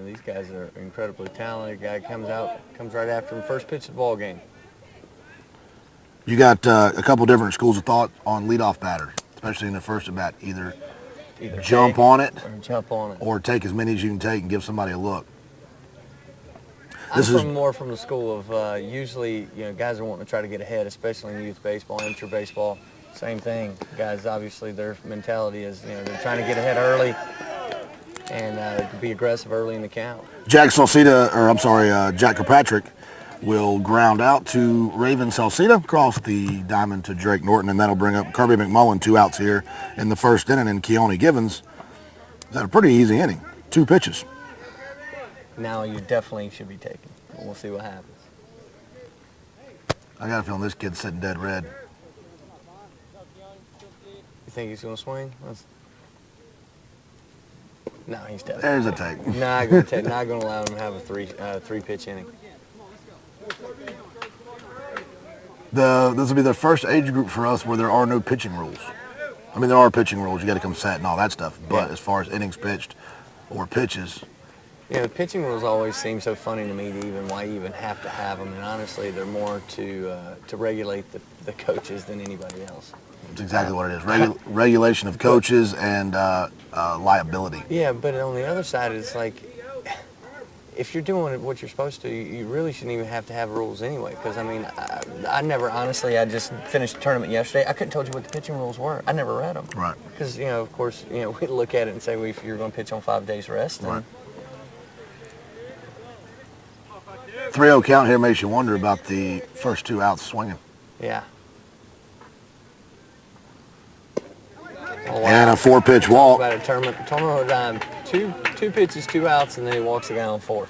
these guys are incredibly talented. Guy comes right after him, first pitch of the ball game. You got a couple different schools of thought on leadoff batters, especially in the first at bat. Either jump on it or take as many as you can take and give somebody a look. More from the school of usually, guys are wanting to try to get ahead, especially in youth baseball, amateur baseball. Same thing. Guys, obviously, their mentality is, they're trying to get ahead early and be aggressive early in the count. Jack Kirkpatrick will ground out to Raven Salcida, cross the diamond to Drake Norton, and that'll bring up Kirby McMullen, 2 outs here in the first inning, and Keone Givens had a pretty easy inning, 2 pitches. Now you definitely should be taking. We'll see what happens. I got a feeling this kid's sitting dead red. You think he's going to swing? No, he's dead. There's a take. Not going to allow him to have a three pitch inning. This will be the first age group for us where there are no pitching rules. I mean, there are pitching rules. You got to come set and all that stuff. But as far as innings pitched or pitches, the pitching rules always seem so funny to me why you even have to have them. And honestly, they're more to regulate the coaches than anybody else. That's exactly what it is. Regulation of coaches and liability. Yeah, but on the other side, it's like, if you're doing what you're supposed to, you really shouldn't even have to have rules anyway. Because, I never, honestly, I just finished the tournament yesterday. I couldn't tell you what the pitching rules were. I never read them. Right. Because, of course, we look at it and say, well, if you're going to pitch on 5 days rest, then... Right. 3-0 count here makes you wonder about the first 2 outs swinging. Yeah. Oh, wow. And a 4-pitch walk. About a tournament time. Two pitches, 2 outs, and then he walks the guy on 4th.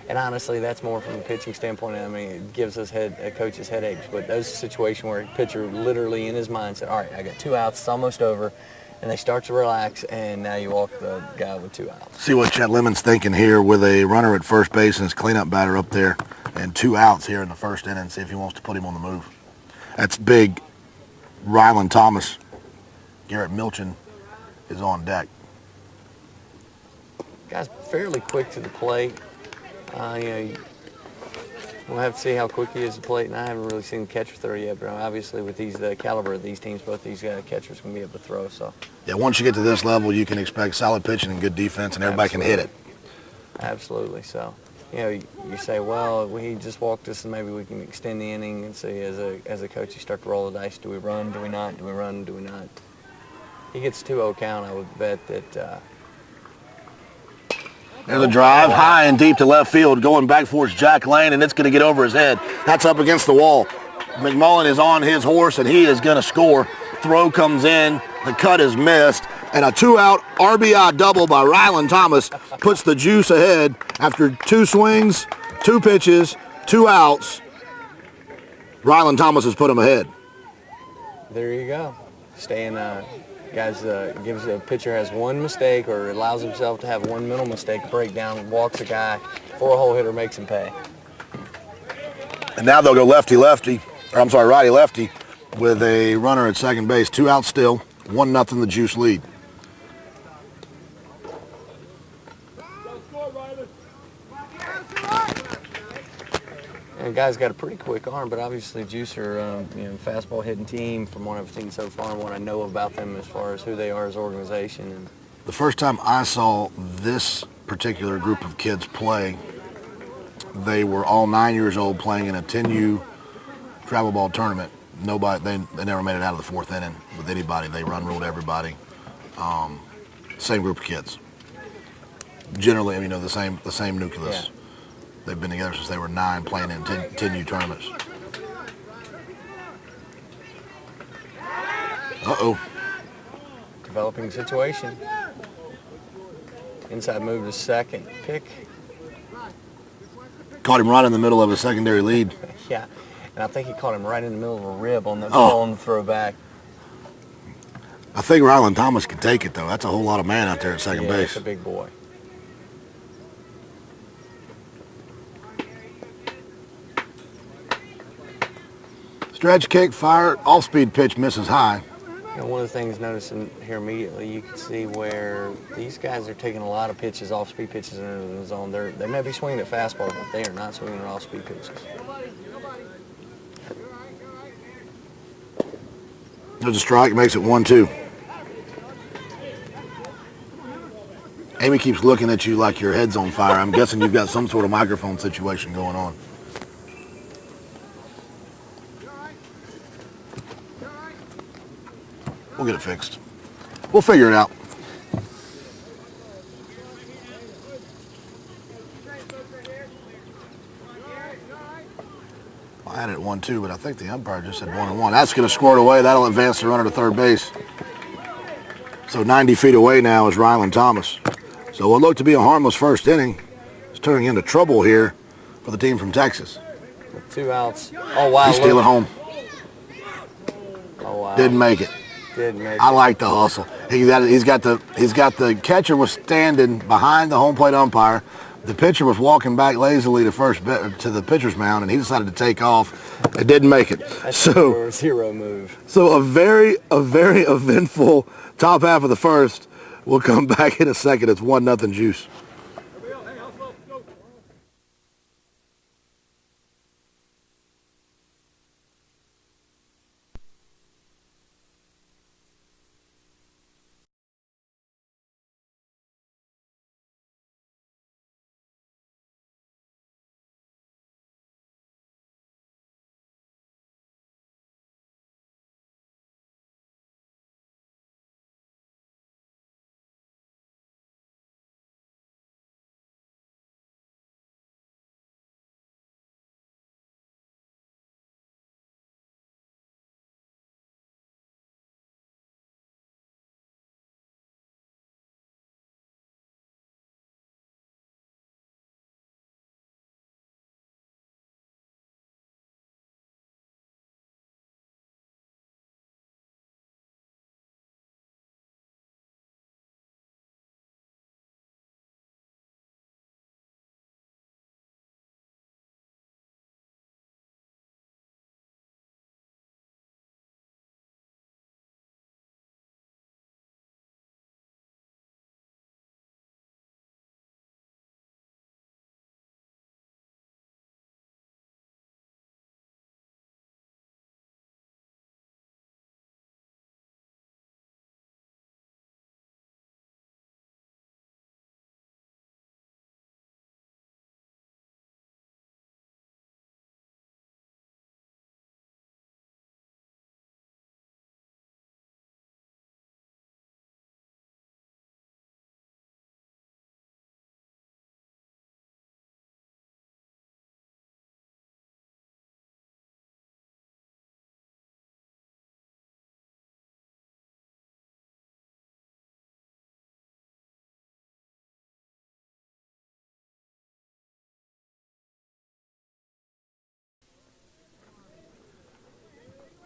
And honestly, that's more from a pitching standpoint. It gives us coaches headaches. But those are a situation where a pitcher literally in his mind said, all right, I got 2 outs, it's almost over. And they start to relax, and now you walk the guy with 2 outs. See what Chet Lemon's thinking here with a runner at first base and his cleanup batter up there and 2 outs here in the first inning. See if he wants to put him on the move. That's big. Ryland Thomas. Garrett Milchin is on deck. Guy's fairly quick to the plate. We'll have to see how quick he is to the plate, and I haven't really seen the catcher throw yet, but obviously with the caliber of these teams, both these catchers can be able to throw. So. Yeah, once you get to this level, you can expect solid pitching and good defense, and everybody can hit it. Absolutely. So, you say, well, he just walked us, and maybe we can extend the inning and see as a coach, you start to roll the dice. Do we run? Do we not? Do we run? Do we not? He gets a 2-0 count. I would bet that. There's a drive high and deep to left field, going back towards Jack Lane, and it's going to get over his head. That's up against the wall. McMullen is on his horse, and he is going to score. Throw comes in, the cut is missed, and a 2-out RBI double by Ryland Thomas puts the Juice ahead after 2 swings, 2 pitches, 2 outs. Ryland Thomas has put him ahead. There you go. Guys, gives a pitcher has 1 mistake or allows himself to have 1 mental mistake, breakdown, walks a guy, for a hole hitter, makes him pay. And now they'll go righty-lefty, with a runner at second base. 2 outs still, 1-0 the Juice lead. And the guy's got a pretty quick arm, but obviously Juice are fastball hitting team from what I've seen so far and what I know about them as far as who they are as an organization. And the first time I saw this particular group of kids play, they were all 9 years old playing in a 10U travel ball tournament. They never made it out of the 4th inning with anybody. They ruled everybody. Same group of kids. Generally, the same nucleus. Yeah. They've been together since they were 9, playing in 10U tournaments. Uh-oh. Developing situation. Inside move to second. Pick. Caught him right in the middle of a secondary lead. Yeah, and I think he caught him right in the middle of a rib on the throwback. I think Ryland Thomas can take it, though. That's a whole lot of man out there at second base. That's a big boy. Stretch kick, fire, off-speed pitch misses high. One of the things noticing here immediately, you can see where these guys are taking a lot of pitches, off-speed pitches into the zone. They may be swinging at fastball, but they are not swinging at off-speed pitches. There's a strike, makes it 1-2. Amy keeps looking at you like your head's on fire. I'm guessing you've got some sort of microphone situation going on. We'll get it fixed. We'll figure it out. I had it 1-2, but I think the umpire just said 1-1. That's going to score it away. That'll advance the runner to third base. So 90 feet away now is Ryland Thomas. So what looked to be a harmless first inning is turning into trouble here for the team from Texas. With 2 outs. Oh, wow. He's stealing home. Oh, wow. Didn't make it. Didn't make it. I like the hustle. He's got the catcher was standing behind the home plate umpire. The pitcher was walking back lazily to the pitcher's mound, and he decided to take off. It didn't make it. That's a zero move. So a very eventful top half of the first. We'll come back in a second. It's 1-0 Juice.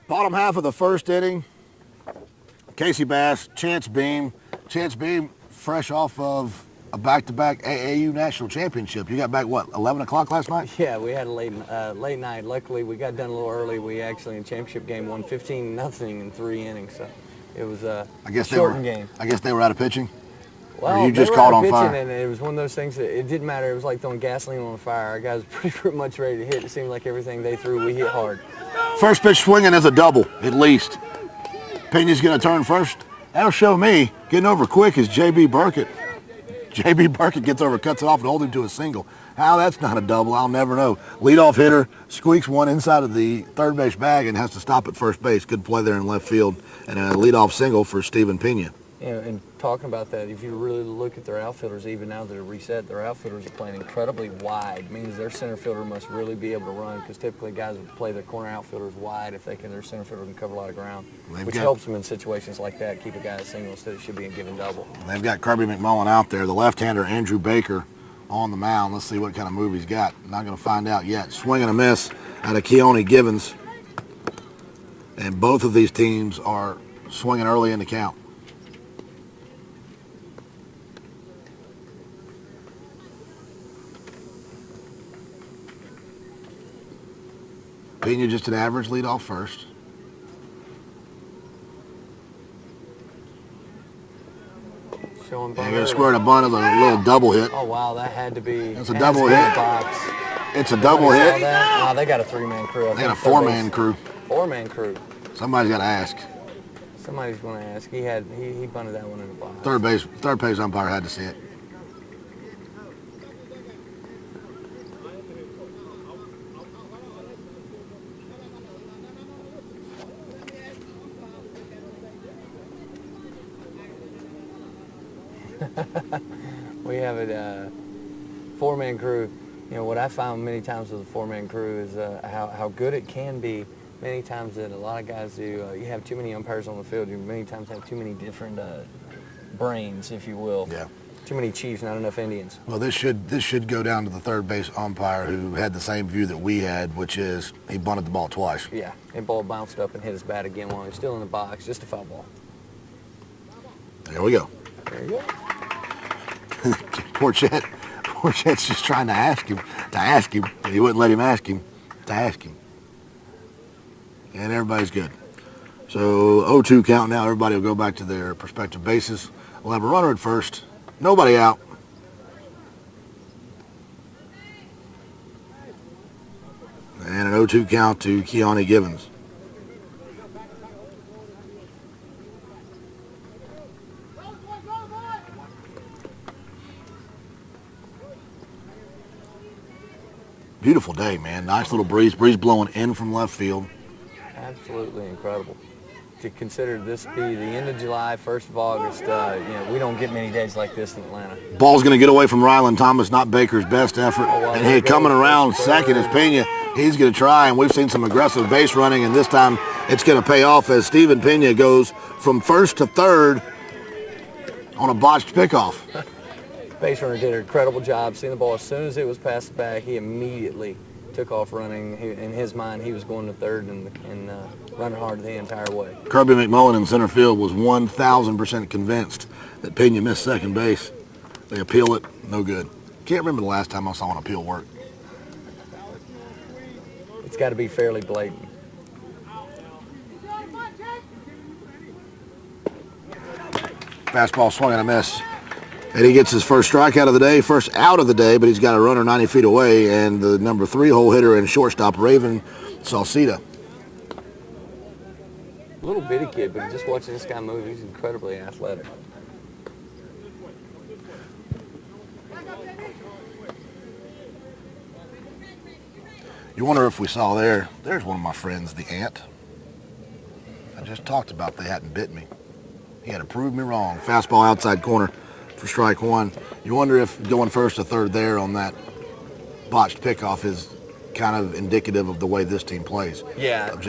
Bottom half of the first inning, Casey Bass, Chance Beam. Chance Beam, fresh off of a back-to-back AAU national championship. You got back, what, 11 o'clock last night? Yeah, we had a late night. Luckily, we got done a little early. We actually, in championship game, won 15-0 in 3 innings. So it was a shortened game. I guess they were out of pitching? Well, or you just caught on pitching, fire? And it was one of those things that it didn't matter. It was like throwing gasoline on a fire. Our guys were pretty much ready to hit. It seemed like everything they threw, we hit hard. First pitch swinging is a double, at least. Pena's going to turn first. That'll show me. Getting over quick is J.B. Burkett. J.B. Burkett gets over, cuts it off, and holds him to a single. How that's not a double, I'll never know. Leadoff hitter squeaks one inside of the third base bag and has to stop at first base. Good play there in left field. And a leadoff single for Stephen Pena. And talking about that, if you really look at their outfielders, even now that they're reset, their outfielders are playing incredibly wide. It means their center fielder must really be able to run, because typically guys would play their corner outfielders wide if their center fielder can cover a lot of ground, which helps them in situations like that, keep a guy a single instead of should be a given double. They've got Kirby McMullen out there, the left-hander Andrew Baker on the mound. Let's see what kind of move he's got. Not going to find out yet. Swing and a miss out of Keone Givens. And both of these teams are swinging early in the count. Pena just an average leadoff first. on They're bunt. going to square the bunt as a little double hit. Oh, wow, that had to be. It's a double hit. Box. It's a double hit. Oh, they got a 3-man crew. They got a 4-man crew. 4-man crew. Somebody's got to ask. Somebody's going to ask. He bunted that one in the box. Third base umpire had to see it. We have a 4-man crew. You know, what I found many times with a 4-man crew is how good it can be. Many times that a lot of guys do, you have too many umpires on the field. You many times have too many different brains, if you will. Yeah. Too many chiefs, not enough Indians. Well, this should go down to the third base umpire who had the same view that we had, which is he bunted the ball twice. Yeah, and ball bounced up and hit his bat again while he was still in the box. Just a foul ball. There we go. There you go. Poor Chet. Poor Chet's just trying to ask him. But he wouldn't let him ask him to ask him. And everybody's good. So 0-2 count now. Everybody will go back to their respective bases. We'll have a runner at first. Nobody out. And an 0-2 count to Keone Givens. Beautiful day, man. Nice little breeze. Breeze blowing in from left field. Absolutely incredible. To consider this be the end of July, 1st of August, we don't get many days like this in Atlanta. Ball's going to get away from Ryland Thomas, not Baker's best effort. And hey, coming around second is Pena. He's going to try, and we've seen some aggressive base running, and this time it's going to pay off as Steven Pena goes from first to third on a botched pickoff. Base runner did an incredible job seeing the ball. As soon as it was passed back, he immediately took off running. In his mind, he was going to third and running hard the entire way. Kirby McMullen in center field was 1,000% convinced that Pena missed second base. They appeal it, no good. Can't remember the last time I saw an appeal work. It's got to be fairly blatant. Fastball swung and a miss. And he gets his first strikeout of the day, first out of the day, but he's got a runner 90 feet away, and the number 3 hole hitter and shortstop, Raven Salcida. Little bitty kid, but just watching this guy move, he's incredibly athletic. You wonder if we saw there's one of my friends, the ant. I just talked about they hadn't bit me. He had to prove me wrong. Fastball outside corner for strike one. You wonder if going first to third there on that botched pickoff is kind of indicative of the way this team plays. Yeah. If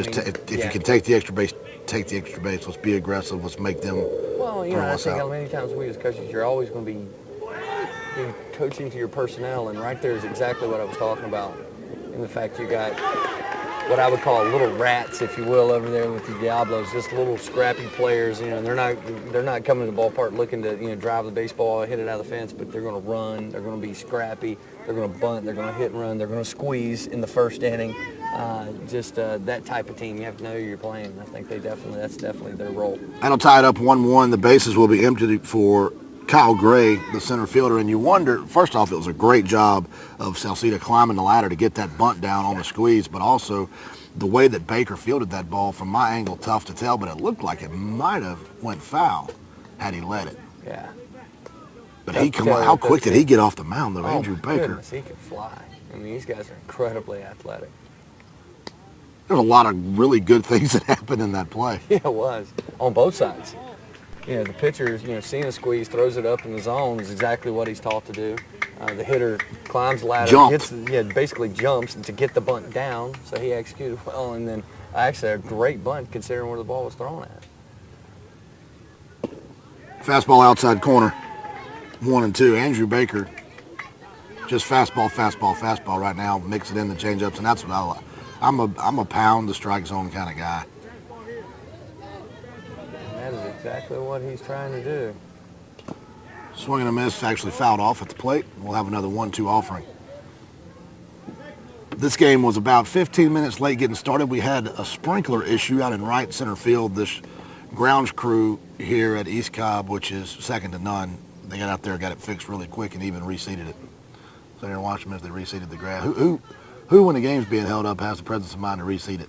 you can take the extra base, take the extra base. Let's be aggressive. Let's make them I think many times we as coaches, you're always going to be coaching to your personnel, and right there is exactly what I was talking about. In the fact you got what I would call little rats, if you will, over there with the Diablos, just little scrappy players. They're not coming to the ballpark looking to drive the baseball, hit it out of the fence, but they're going to run. They're going to be scrappy. They're going to bunt. They're going to hit and run. They're going to squeeze in the first inning. That type of team. You have to know who you're playing. I think that's definitely their role. That'll tie it up 1-1. The bases will be empty for Kyle Gray, the center fielder, and you wonder, first off, it was a great job of Salcida climbing the ladder to get that bunt down on the squeeze, but also the way that Baker fielded that ball, from my angle, tough to tell, but it looked like it might have went foul had he let it. Yeah. But how quick did he get off the mound, though, Andrew Baker? Goodness, he can fly. These guys are incredibly athletic. There's a lot of really good things that happened in that play. Yeah, it was. On both sides. The pitcher, seeing a squeeze, throws it up in the zone is exactly what he's taught to do. The hitter climbs the ladder, basically jumps to get the bunt down, so he executed well, and then actually a great bunt considering where the ball was thrown at. Fastball outside corner, 1-2. Andrew Baker, just fastball right now, mix it in the changeups, and that's what I like. I'm a pound the strike zone kind of guy. That is exactly what he's trying to do. Swing and a miss, actually fouled off at the plate. We'll have another 1-2 offering. This game was about 15 minutes late getting started. We had a sprinkler issue out in right center field. This grounds crew here at East Cobb, which is second to none, They got out there, got it fixed really quick, and even reseeded it. So they're watching them as they reseeded the grass. Who, when the game's being held up, has the presence of mind to reseed it?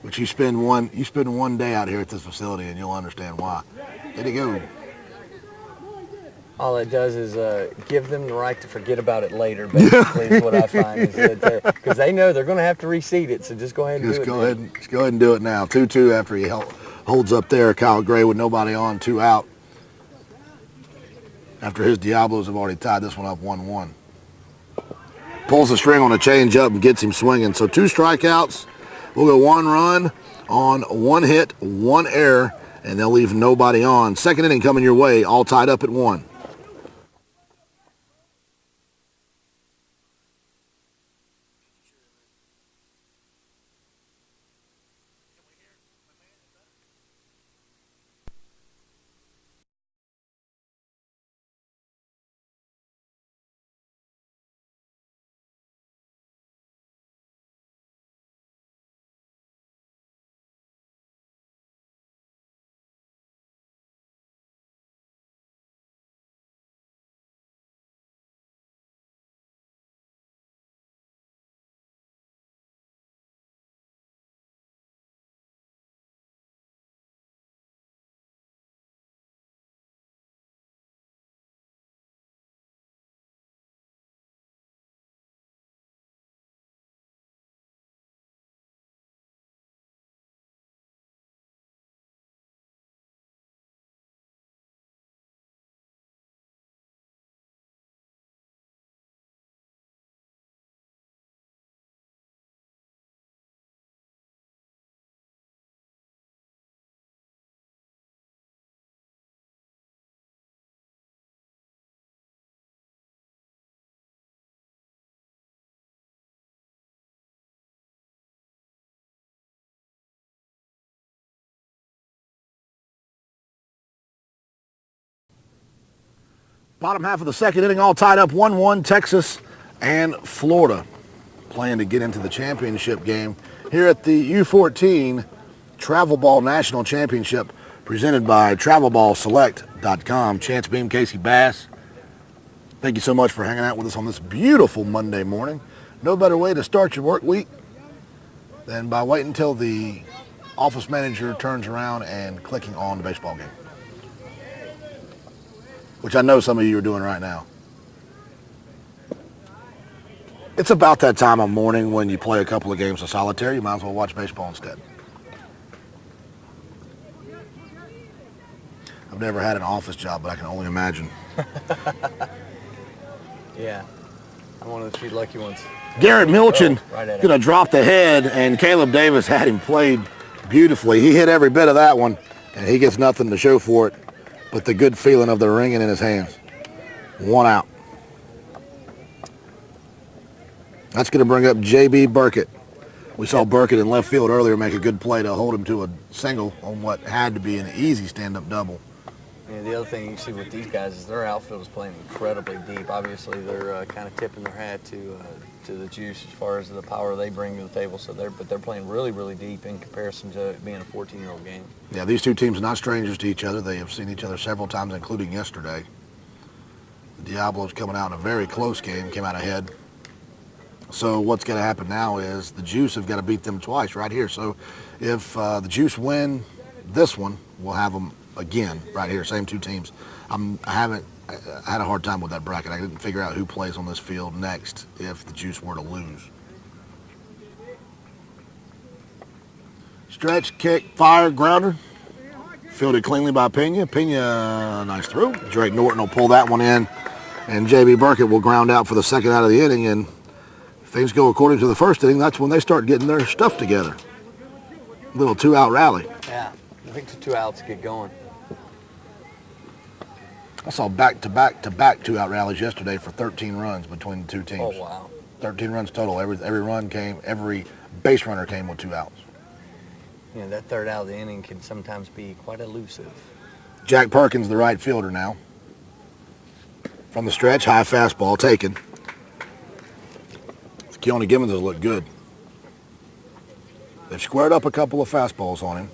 But you spend one day out here at this facility, and you'll understand why. There you go. All it does is give them the right to forget about it later, basically, is what I find. Because they know they're going to have to reseed it, so just go ahead and do it. Just go ahead and do it now. 2-2 after he holds up there. Kyle Gray with nobody on, 2 out. After his Diablos have already tied this one up 1-1. Pulls the string on a change up and gets him swinging. So 2 strikeouts. We'll go 1 run on 1 hit, 1 error, and they'll leave nobody on. Second inning coming your way, all tied up at 1. Bottom half of the second inning, all tied up 1-1, Texas and Florida playing to get into the championship game here at the U14 Travel Ball National Championship presented by TravelBallSelect.com. Chance Beam, Casey Bass, thank you so much for hanging out with us on this beautiful Monday morning. No better way to start your work week than by waiting until the office manager turns around and clicking on the baseball game, which I know some of you are doing right now. It's about that time of morning when you play a couple of games of solitaire. You might as well watch baseball instead. I've never had an office job, but I can only imagine. Yeah, I'm one of the few lucky ones. Garrett Milchin right at it. going to drop the head, and Caleb Davis had him played beautifully. He hit every bit of that one, and he gets nothing to show for it but the good feeling of the ringing in his hands. 1 out. That's going to bring up J.B. Burkett. We saw Burkett in left field earlier make a good play to hold him to a single on what had to be an easy stand-up double. Yeah, the other thing you see with these guys is their outfield is playing incredibly deep. Obviously, they're kind of tipping their hat to the Juice as far as the power they bring to the table. So they're playing really, really deep in comparison to it being a 14-year-old game. Yeah, these two teams are not strangers to each other. They have seen each other several times, including yesterday. The Diablos coming out in a very close game, came out ahead. So what's going to happen now is the Juice have got to beat them twice right here. So if the Juice win this one, we'll have them again right here, same 2 teams. I had a hard time with that bracket. I didn't figure out who plays on this field next if the Juice were to lose. Stretch, kick, fire, grounder. Fielded cleanly by Pena. Pena, nice throw. Drake Norton will pull that one in, and J.B. Burkett will ground out for the second out of the inning. And if things go according to the first inning, that's when they start getting their stuff together. Little 2-out rally. Yeah, I think the 2 outs get going. I saw back-to-back 2-out rallies yesterday for 13 runs between the 2 teams. Oh, wow. 13 runs total. Every base runner came with 2 outs. Yeah, that third out of the inning can sometimes be quite elusive. Jack Perkins, the right fielder now. From the stretch, high fastball taken. Keone Gibbons has looked good. They've squared up a couple of fastballs on him,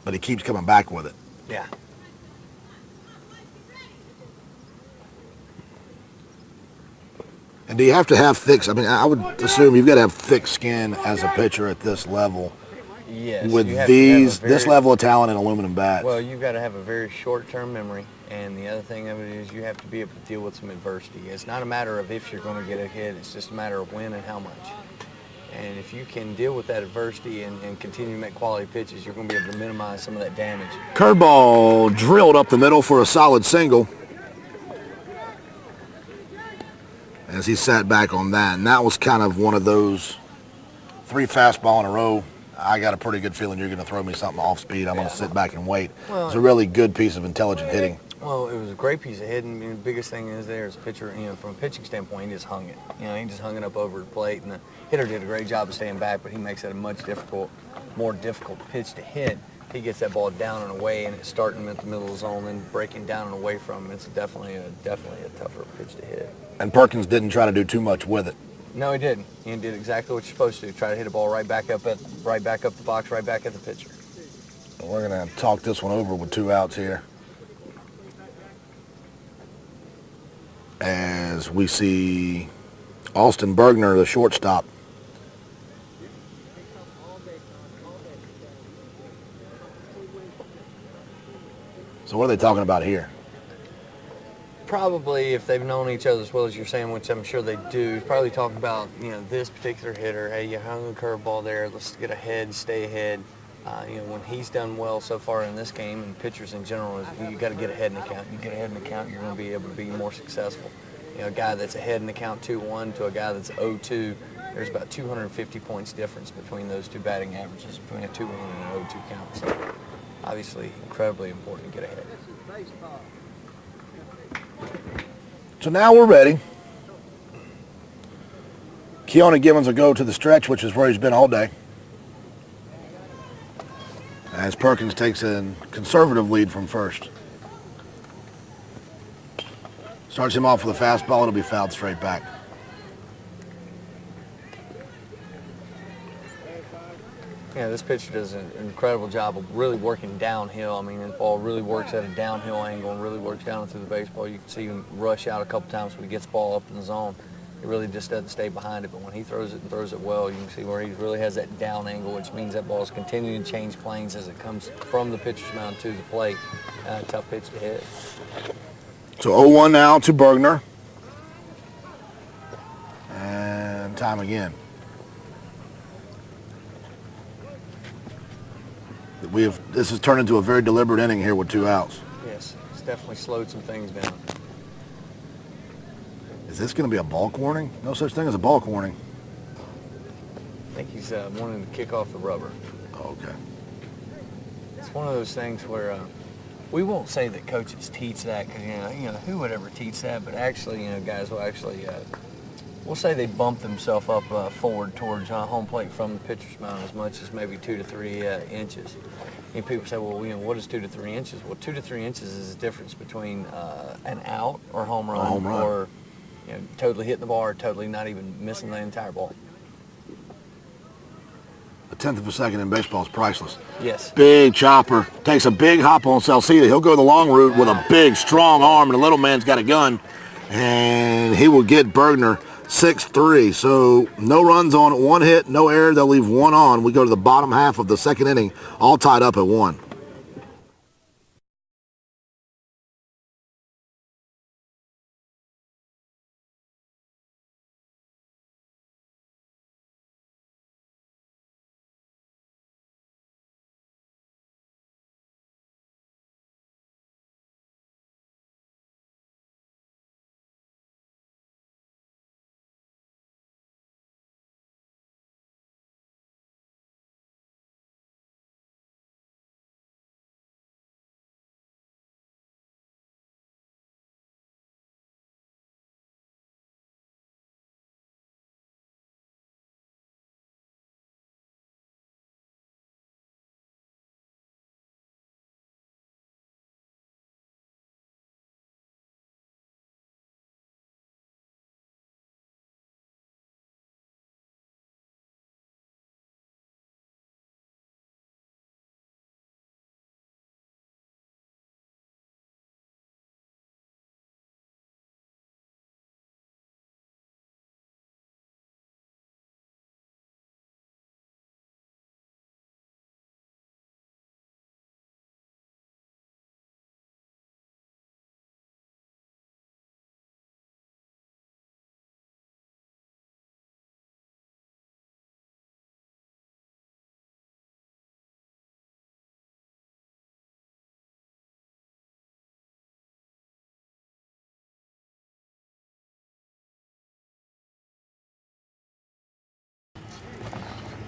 but he keeps coming back with it. Yeah. And do you have to have thick? I mean, I would assume you've got to have thick skin as a pitcher at this level. Yes. With You have to have this level of talent and aluminum bats. Well, you've got to have a very short-term memory, and the other thing of it is you have to be able to deal with some adversity. It's not a matter of if you're going to get a hit, it's just a matter of when and how much. And if you can deal with that adversity and continue to make quality pitches, you're going to be able to minimize some of that damage. Curveball drilled up the middle for a solid single. As he sat back on that, and that was kind of one of those 3 fastball in a row. I got a pretty good feeling you're going to throw me something off speed. I'm going to sit back and wait. Well, it's a really good piece of intelligent hitting. Well, it was a great piece of hitting. I mean, the biggest thing is there as a pitcher, from a pitching standpoint, he just hung it. He just hung it up over the plate, and the hitter did a great job of staying back, but he makes it a much more difficult pitch to hit. He gets that ball down and away, and it's starting at the middle of the zone and breaking down and away from him. It's definitely a tougher pitch to hit. And Perkins didn't try to do too much with it. No, he didn't. He did exactly what you're supposed to. Try to hit a ball right back up the box, right back at the pitcher. We're going to talk this one over with 2 outs here. As we see Austin Bergner, the shortstop. So what are they talking about here? Probably, if they've known each other as well as you're saying, which I'm sure they do, probably talking about, this particular hitter. Hey, you hung a curveball there. Let's get ahead, stay ahead. When he's done well so far in this game, and pitchers in general, you got to get ahead in the count. You get ahead in the count, you're going to be able to be more successful. A guy that's ahead in the count 2-1 to a guy that's 0-2, there's about 250 points difference between those 2 batting averages, between a 2-1 and an 0-2 count. So, obviously, incredibly important to get ahead. So now we're ready. Keona Gibbons will go to the stretch, which is where he's been all day. As Perkins takes a conservative lead from first. Starts him off with a fastball. It'll be fouled straight back. Yeah, this pitcher does an incredible job of really working downhill. I mean, the ball really works at a downhill angle and really works down through the baseball. You can see him rush out a couple times when he gets the ball up in the zone. He really just doesn't stay behind it, but when he throws it and throws it well, you can see where he really has that down angle, which means that ball is continuing to change planes as it comes from the pitcher's mound to the plate. Tough pitch to hit. So 0-1 now to Bergner. And time again. This has turned into a very deliberate inning here with 2 outs. Yes, it's definitely slowed some things down. Is this going to be a balk warning? No such thing as a balk warning. I think he's wanting to kick off the rubber. Okay. It's one of those things where we won't say that coaches teach that because who would ever teach that? But actually, guys will actually we'll say they bump themselves up forward towards home plate from the pitcher's mound as much as maybe 2 to 3 inches. And people say, well, what is 2 to 3 inches? Well, 2 to 3 inches is the difference between an out or home run, or totally hitting the ball or totally not even missing the entire ball. A tenth of a second in baseball is priceless. Yes. Big chopper. Takes a big hop on Salcida. He'll go the long route with a big, strong arm, and the little man's got a gun. And he will get Bergner 6-3. So no runs on, 1 hit, no error. They'll leave 1 on. We go to the bottom half of the second inning, all tied up at 1.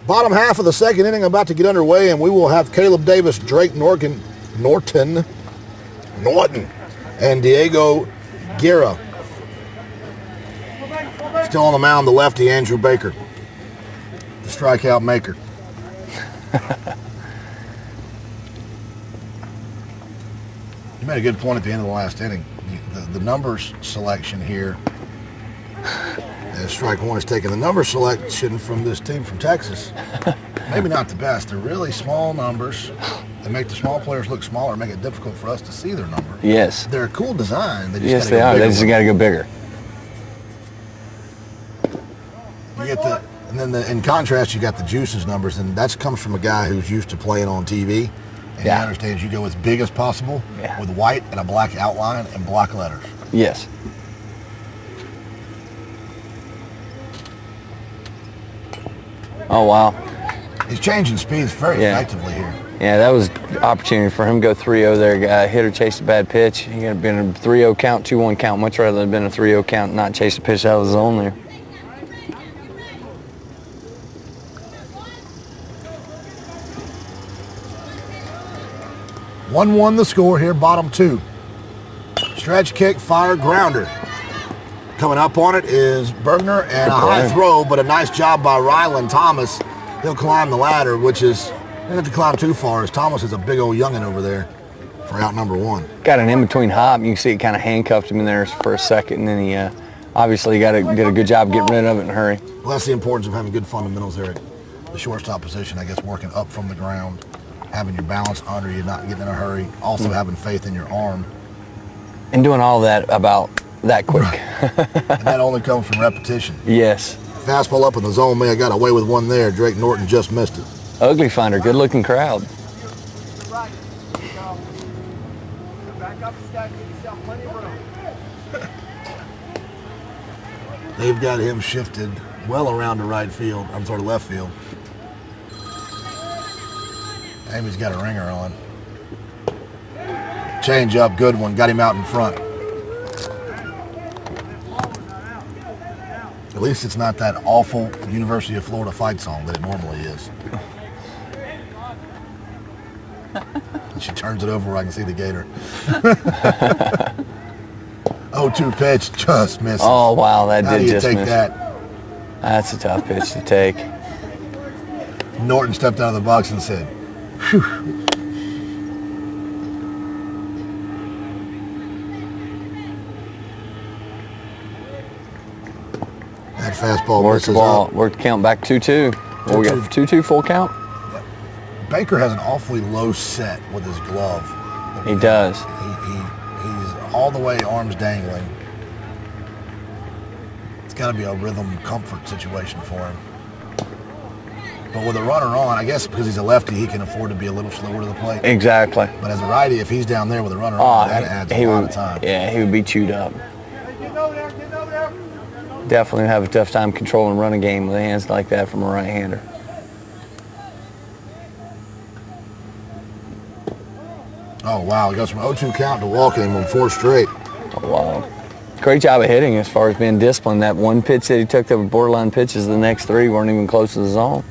Bottom half of the second inning about to get underway, and we will have Caleb Davis, Drake Norton, and Diego Guerra. Still on the mound, the lefty, Andrew Baker, the strikeout maker. You made a good point at the end of the last inning. The numbers selection here, as strike one is taken, the number selection from this team from Texas, maybe not the best. They're really small numbers. They make the small players look smaller, make it difficult for us to see their number. Yes. They're a cool design. They just Yes, they are. They just got to go bigger. You get the, and then in contrast, you got the juices numbers, and that comes from a guy who's used to playing on TV. And he understands you go as big as possible with white and a black outline and block letters. Yes. Oh, wow. He's changing speeds very effectively here. Yeah, that was opportunity for him to go 3-0 there. Hitter chased a bad pitch. He could have been a 3-0 count, 2-1 count. Much rather than been a 3-0 count, not chase a pitch out of the zone there. One the score here, bottom two. Stretch kick, fire, grounder. Coming up on it is Bergner, and a high throw, but a nice job by Rylan Thomas. He'll climb the ladder, which is, didn't have to climb too far, as Thomas is a big old youngin' over there for out number one. Got an in-between hop. You can see it kind of handcuffed him in there for a second, and then he obviously did a good job getting rid of it in a hurry. Well, that's the importance of having good fundamentals there at the shortstop position, I guess, working up from the ground, having your balance under you, not getting in a hurry, also having faith in your arm. And doing all that about that quick. And that only comes from repetition. Yes. Fastball up in the zone, may have got away with one there. Drake Norton just missed it. Ugly Finder, good looking crowd. They've got him shifted well around to right field, I'm sorry, left field. Amy's got a ringer on. Change up, good one, got him out in front. At least it's not that awful University of Florida fight song that it normally is. She turns it over where I can see the gator. 0-2 pitch, just misses. Oh, wow, that How did just miss. How do you take that? That's a tough pitch to take. Norton stepped out of the box and said, "Phew." That fastball Worked the ball. Worked the count back 2-2. Well, we got 2-2 full count. Yep. Baker has an awfully low set with his glove. He does. He's all the way arms dangling. It's got to be a rhythm comfort situation for him. But with a runner on, I guess because he's a lefty, he can afford to be a little slower to the plate. Exactly. But as a righty, if he's down there with a runner on, that adds a lot of time. Yeah, he would be chewed up. Definitely have a tough time controlling running game with hands like that from a right-hander. Oh, wow. He goes from 0-2 count to walking him on 4 straight. Oh, wow. Great job of hitting as far as being disciplined. That one pitch that he took that were borderline pitches, the next 3 weren't even close to the zone.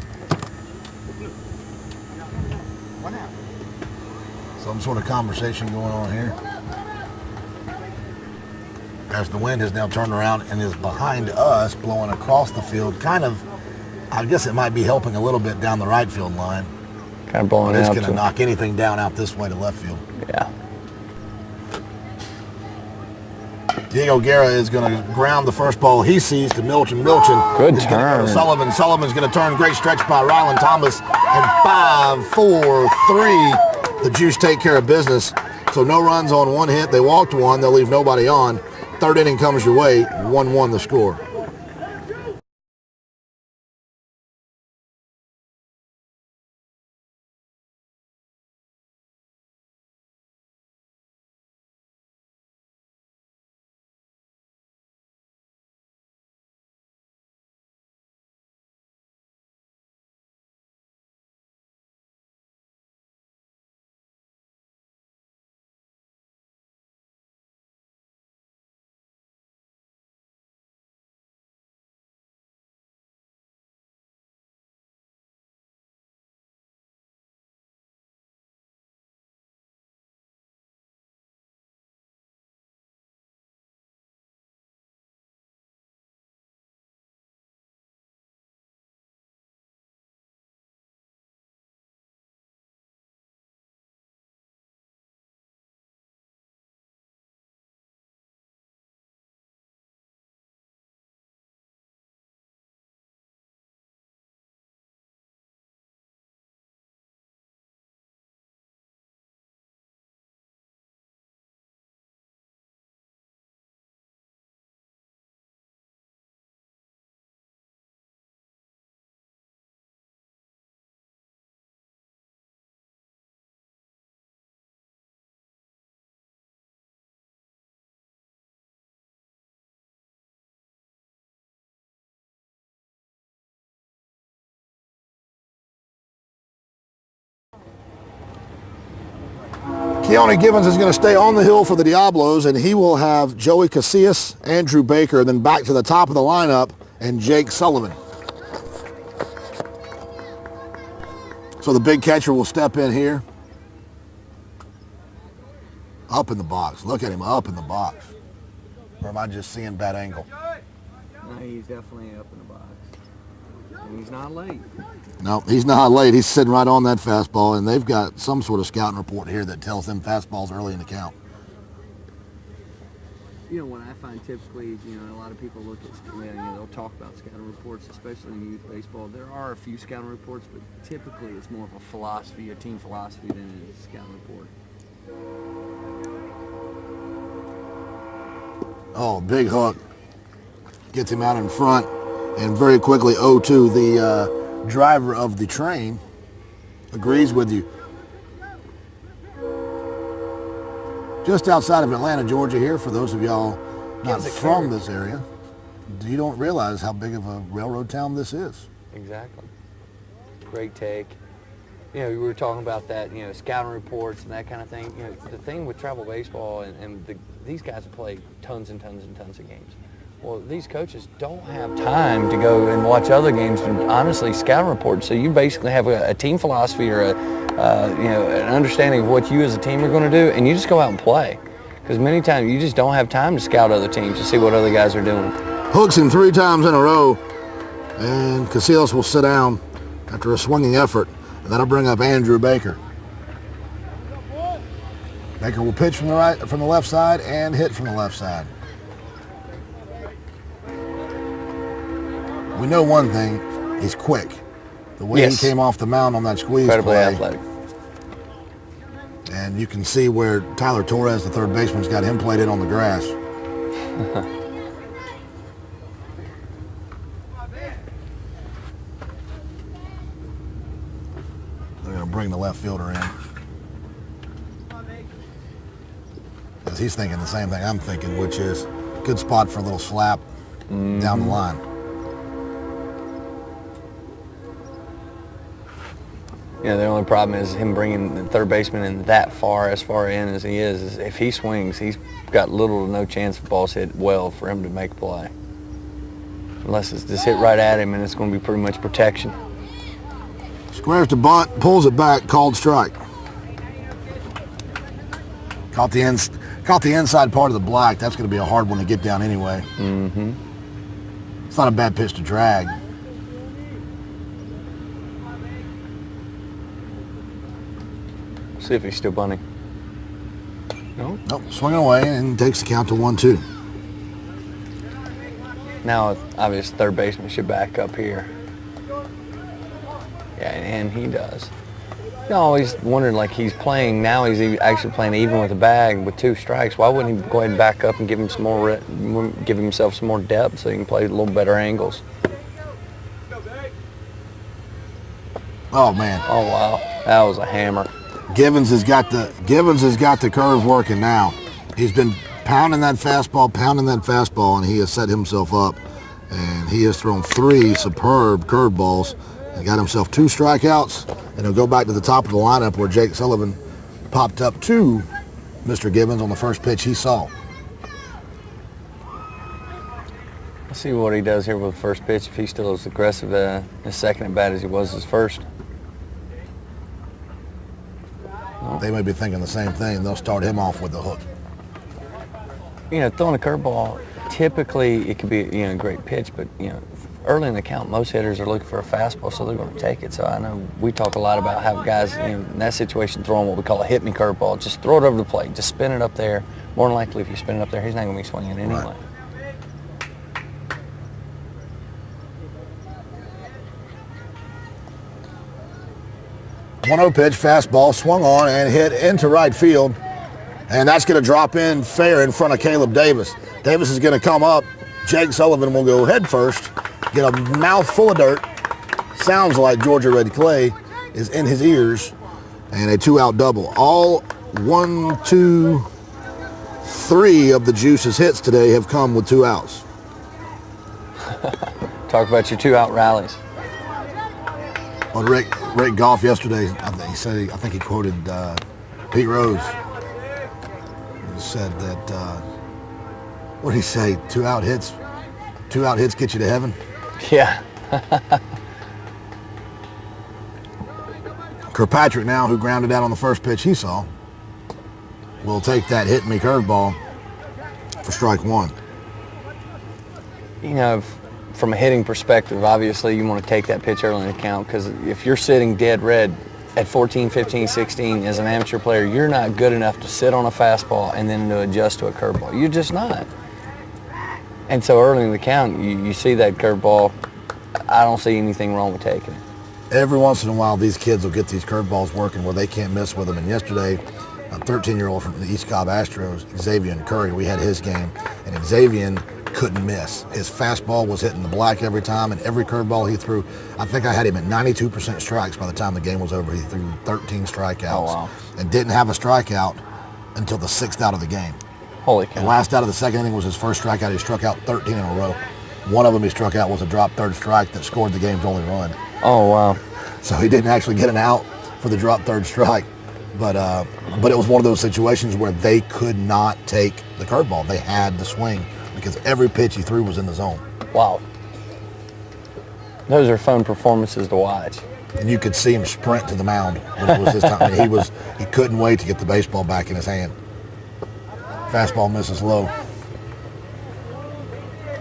Some sort of conversation going on here. As the wind has now turned around and is behind us, blowing across the field, kind of, I guess it might be helping a little bit down the right field line. Kind of blowing It's out. going to knock anything down out this way to left field. Yeah. Diego Guerra is going to ground the first ball he sees to Milton. Good is turn. Sullivan. Sullivan's going to turn. Great stretch by Rylan Thomas. And 5, 4, 3. The Juice take care of business. So no runs on 1 hit. They walked 1. They'll leave nobody on. 3rd inning comes your way. 1-1 the score. Keone Givens is going to stay on the hill for the Diablos, and he will have Joey Casillas, Andrew Baker, and then back to the top of the lineup, and Jake Sullivan. So the big catcher will step in here. Up in the box. Look at him up in the box. Or am I just seeing bad angle? No, he's definitely up in the box. And he's not late. No, he's not late. He's sitting right on that fastball, and they've got some sort of scouting report here that tells them fastballs early in the count. You know, what I find typically, you know, a lot of people look at, you know, they'll talk about scouting reports, especially in youth baseball. There are a few scouting reports, but typically it's more of a philosophy, a team philosophy than it is a scouting report. Oh, big hook. Gets him out in front, and very quickly 0-2. The driver of the train agrees with you. Just outside of Atlanta, Georgia here, for those of y'all not from this area, you don't realize how big of a railroad town this is. Exactly. Great take. You know, we were talking about that, you know, scouting reports and that kind of thing. You know, the thing with travel baseball and these guys have played tons and tons and tons of games. Well, these coaches don't have time to go and watch other games and honestly scouting reports. So you basically have a team philosophy or you know, an understanding of what you as a team are going to do, and you just go out and play. Because many times you just don't have time to scout other teams to see what other guys are doing. Hooks him 3 times in a row, and Casillas will sit down after a swinging effort, and that'll bring up Andrew Baker. Baker will pitch from the left side and hit from the left side. We know one thing, he's quick. The way he came off the mound on that squeeze Incredibly play. athletic. And you can see where Tyler Torres, the third baseman's got him played in on the grass. They're going to bring the left fielder in. Because he's thinking the same thing I'm thinking, which is good spot for a little slap down the line. Yeah, the only problem is him bringing the third baseman in that far, as far in as he is if he swings, he's got little to no chance of balls hit well for him to make a play. Unless it's just hit right at him, and it's going to be pretty much protection. Squares to bunt, pulls it back, called strike. Caught the inside part of the black. That's going to be a hard one to get down anyway. Mm-hmm. It's not a bad pitch to drag. See if he's still bunting. No? Nope, swinging away and takes the count to 1-2. Now, obviously, third baseman should back up here. Yeah, and he does. I always wondered, like, he's playing, now he's actually playing even with a bag with 2 strikes. Why wouldn't he go ahead and back up and give him some more, give himself some more depth so he can play a little better angles? Oh, man. Oh, wow. That was a hammer. Givens has got the curve working now. He's been pounding that fastball, and he has set himself up. And he has thrown 3 superb curveballs and got himself 2 strikeouts. And he'll go back to the top of the lineup where Jake Sullivan popped up to Mr. Givens on the first pitch he saw. Let's see what he does here with the first pitch, if he's still as aggressive his second at bat as he was his first. They may be thinking the same thing. They'll start him off with the hook. You know, throwing a curveball, typically it could be, you know, a great pitch, but, you know, early in the count, most hitters are looking for a fastball, so they're going to take it. So I know we talk a lot about how guys, you know, in that situation, throwing what we call a hit-me curveball. Just throw it over the plate. Just spin it up there. More than likely, if you spin it up there, he's not going to be swinging anyway. Right. One-0 pitch, fastball, swung on and hit into right field. And that's going to drop in fair in front of Caleb Davis. Davis is going to come up. Jake Sullivan will go head first, get a mouthful of dirt. Sounds like Georgia Red Clay is in his ears. And a 2-out double. All 1, 2, 3 of the Juice's hits today have come with 2 outs. Talk about your 2-out rallies. Well, Rick Goff yesterday, I think he quoted Pete Rose. said that, what did he say? Two out hits get you to heaven? Yeah. Kirkpatrick now, who grounded out on the first pitch he saw, will take that hit me curveball for strike one. You know, from a hitting perspective, obviously you want to take that pitch early in the count, because if you're sitting dead red at 14, 15, 16 as an amateur player, you're not good enough to sit on a fastball and then to adjust to a curveball. You're just not. And so early in the count, you see that curveball, I don't see anything wrong with taking it. Every once in a while, these kids will get these curveballs working where they can't miss with them. And yesterday, a 13-year-old from the East Cobb Astros, Xavier Curry, we had his game, and Xavier couldn't miss. His fastball was hitting the black every time, and every curveball he threw, I think I had him at 92% strikes by the time the game was over. He threw 13 strikeouts and didn't have a strikeout until the 6th out of the game. Holy cow. The last out of the second inning was his first strikeout. He struck out 13 in a row. One of them he struck out was a drop third strike that scored the game's only run. Oh, wow. So he didn't actually get an out for the drop third strike. But it was one of those situations where they could not take the curveball. They had to swing because every pitch he threw was in the zone. Wow. Those are fun performances to watch. And you could see him sprint to the mound when it was his time. I mean, he couldn't wait to get the baseball back in his hand. Fastball misses low.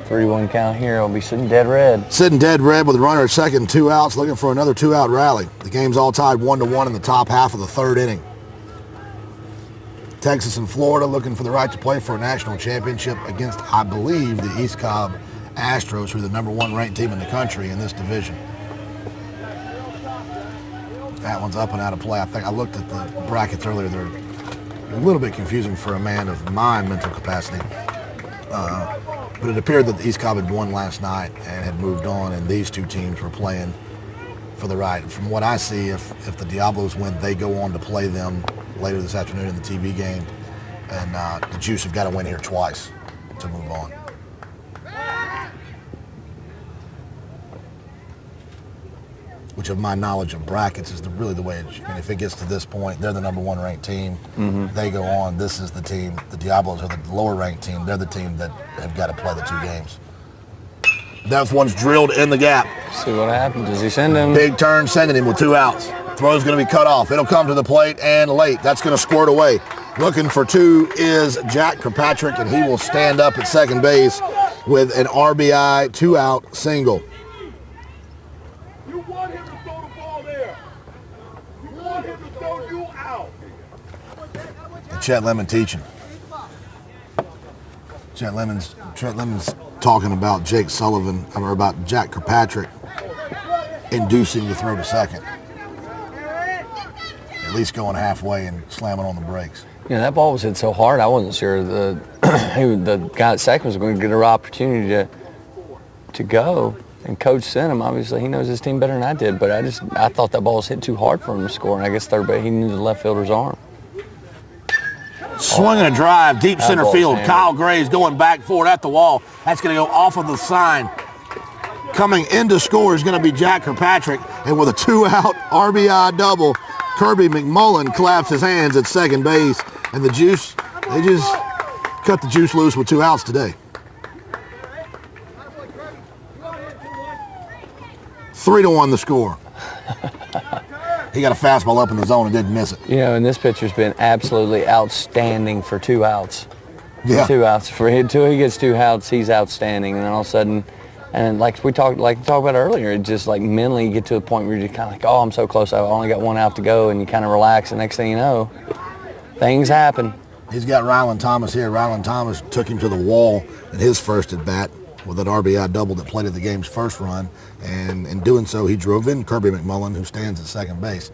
3-1 count here. I'll be sitting dead red. Sitting dead red with a runner at second, 2 outs, looking for another 2-out rally. The game's all tied 1-1 in the top half of the third inning. Texas and Florida looking for the right to play for a national championship against, I believe, the East Cobb Astros, who are the #1 ranked team in the country in this division. That one's up and out of play. I think I looked at the brackets earlier. They're a little bit confusing for a man of my mental capacity. But it appeared that the East Cobb had won last night and had moved on, and these two teams were playing for the right. From what I see, if the Diablos win, they go on to play them later this afternoon in the TV game. And the Juice have got to win here twice to move on. Which, of my knowledge of brackets, is really the way it should. I mean, if it gets to this point, they're the #1 ranked team. They go on. This is the team. The Diablos are the lower ranked team. They're the team that have got to play the 2 games. That one's drilled in the gap. See what happens. Does he send him? Big turn, sending him with 2 outs. Throw's going to be cut off. It'll come to the plate and late. That's going to squirt away. Looking for 2 is Jack Kirkpatrick, and he will stand up at second base with an RBI 2-out single. You want him to throw the ball there. You want him to throw you out. Chet Lemon teaching. Chet Lemon's talking about Jake Sullivan, or about Jack Kirkpatrick inducing the throw to second. At least going halfway and slamming on the brakes. Yeah, that ball was hit so hard, I wasn't sure the guy at second was going to get an opportunity to go. And coach sent him. Obviously, he knows his team better than I did, but I thought that ball was hit too hard for him to score. And I guess third base, he knew the left fielder's arm. Swinging a drive, deep center field. hammered. Kyle Gray's going back forward at the wall. That's going to go off of the sign. Coming in to score is going to be Jack Kirkpatrick. And with a 2-out RBI double, Kirby McMullen claps his hands at second base. And the Juice, they just cut the Juice loose with 2 outs today. 3-1 the score. He got a fastball up in the zone and didn't miss it. You know, and this pitcher's been absolutely outstanding for 2 outs. Yeah. 2 outs. For until he gets 2 outs, he's outstanding. And then all of a sudden, and like we talked about earlier, it just like mentally you get to a point where you're just kind of like, oh, I'm so close. I've only got 1 out to go, and you kind of relax. And next thing you know, things happen. He's got Ryland Thomas here. Ryland Thomas took him to the wall in his first at bat with that RBI double that plated the game's first run. And in doing so, he drove in Kirby McMullen, who stands at second base.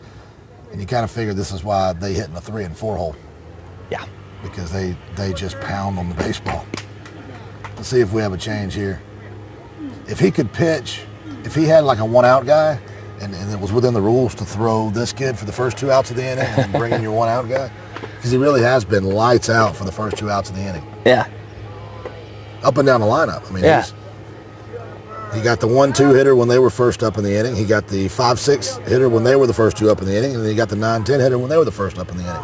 And you kind of figure this is why they hit in the 3 and 4 hole. Yeah. Because they just pound on the baseball. Let's see if we have a change here. If he could pitch, if he had like a 1-out guy, and it was within the rules to throw this kid for the first 2 outs of the inning and bring in your 1-out guy, because he really has been lights out for the first 2 outs of the inning. Yeah. Up and down the lineup. I mean, Yeah. he got the 1-2 hitter when they were first up in the inning. He got the 5-6 hitter when they were the first 2 up in the inning, and then he got the 9-10 hitter when they were the first up in the inning.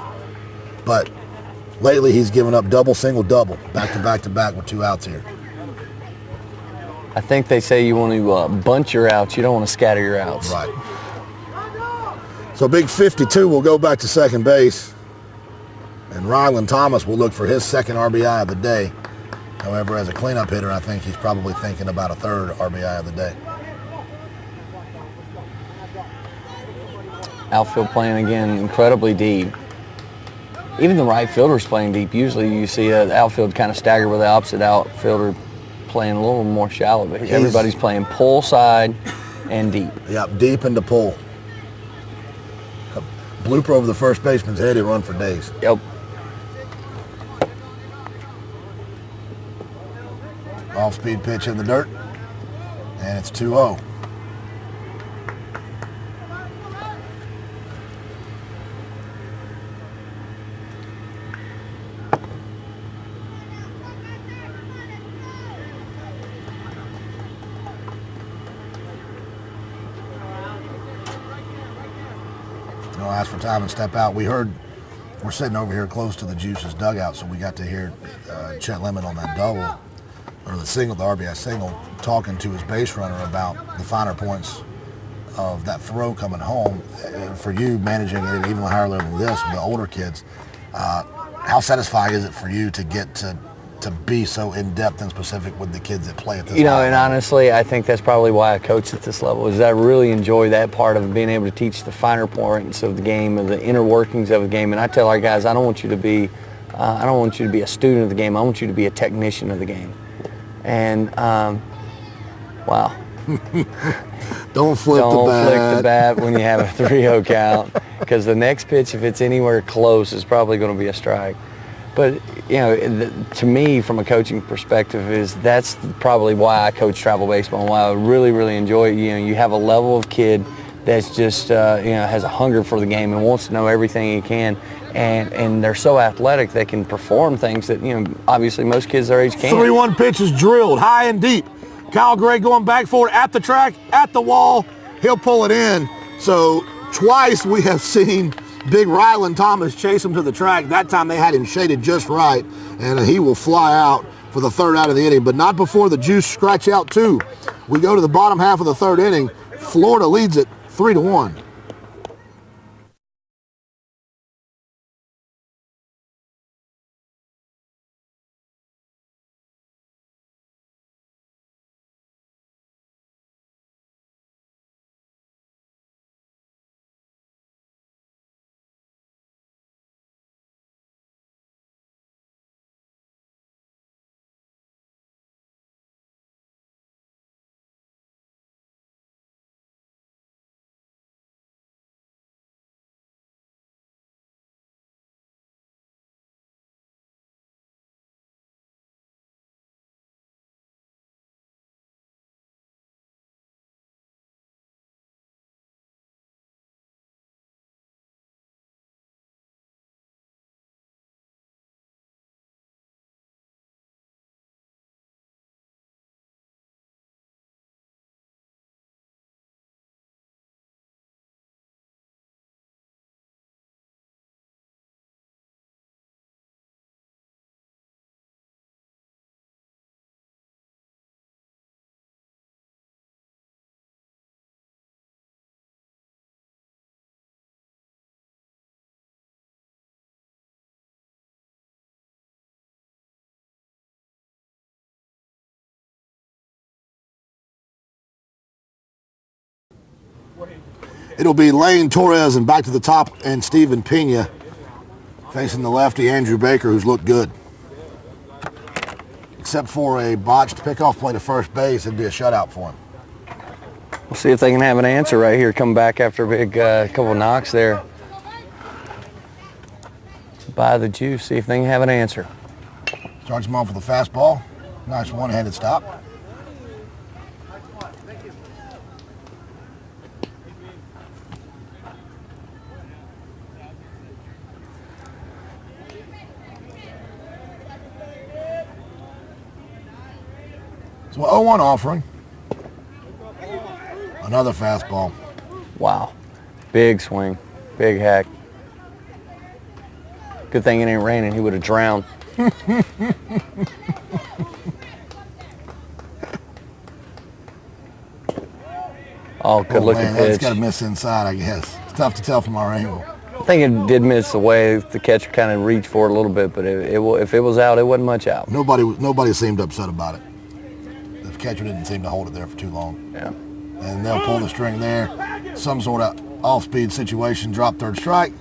But Lately, he's given up double, single, double, back to back to back with 2 outs here. I think they say you want to bunch your outs. You don't want to scatter your outs. Right. So big 52 will go back to second base. And Ryland Thomas will look for his second RBI of the day. However, as a cleanup hitter, I think he's probably thinking about a third RBI of the day. Outfield playing again incredibly deep. Even the right fielder's playing deep. Usually you see the outfield kind of stagger with the opposite outfielder playing a little more shallow. But everybody's playing pull side and deep. Yep, deep into pull. A blooper over the first baseman's head, he'll run for days. Yep. Off-speed pitch in the dirt, and it's 2-0. I'll ask for time and step out. We're sitting over here close to the Juice's dugout, so we got to hear Chet Lemon on that double, or the single, the RBI single, talking to his base runner about the finer points of that throw coming home. For you, managing it at even a higher level than this with the older kids, how satisfying is it for you to get to be so in-depth and specific with the kids that play at this level? And honestly, I think that's probably why I coach at this level, is I really enjoy that part of being able to teach the finer points of the game and the inner workings of the game. And I tell our guys, I don't want you to be a student of the game. I want you to be a technician of the game. And wow. Don't flick the bat when you have a 3-0 count, because the next pitch, if it's anywhere close, is probably going to be a strike. But, to me, from a coaching perspective, that's probably why I coach travel baseball and why I really, really enjoy it. You have a level of kid that's just, has a hunger for the game and wants to know everything he can. And they're so athletic, they can perform things that, obviously most kids their age can't. 3-1 pitch is drilled high and deep. Kyle Gray going back for it at the track, at the wall. He'll pull it in. So twice we have seen big Ryland Thomas chase him to the track. That time they had him shaded just right, and he will fly out for the third out of the inning, but not before the Juice scratch out 2. We go to the bottom half of the third inning. Florida leads it 3-1. It'll be Lane Torres and back to the top, and Steven Pena facing the lefty Andrew Baker, who's looked good. Except for a botched pickoff play to first base, it'd be a shutout for him. We'll see if they can have an answer right here. Come back after a big couple knocks there by the Juice. See if they can have an answer. Starts him off with a fastball. Nice one-handed stop. So 0-1 offering. Another fastball. Wow. Big swing. Big hack. Good thing it ain't raining. He would have drowned. Oh, good looking man, pitch. that's got to miss inside, I guess. It's tough to tell from our angle. I think it did miss the way the catcher kind of reached for it a little bit, but if it was out, it wasn't much out. Nobody seemed upset about it. The catcher didn't seem to hold it there for too long. Yeah. And they'll pull the string there. Some sort of off-speed situation, drop third strike.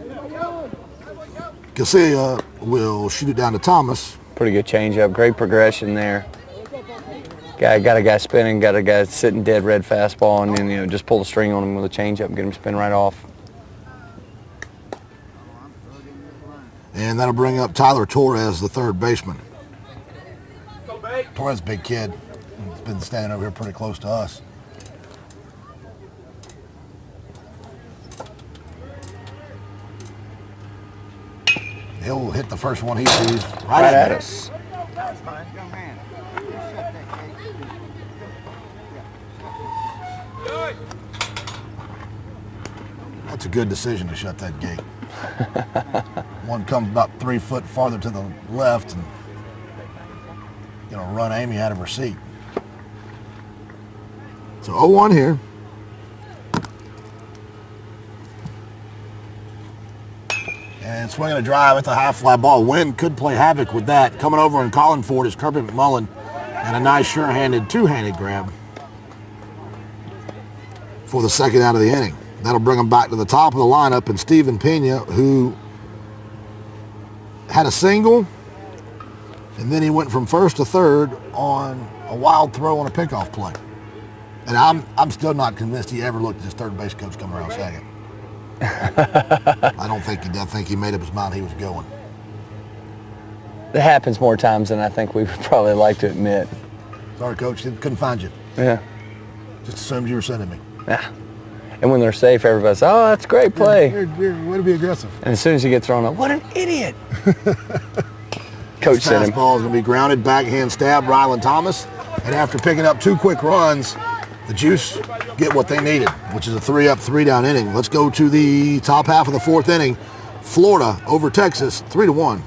Casilla will shoot it down to Thomas. Pretty good changeup. Great progression there. Got a guy spinning, got a guy sitting dead red fastball, and then just pull the string on him with a changeup and get him spin right off. And that'll bring up Tyler Torres, the third baseman. Torres, big kid. He's been standing over here pretty close to us. He'll hit the first one he sees right at us. That's a good decision to shut that gate. One comes about 3 foot farther to the left and run Amy out of her seat. So 0-1 here. And swinging a drive, it's a high fly ball. Wind could play havoc with that. Coming over and calling for it is Kirby McMullen, and a nice sure-handed two-handed grab for the second out of the inning. That'll bring him back to the top of the lineup, and Steven Pena, who had a single, and then he went from first to third on a wild throw on a pickoff play. And I'm still not convinced he ever looked at his third base coach come around second. I think he made up his mind he was going. It happens more times than I think we would probably like to admit. Sorry, coach, couldn't find you. Yeah. Just assumed you were sending me. Yeah. And when they're safe, everybody says, "Oh, that's a great play." You're way to be aggressive. And as soon as you get thrown up, what an idiot! Coach sent him. Fastball is going to be grounded, backhand stab, Rylan Thomas. And after picking up 2 quick runs, the Juice get what they needed, which is a 3-up, 3-down inning. Let's go to the top half of the 4th inning. Florida over Texas, 3-1.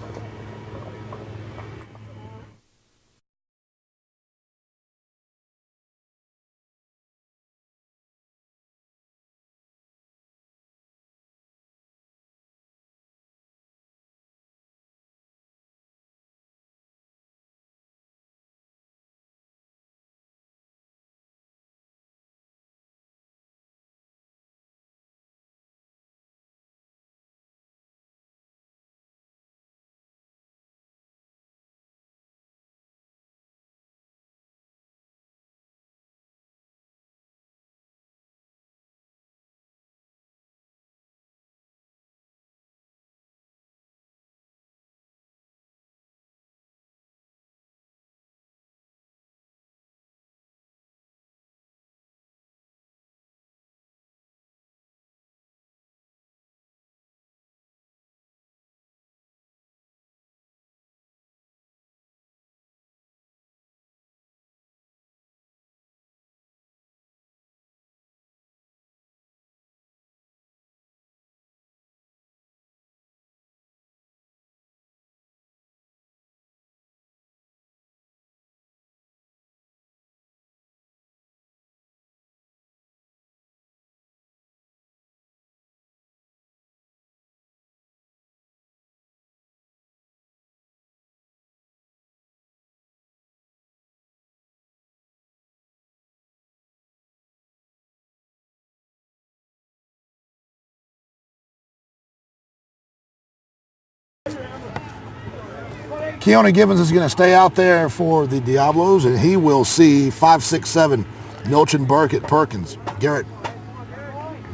Keone Givens is going to stay out there for the Diablos, and he will see 5-6-7 Milchin Burke at Perkins. Garrett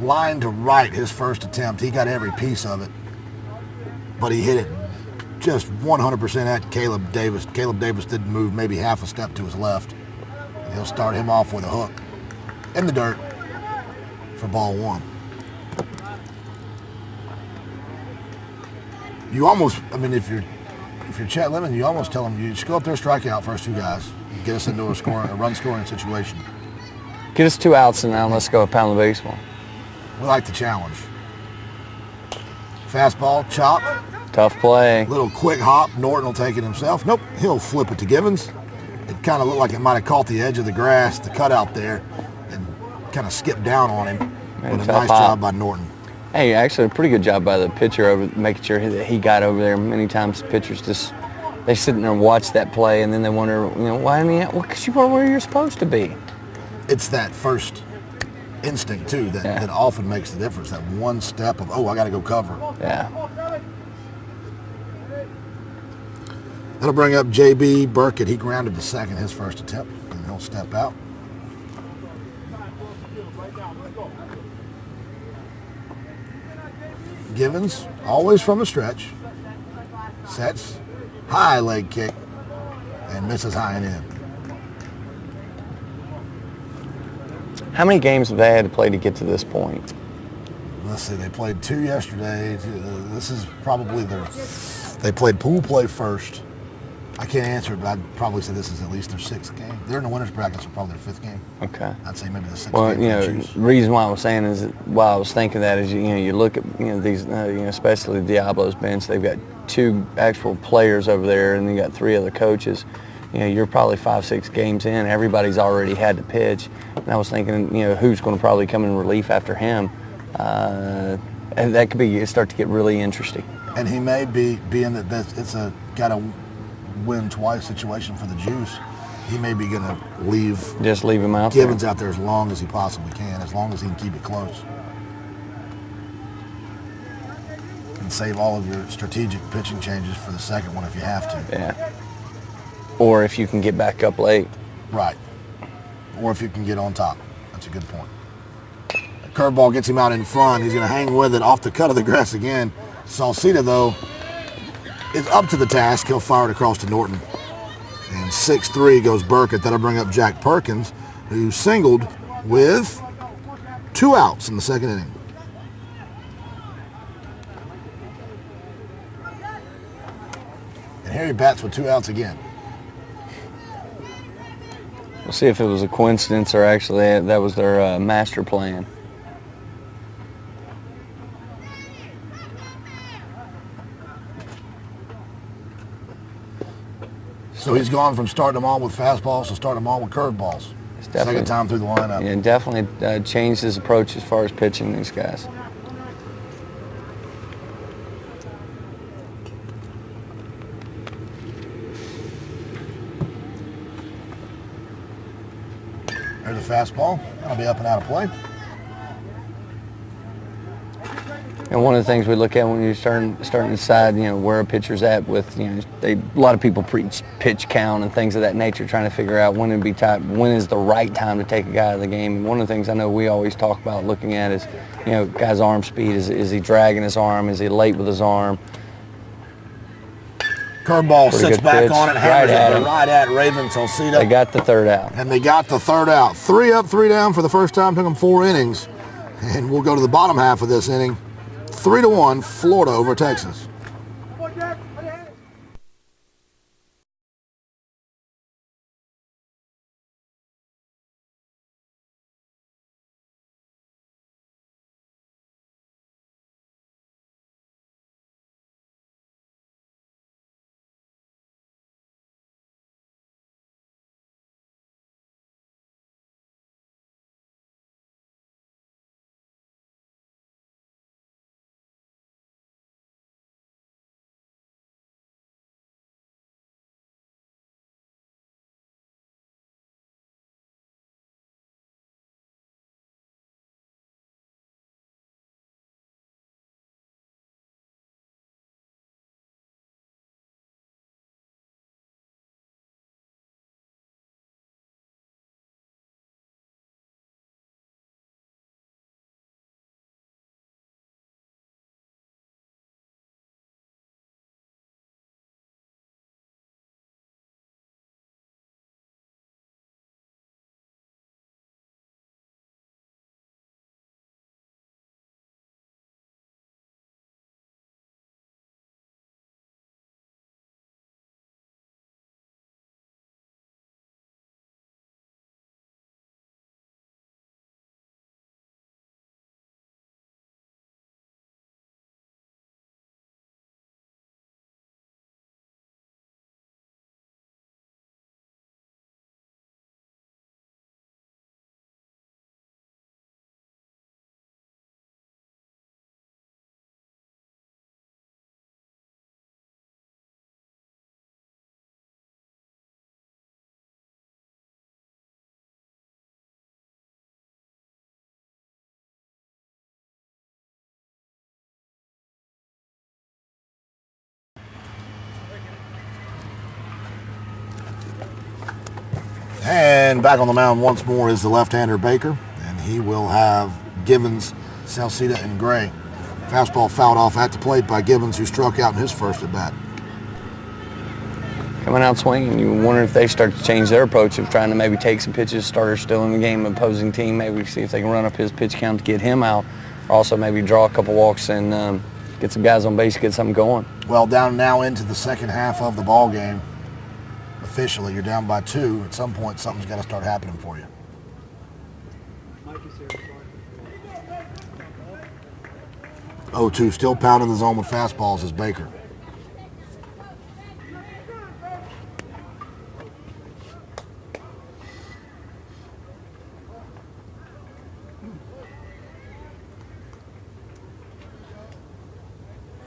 line to right his first attempt. He got every piece of it, but he hit it just 100% at Caleb Davis. Caleb Davis didn't move maybe half a step to his left. And he'll start him off with a hook in the dirt for ball 1. You almost, if you're Chet Lemon, you almost tell him, you just go up there, strike out first 2 guys, get us into a run scoring situation. Get us 2 outs and now let's go pound the baseball. We like the challenge. Fastball, chop, Tough play. Little quick hop. Norton will take it himself. Nope, he'll flip it to Givens. It kind of looked like it might have caught the edge of the grass, the cutout there, and kind of skipped down on him. But a nice job by Norton. Hey, actually, a pretty good job by the pitcher over making sure that he got over there. Many times pitchers just, they sit there and watch that play, and then they wonder, why didn't he? Well, because you weren't where you're supposed to be. It's that first instinct, too, that often makes the difference. That one step of, I got to go cover. Yeah. That'll bring up J.B. Burkett. He grounded to second his first attempt, and he'll step out. Givens, always from the stretch, sets, high leg kick, and misses high and in. How many games have they had to play to get to this point? Let's see, they played 2 yesterday. This is probably they played pool play first. I can't answer it, but I'd probably say this is at least their 6th game. They're in the winter's bracket, so probably their 5th game. Okay. I'd say maybe the 6th well, game. The reason why I was saying is, why I was thinking that is, you look at, these, especially the Diablos bench, they've got 2 actual players over there, and you got 3 other coaches. You're probably 5-6 games in. Everybody's already had to pitch. And I was thinking, who's going to probably come in relief after him. And that could start to get really interesting. And he may be, being that it's a got to win twice situation for the Juice, he may be going to just leave him out Givens out there as long as he possibly can, as long as he can keep it close. And save all of your strategic pitching changes for the second one if you have to. Yeah. Or if you can get back up late. Right. Or if you can get on top. That's a good point. The curveball gets him out in front. He's going to hang with it off the cut of the grass again. Salcida, though, is up to the task. He'll fire it across to Norton. And 6-3 goes Burkett. That'll bring up Jack Perkins, who singled with 2 outs in the second inning. And here he bats with 2 outs again. We'll see if it was a coincidence or actually that was their master plan. So he's gone from starting them all with fastballs to starting them all with curveballs. Second time through the lineup. Yeah, definitely changed his approach as far as pitching these guys. There's a fastball. That'll be up and out of play. And one of the things we look at when you're starting to decide, where a pitcher's at with, a lot of people preach pitch count and things of that nature, trying to figure out when is the right time to take a guy out of the game. And one of the things I know we always talk about looking at is, guy's arm speed. Is he dragging his arm? Is he late with his arm? Curveball sits back on it, hammers it right at Raven Salcida. They got the 3rd out. And they got the 3rd out. 3 up, 3 down for the first time. Took them 4 innings. And we'll go to the bottom half of this inning. 3-1, Florida over Texas. And back on the mound once more is the left-hander Baker, and he will have Givens, Salcida, and Gray. Fastball fouled off at the plate by Givens, who struck out in his first at-bat. Coming out swinging, you wonder if they start to change their approach of trying to maybe take some pitches, starter still in the game, opposing team, maybe see if they can run up his pitch count to get him out, or also maybe draw a couple walks and get some guys on base, get something going. Well, down now into the second half of the ball game. Officially, you're down by 2. At some point, something's got to start happening for you. 0-2, still pounding the zone with fastballs is Baker.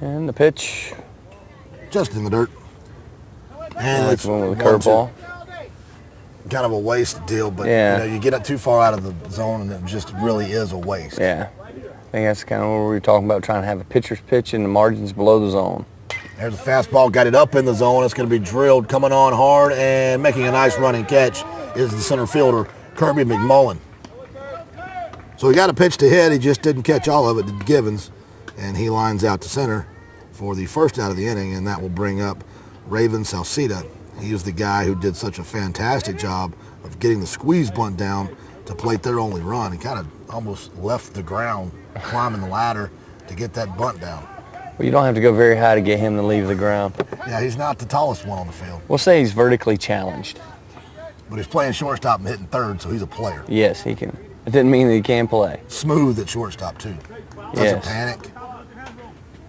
And the pitch. Just in the dirt. And It's one with a curveball. Kind of a waste deal, but Yeah. you get too far out of the zone and it just really is a waste. Yeah. I think that's kind of what we were talking about, trying to have a pitcher's pitch in the margins below the zone. There's a fastball, got it up in the zone. It's going to be drilled, coming on hard, and making a nice running catch is the center fielder, Kirby McMullen. So he got a pitch to hit. He just didn't catch all of it, did Givens, and he lines out to center for the first out of the inning, and that will bring up Raven Salcida. He was the guy who did such a fantastic job of getting the squeeze bunt down to plate their only run. He kind of almost left the ground, climbing the ladder to get that bunt down. Well, you don't have to go very high to get him to leave the ground. Yeah, he's not the tallest one on the field, We'll say he's vertically challenged. but he's playing shortstop and hitting third, so he's a player. Yes, he can. It didn't mean that he can't play. Smooth at shortstop, too. Doesn't Yes. panic.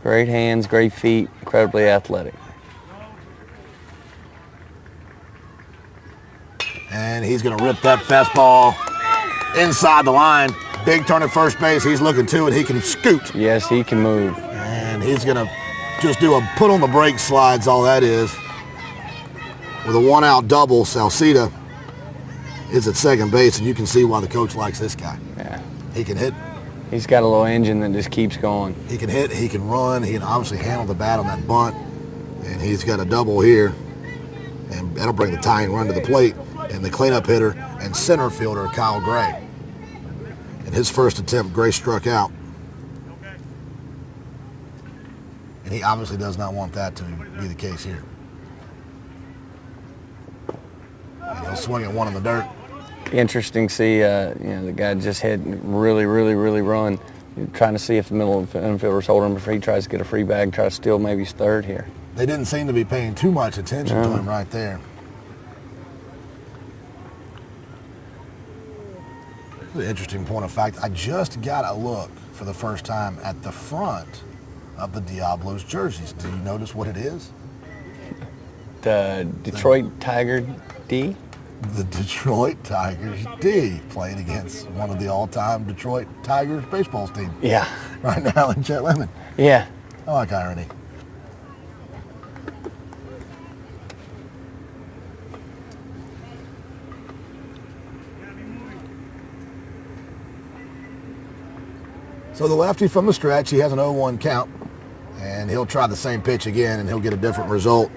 Great hands, great feet, incredibly athletic. And he's going to rip that fastball inside the line. Big turn at first base. He's looking to it. He can scoot. Yes, he can move. And he's going to just do a put on the brake slides, all that is. With a one-out double, Salcida is at second base, and you can see why the coach likes this guy. Yeah. He can hit. He's got a little engine that just keeps going. He can hit. He can run. He can obviously handle the bat on that bunt. And he's got a double here. And that'll bring the tying run to the plate. And the cleanup hitter and center fielder, Kyle Gray. In his first attempt, Gray struck out. And he obviously does not want that to be the case here. And he'll swing at one in the dirt. Interesting to see, the guy just hit really run. You're trying to see if the middle infielder's holding him before he tries to get a free bag, try to steal maybe his third here. They didn't seem to be paying too much attention to him right there. An interesting point of fact. I just got a look for the first time at the front of the Diablos jerseys. Do you notice what it is? The Detroit Tiger D? The Detroit Tigers D, playing against one of the all-time Detroit Tigers baseball team Yeah. right now in Chet Lemon. Yeah. I like irony. So the lefty from the stretch, he has an 0-1 count, and he'll try the same pitch again, and he'll get a different result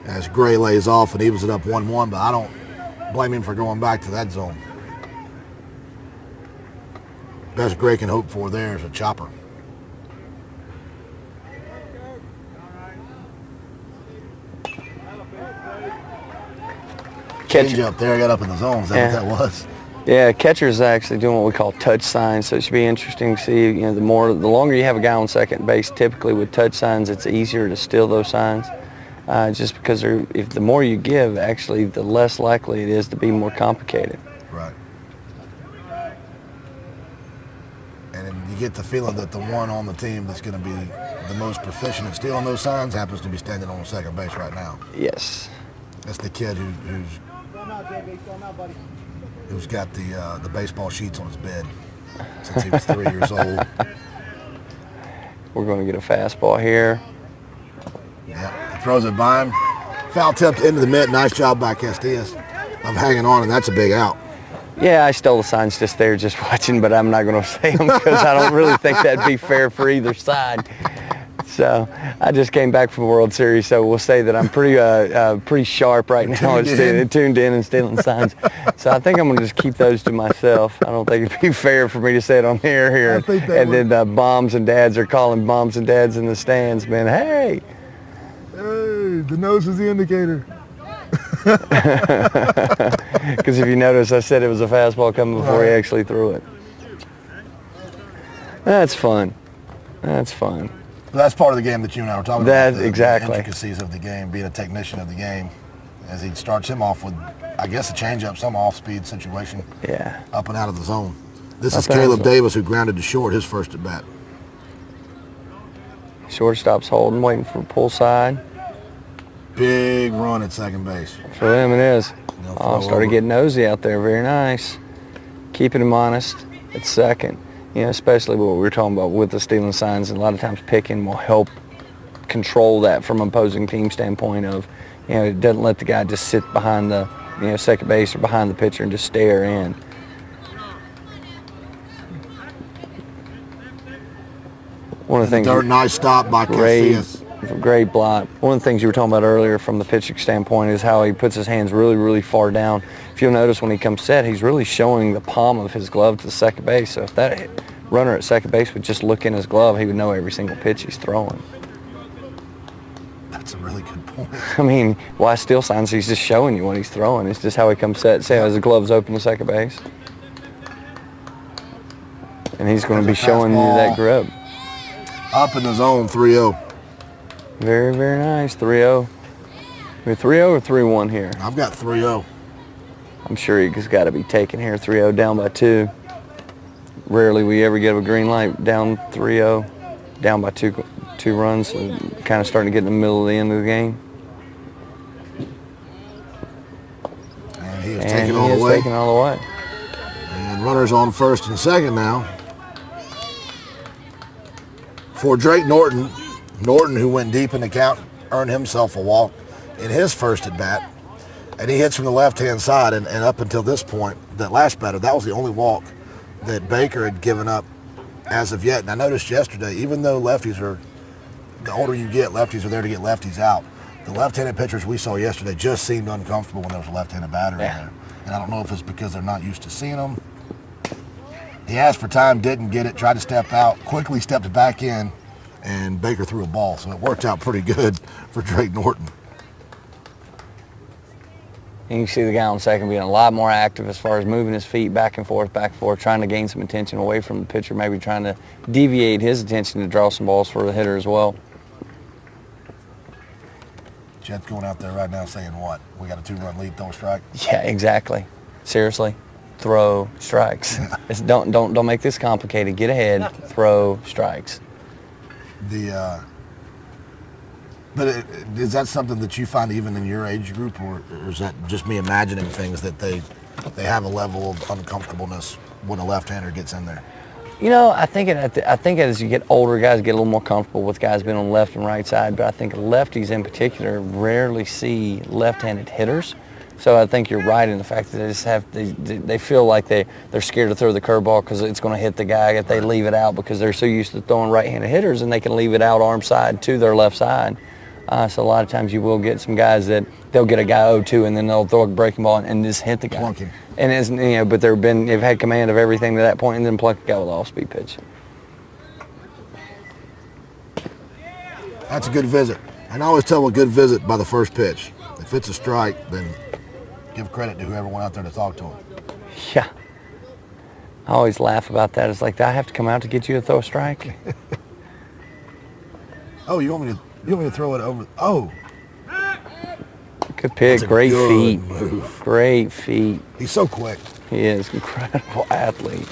as Gray lays off and evens it up 1-1, but I don't blame him for going back to that zone. Best Gray can hope for there is a chopper. Change up there, got up in the zone. Is that what that was? Yeah, catcher's actually doing what we call touch signs, so it should be interesting to see. The longer you have a guy on second base, typically with touch signs, it's easier to steal those signs. Just because if the more you give, actually, the less likely it is to be more complicated. Right. And you get the feeling that the one on the team that's going to be the most proficient at stealing those signs happens to be standing on second base right now. Yes. That's the kid who's got the baseball sheets on his bed since he was 3 years old. We're going to get a fastball here. Yeah, he throws it by him. Foul tipped into the mitt. Nice job by Castillas of hanging on, and that's a big out. Yeah, I stole the signs just there, just watching, but I'm not going to say them because I don't really think that'd be fair for either side. So I just came back from the World Series, so we'll say that I'm pretty sharp right now. Tuned in and stealing signs. So I think I'm gonna just keep those to myself. I don't think it'd be fair for me to say it on the air here. And then moms and dads are calling moms and dads in the stands, man. Hey, the nose is the indicator. Because if you notice, I said it was a fastball coming before he actually threw it. That's fun. That's fun. That's part of the game that you and I were talking about. Exactly. The intricacies of the game, being a technician of the game, as he starts him off with, I guess, a changeup, some off-speed situation. Yeah. Up and out of the zone. This is Caleb Davis, who grounded to short his first at bat. Shortstop's holding, waiting for pull side. Big run at second base. For them it is. Started getting nosy out there. Very nice. Keeping him honest at second. You know, especially what we were talking about with the stealing signs, and a lot of times picking will help control that from an opposing team standpoint of, you know, it doesn't let the guy just sit behind the, you know, second base or behind the pitcher and just stare in. One of the things. Nice stop by Casillas. Great block. One of the things you were talking about earlier from the pitching standpoint is how he puts his hands really, really far down. If you'll notice when he comes set, he's really showing the palm of his glove to the second base. So if that runner at second base would just look in his glove, he would know every single pitch he's throwing. That's a really good point. I mean, why steal signs? He's just showing you what he's throwing. It's just how he comes set. See how his glove's open to second base? And he's going to be showing you that grip. Up in the zone, 3-0. Very, very nice. 3-0. We're 3-0 or 3-1 here? I've got 3-0. I'm sure he's got to be taken here. 3-0, down by 2. Rarely we ever get a green light down 3-0, down by two runs, so kind of starting to get in the middle of the end of the game. And he is taking all the way. And runners on first and second now. For Drake Norton, who went deep in the count, earned himself a walk in his first at bat. And he hits from the left-hand side, and up until this point, that last batter, that was the only walk that Baker had given up as of yet. And I noticed yesterday, even though lefties are, the older you get, lefties are there to get lefties out. The left-handed pitchers we saw yesterday just seemed uncomfortable when there was a left-handed batter in there. And I don't know if it's because they're not used to seeing them. He asked for time, didn't get it, tried to step out, quickly stepped back in, and Baker threw a ball. So it worked out pretty good for Drake Norton. And you see the guy on second being a lot more active as far as moving his feet back and forth, trying to gain some attention away from the pitcher, maybe trying to deviate his attention to draw some balls for the hitter as well. Chet's going out there right now saying what? We got a 2-run lead, throw a strike? Yeah, exactly. Seriously, throw strikes. Don't make this complicated. Get ahead, throw strikes. But is that something that you find even in your age group, or is that just me imagining things that they have a level of uncomfortableness when a left-hander gets in there? You know, I think as you get older, guys get a little more comfortable with guys being on the left and right side. But I think lefties in particular rarely see left-handed hitters. So I think you're right in the fact that they feel like they're scared to throw the curveball because it's going to hit the guy if they leave it out, because they're so used to throwing right-handed hitters and they can leave it out arm side to their left side. So a lot of times you will get some guys that they'll get a guy 0-2 and then they'll throw a breaking ball and just hit the guy. Plunk him. And it's, you know, but they've had command of everything to that point and then plunk a guy with an off-speed pitch. That's a good visit. And I always tell a good visit by the first pitch. If it's a strike, then give credit to whoever went out there to talk to him. Yeah. I always laugh about that. It's like, do I have to come out to get you to throw a strike? Oh, you want me to throw it over? Oh. Good pick. Great feet. Move. Great feet. He's so quick. He is. Incredible athlete.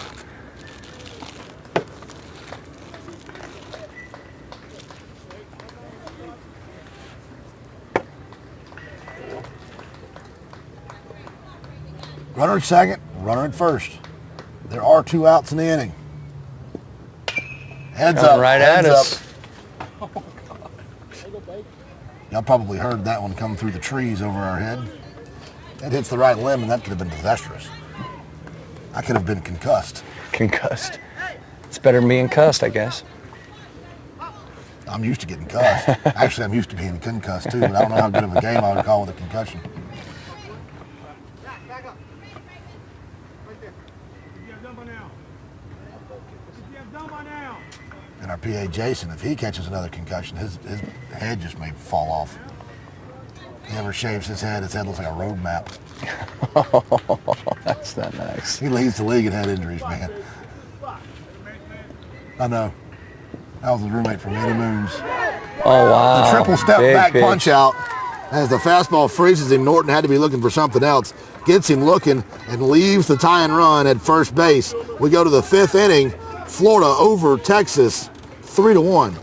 Runner at second, runner at first. There are 2 outs in the inning. Heads up. Right at us. Y'all probably heard that one come through the trees over our head. That hits the right limb, and that could have been disastrous. I could have been concussed. Concussed. It's better than being cussed, I guess. I'm used to getting cussed. Actually, I'm used to being concussed too, but I don't know how good of a game I would call with a concussion. Back up. Right there. You have done by now. You have done by now. And our PA Jason, if he catches another concussion, his head just may fall off. If he ever shaves his head looks like a road map. That's not nice. He leads the league in head injuries, man. I know. That was his roommate for many moons. Oh, wow. The triple step Big back pitch. punch out. As the fastball freezes him, Norton had to be looking for something else. Gets him looking and leaves the tie and run at first base. We go to the 5th inning. Florida over Texas, 3-1.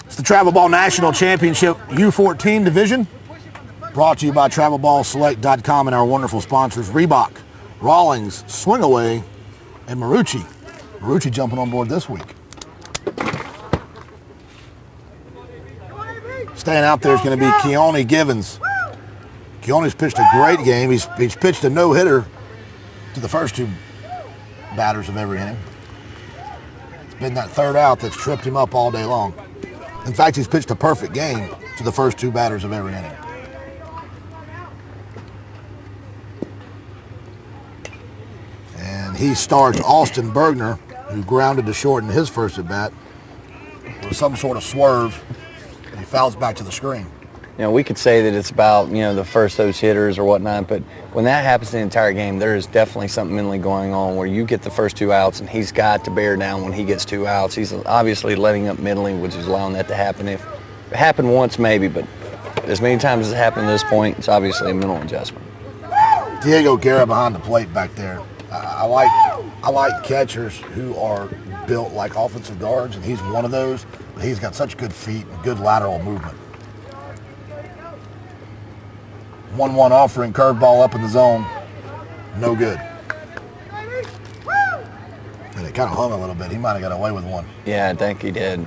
It's the Travel Ball National Championship U14 division, brought to you by TravelBallSelect.com and our wonderful sponsors, Reebok, Rawlings, Swing Away, and Marucci. Marucci jumping on board this week. Staying out there is going to be Keone Givens. Keone's pitched a great game. He's pitched a no-hitter to the first 2 batters of every inning. It's been that third out that's tripped him up all day long. In fact, he's pitched a perfect game to the first 2 batters of every inning. And he starts Austin Bergner, who grounded to short in his first at-bat with some sort of swerve. And he fouls back to the screen. You know, we could say that it's about, the first those hitters or whatnot, but when that happens in the entire game, there is definitely something mentally going on where you get the first 2 outs and he's got to bear down when he gets 2 outs. He's obviously letting up mentally, which is allowing that to happen. If it happened once, maybe, but as many times as it happened at this point, it's obviously a mental adjustment. Diego Guerra behind the plate back there. I like catchers who are built like offensive guards, and he's one of those, but he's got such good feet and good lateral movement. 1-1 offering, curveball up in the zone. No good. And it kind of hung a little bit. He might have got away with one. Yeah, I think he did.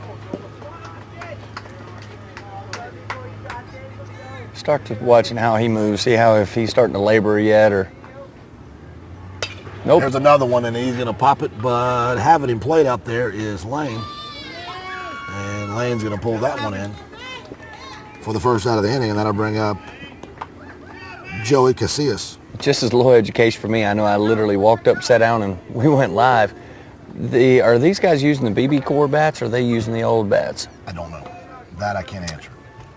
Start to watching how he moves, see how if he's starting to labor yet or... Nope. There's another one, and he's going to pop it, but having him played out there is Lane. And Lane's going to pull that one in for the first out of the inning, and that'll bring up Joey Casillas. Just as little education for me. I know I literally walked up, sat down, and we went live. Are these guys using the BB core bats, or are they using the old bats? I don't know. That I can't answer.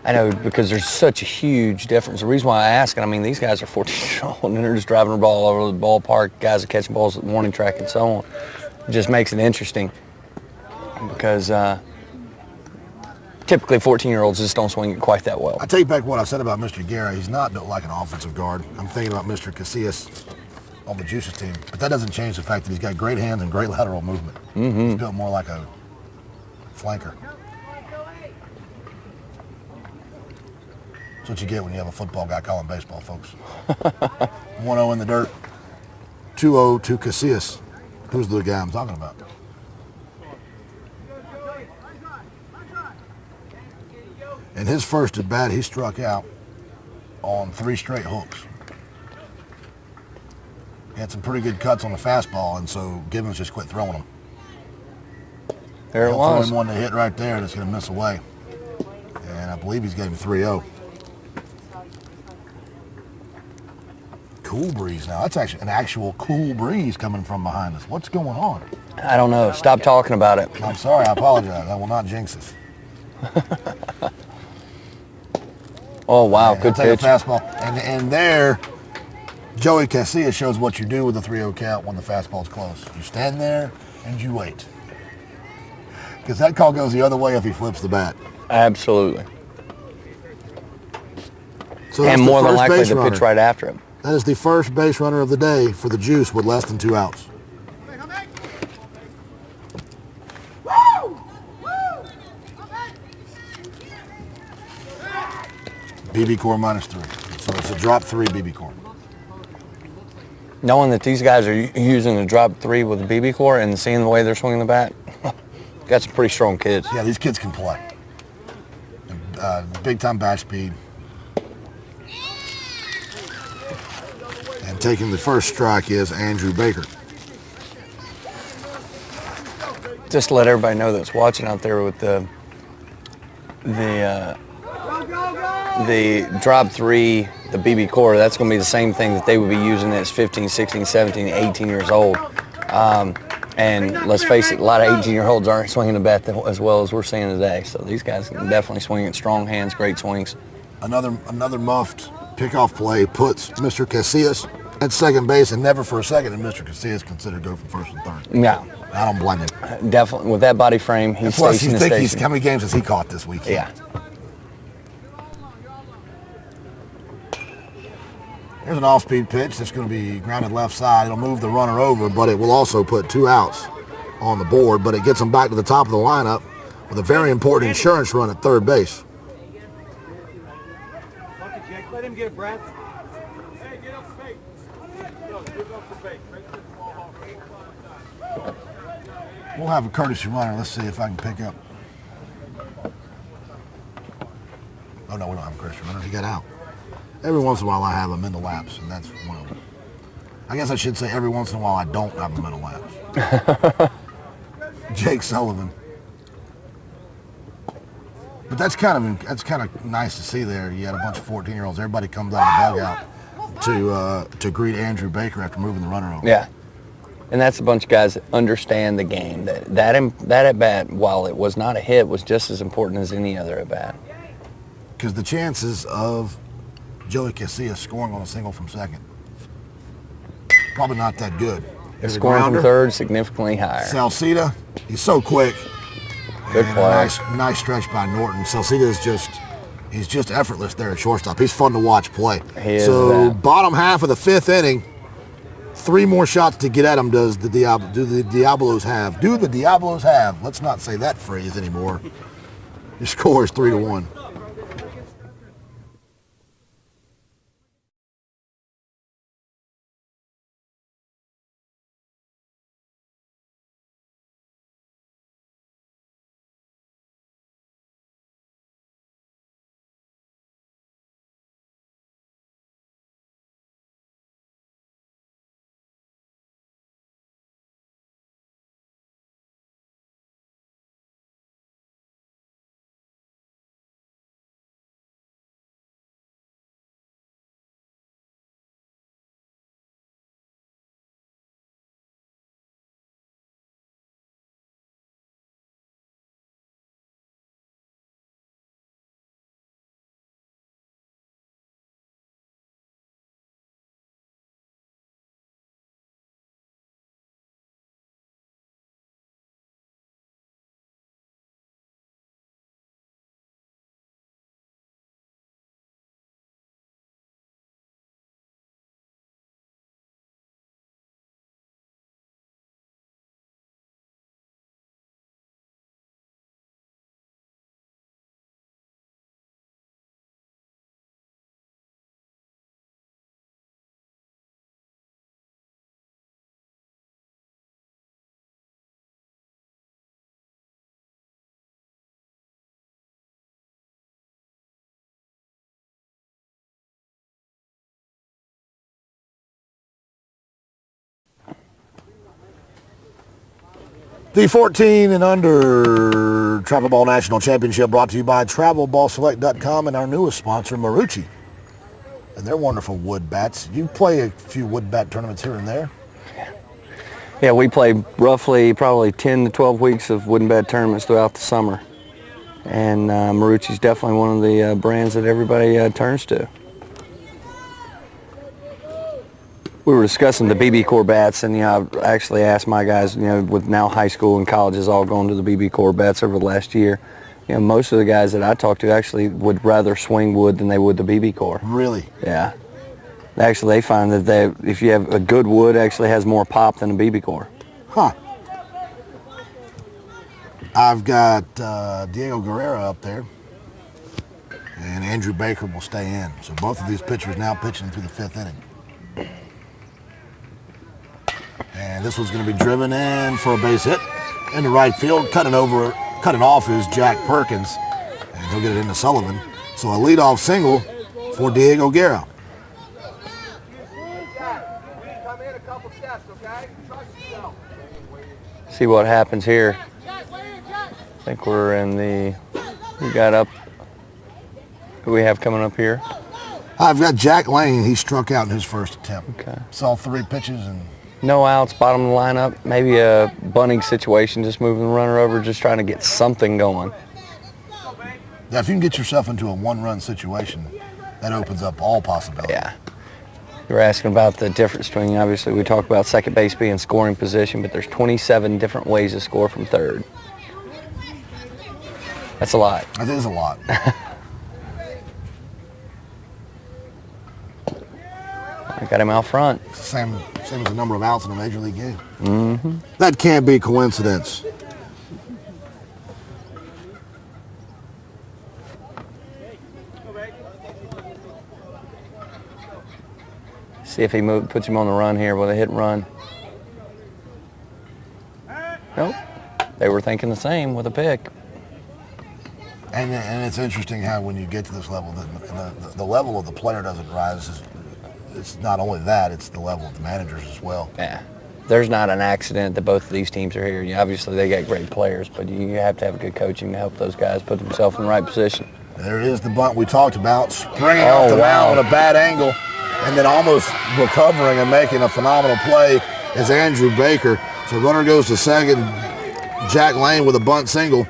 I know, because there's such a huge difference. The reason why I ask, and I mean, these guys are 14 years old, and they're just driving the ball all over the ballpark. Guys are catching balls at the warning track and so on. It just makes it interesting because typically 14-year-olds just don't swing it quite that well. I take back what I said about Mr. Guerra. He's not built like an offensive guard. I'm thinking about Mr. Casillas on the Juices team. But that doesn't change the fact that he's got great hands and great lateral movement. He's built more like a flanker. That's what you get when you have a football guy calling baseball, folks. 1-0 in the dirt. 2-0 to Casillas. Who's the guy I'm talking about? In his first at bat, he struck out on 3 straight hooks. He had some pretty good cuts on the fastball, and so Gibbons just quit throwing them. There it He'll throw was. him one to hit right there that's going to miss away. And I believe he's getting 3-0. Cool breeze now. That's actually an actual cool breeze coming from behind us. What's going on? I don't know. Stop talking about it. I'm sorry. I apologize. I will not jinx us. Oh, wow. And Good he'll take pitch. a fastball. And there, Joey Casillas shows what you do with a 3-0 count when the fastball's close. You stand there and you wait. Because that call goes the other way if he flips the bat. Absolutely. So that's And the more than first likely base to runner. pitch right after him. That is the first base runner of the day for the Juice with less than 2 outs. BB core -3. So it's a drop 3 BB core. Knowing that these guys are using a drop 3 with a BB core and seeing the way they're swinging the bat, got some pretty strong kids. Yeah, these kids can play. Big time bat speed. And taking the first strike is Andrew Baker. Just to let everybody know that's watching out there with the drop 3, the BB core, that's going to be the same thing that they would be using as 15, 16, 17, 18 years old. And let's face it, a lot of 18-year-olds aren't swinging the bat as well as we're seeing today. So these guys can definitely swing it, strong hands, great swings. Another muffed pickoff play puts Mr. Casillas at second base, and never for a second did Mr. Casillas consider go from first and third. Yeah. I don't blame him. Definitely. With that body frame, he's Plus, stationing you the think station. how many games has he caught this week? Yeah. Here's an off-speed pitch that's going to be grounded left side. It'll move the runner over, but it will also put 2 outs on the board, but it gets them back to the top of the lineup with a very important insurance run at third base. Let him get a breath. Hey, get up the bait. No, give up the bait. Make this ball off. We'll have a courtesy runner. Let's see if I can pick up. Oh, no, we don't have a courtesy runner. He got out. Every once in a while I have a mental lapse, and that's one of them. I guess I should say every once in a while I don't have a mental lapse. Jake Sullivan. But that's kind of nice to see there. You had a bunch of 14-year-olds. Everybody comes out of the dugout to greet Andrew Baker after moving the runner over. Yeah. And that's a bunch of guys that understand the game. That at bat, while it was not a hit, was just as important as any other at bat. Because the chances of Joey Casillas scoring on a single from second, probably not that good. There's a Scoring from grounder. third, significantly higher. Salcida, he's so quick. Good And play. a nice stretch by Norton. Salcida is he's just effortless there at shortstop. He's fun to watch play. He is so that. bottom half of the 5th inning, 3 more shots to get at him do the Diablos have. Do the Diablos have? Let's not say that phrase anymore. Your score is 3-1. The 14 and under Travel Ball National Championship brought to you by TravelBallSelect.com and our newest sponsor, Marucci. And their wonderful wood bats. You play a few wood bat tournaments here and there. Yeah, we play roughly probably 10 to 12 weeks of wooden bat tournaments throughout the summer. And Marucci's definitely one of the brands that everybody turns to. We were discussing the BB Core bats, and I actually asked my guys, with now high school and colleges all going to the BB Core bats over the last year, most of the guys that I talked to actually would rather swing wood than they would the BB Core. Really? Yeah. Actually, they find that if you have a good wood, actually has more pop than a BB Core. Huh. I've got Diego Guerrero up there, and Andrew Baker will stay in. So both of these pitchers now pitching through the 5th inning. And this one's going to be driven in for a base hit into right field. Cutting off is Jack Perkins, and he'll get it into Sullivan. So a leadoff single for Diego Guerrero. Come in a couple steps, okay? Trust yourself. See what happens here. I think we're in we got up, who we have coming up here? I've got Jack Lane. He struck out in his first attempt. Okay. Saw 3 pitches and No outs, bottom of the lineup. Maybe a bunting situation, just moving the runner over, just trying to get something going. yeah, if you can get yourself into a 1-run situation, that opens up all possibilities. Yeah. You were asking about the difference between, obviously, we talked about second base being scoring position, but there's 27 different ways to score from third. That's a lot. That is a lot. I got him out front. Same as the number of outs in a major league game. Mm-hmm. That can't be coincidence. See if he puts him on the run here with a hit and run. Nope. They were thinking the same with a pick. And it's interesting how when you get to this level, the level of the player doesn't rise. It's not only that, it's the level of the managers as well. Yeah. There's not an accident that both of these teams are here. Obviously, they got great players, but you have to have good coaching to help those guys put themselves in the right position. There is the bunt we talked about, springing off the mound at a bad angle, and then almost recovering and making a phenomenal play is Andrew Baker. So runner goes to second, Jack Lane with a bunt single.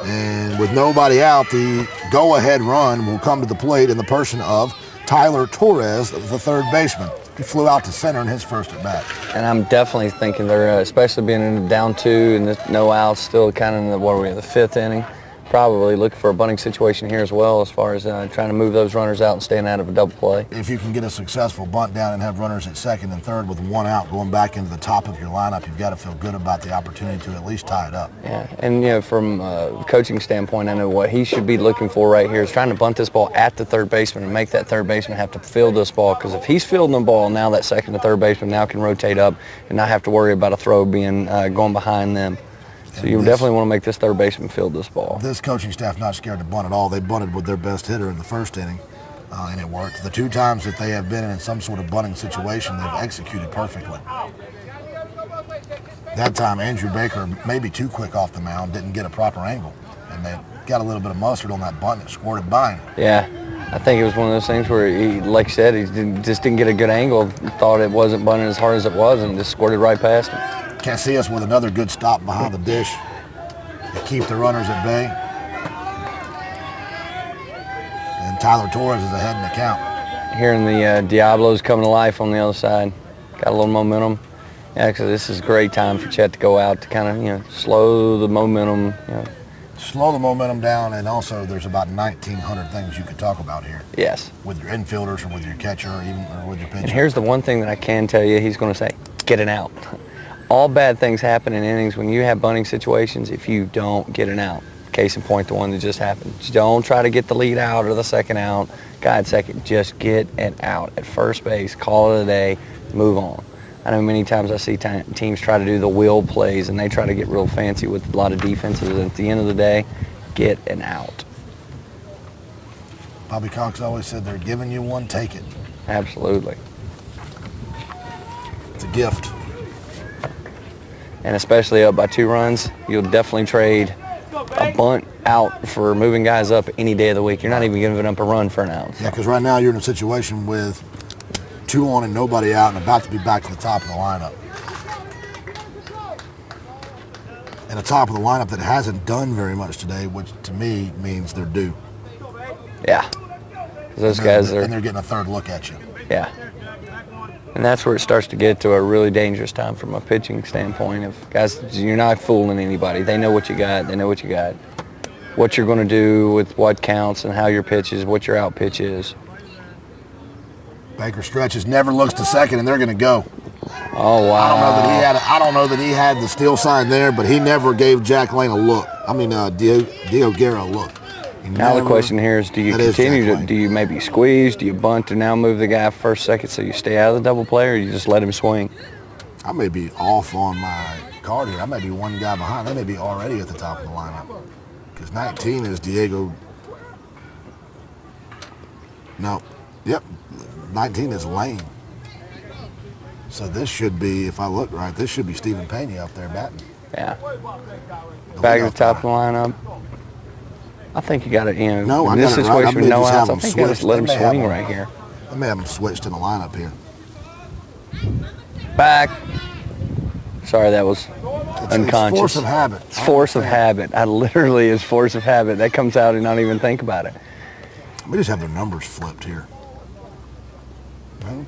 And with nobody out, the go-ahead run will come to the plate in the person of Tyler Torres, the third baseman. He flew out to center in his first at bat. And I'm definitely thinking they're, especially being in the down 2 and no outs, still kind of in the 5th inning. Probably looking for a bunting situation here as well, as far as trying to move those runners out and staying out of a double play. If you can get a successful bunt down and have runners at second and third with 1 out going back into the top of your lineup, you've got to feel good about the opportunity to at least tie it up. Yeah, and from a coaching standpoint, I know what he should be looking for right here is trying to bunt this ball at the third baseman and make that third baseman have to field this ball, because if he's fielding the ball, now that second to third baseman now can rotate up and not have to worry about a throw being going behind them. So you definitely want to make this third baseman field this ball. This coaching staff not scared to bunt at all. They bunted with their best hitter in the first inning, and it worked. The 2 times that they have been in some sort of bunting situation, they've executed perfectly. That time, Andrew Baker, maybe too quick off the mound, didn't get a proper angle, and they got a little bit of mustard on that bunt that squirted by him. Yeah, I think it was one of those things where he, like you said, just didn't get a good angle, thought it wasn't bunting as hard as it was, and just squirted right past him. Casillas with another good stop behind the dish to keep the runners at bay. And Tyler Torres is ahead in the count. Hearing the Diablos coming to life on the other side. Got a little momentum. Yeah, because this is a great time for Chet to go out to kind of, slow the momentum. Slow the momentum down, and also there's about 1,900 things you could talk about here. Yes. With your infielders or with your catcher or even with your pitcher. And here's the one thing that I can tell you he's going to say, get it out. All bad things happen in innings when you have bunting situations if you don't get an out. Case in point, the one that just happened. Just don't try to get the lead out or the second out. God, second, just get it out at first base, call it a day, move on. I know many times I see teams try to do the wheel plays and they try to get real fancy with a lot of defenses. And at the end of the day, get an out. Bobby Cox always said they're giving you one, take it. Absolutely. It's a gift. and especially up by 2 runs, you'll definitely trade a bunt out for moving guys up any day of the week. You're not even giving up a run for an out. Yeah, because right now you're in a situation with 2 on and nobody out and about to be back to the top of the lineup. And a top of the lineup that hasn't done very much today, which to me means they're due. Yeah. Those guys are... And they're getting a third look at you. Yeah. And that's where it starts to get to a really dangerous time from a pitching standpoint. Of guys, you're not fooling anybody. They know what you got. They know what you got. What you're going to do with what counts and how your pitch is, what your out pitch is. Baker stretches, never looks to second, and they're going to go. Oh, wow. I don't know that he had the steal sign there, but he never gave Jack Lane a look. Diego Guerra a look. Now the question here is, do you continue to, do you maybe squeeze, do you bunt to now move the guy first, second so you stay out of the double play, or you just let him swing? I may be off on my card here. I may be one guy behind. They may be already at the top of the lineup. Because 19 is Diego. No. Yep. 19 is Lane. So this should be, if I look right, this should be Stephen Pena up there batting. Yeah. Back at the top of the lineup. I think you got to, in this situation with no outs, I think you got to just let him swing right here. I may have him switched in the lineup here. Back. Sorry, that was unconscious. It's force of habit. It's force of habit. I literally is force of habit. That comes out and not even think about it. We just have their numbers flipped here. No?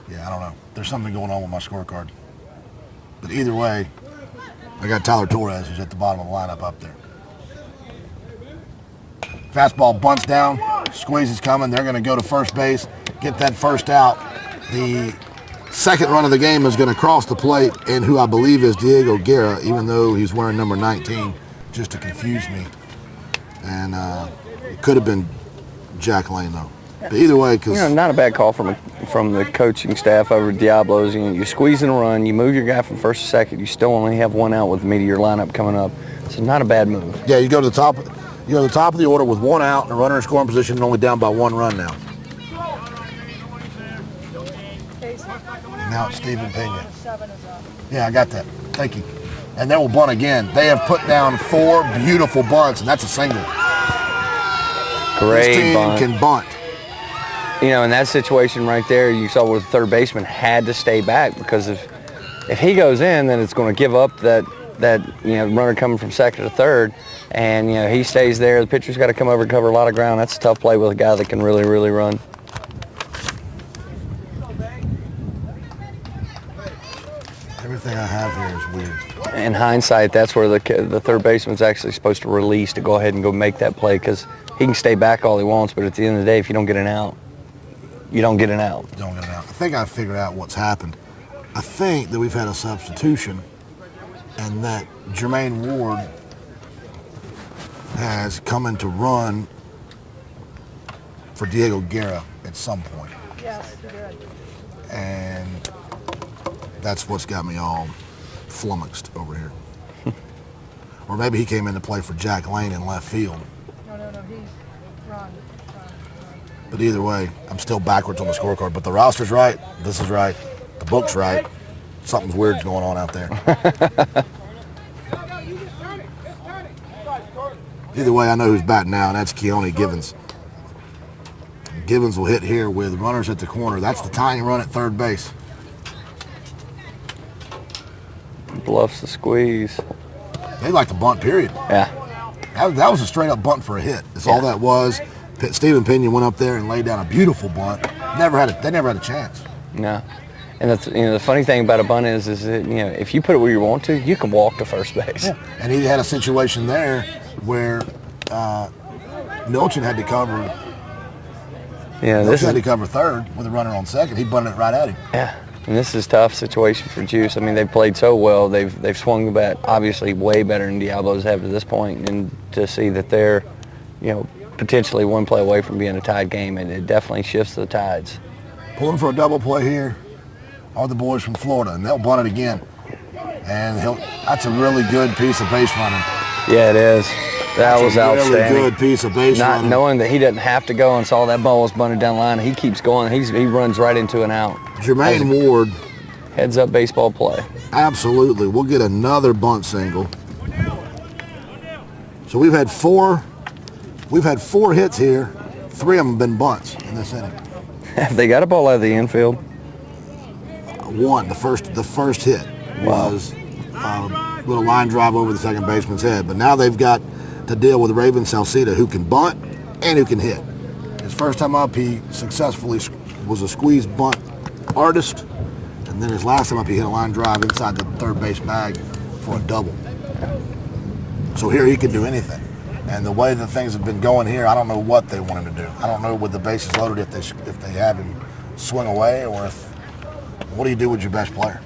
Yeah, I don't know. There's something going on with my scorecard. But either way, I got Tyler Torres, who's at the bottom of the lineup up there. Fastball bunts down, squeeze is coming. They're going to go to first base, get that first out. The second run of the game is going to cross the plate, and who I believe is Diego Guerra, even though he's wearing number 19, just to confuse me. And it could have been Jack Lane, though. But either way, because not a bad call from the coaching staff over at Diablos. You squeeze in a run, you move your guy from first to second. You still only have one out with the meat of your lineup coming up. So not a bad move. Yeah, you go to the top. You go to the top of the order with one out and a runner in scoring position, and only down by 1 run now. Now it's Stephen Pena. Yeah, I got that. Thank you. And they will bunt again. They have put down 4 beautiful bunts, and that's a single. Great this team bunt. Can bunt. In that situation right there, you saw where the third baseman had to stay back, because if he goes in, then it's going to give up that runner coming from second to third, and he stays there. The pitcher's got to come over and cover a lot of ground. That's a tough play with a guy that can really, really run. Everything I have here is weird. In hindsight, that's where the third baseman's actually supposed to release to go ahead and go make that play, because he can stay back all he wants, but at the end of the day, if you don't get an out, you don't get an out. Don't get an out. I think I figured out what's happened. I think that we've had a substitution, and that Jermaine Ward has come in to run for Diego Guerra at some point. Yes, he did. And that's what's got me all flummoxed over here. Or maybe he came in to play for Jack Lane in left field. No, he's run. But either way, I'm still backwards on the scorecard. But the roster's right. This is right. The book's right. Something's weird's going on out there. Either way, I know who's batting now, and that's Keone Givens. Givens will hit here with runners at the corner. That's the tying run at third base. Bluffs the squeeze. They like to bunt, period. Yeah. That was a straight-up bunt for a hit. That's all that was. Stephen Pena went up there and laid down a beautiful bunt. They never had a chance. No. And that's, the funny thing about a bunt is that, if you put it where you want to, you can walk to first base. Yeah. And he had a situation there where Milchin had to cover. Yeah, Milchin had to cover third with a runner on second. He bunted it right at him. Yeah. And this is a tough situation for Juice. I mean, they've played so well. They've swung the bat obviously way better than Diablos have to this point. And to see that they're, potentially one play away from being a tied game, and it definitely shifts the tides. Pulling for a double play here are the boys from Florida, and they'll bunt it again. And that's a really good piece of base running. Yeah, it is. That was a really outstanding. good piece of base Not running. knowing that he doesn't have to go and saw that ball was bunted down the line. He keeps going. He runs right into an out. Jermaine Ward, Heads up baseball play. absolutely. We'll get another bunt single. So we've had four hits here. 3 of them have been bunts in this inning. Have they got a ball out of the infield? One, the first hit was a little line drive over the second baseman's head. But now they've got to deal with Raven Salcida, who can bunt and who can hit. His first time up, he successfully was a squeeze bunt artist. And then his last time up, he hit a line drive inside the third base bag for a double. So here he can do anything. And the way that things have been going here, I don't know what they want him to do. I don't know with the bases loaded if they have him swing away or if, what do you do with your best player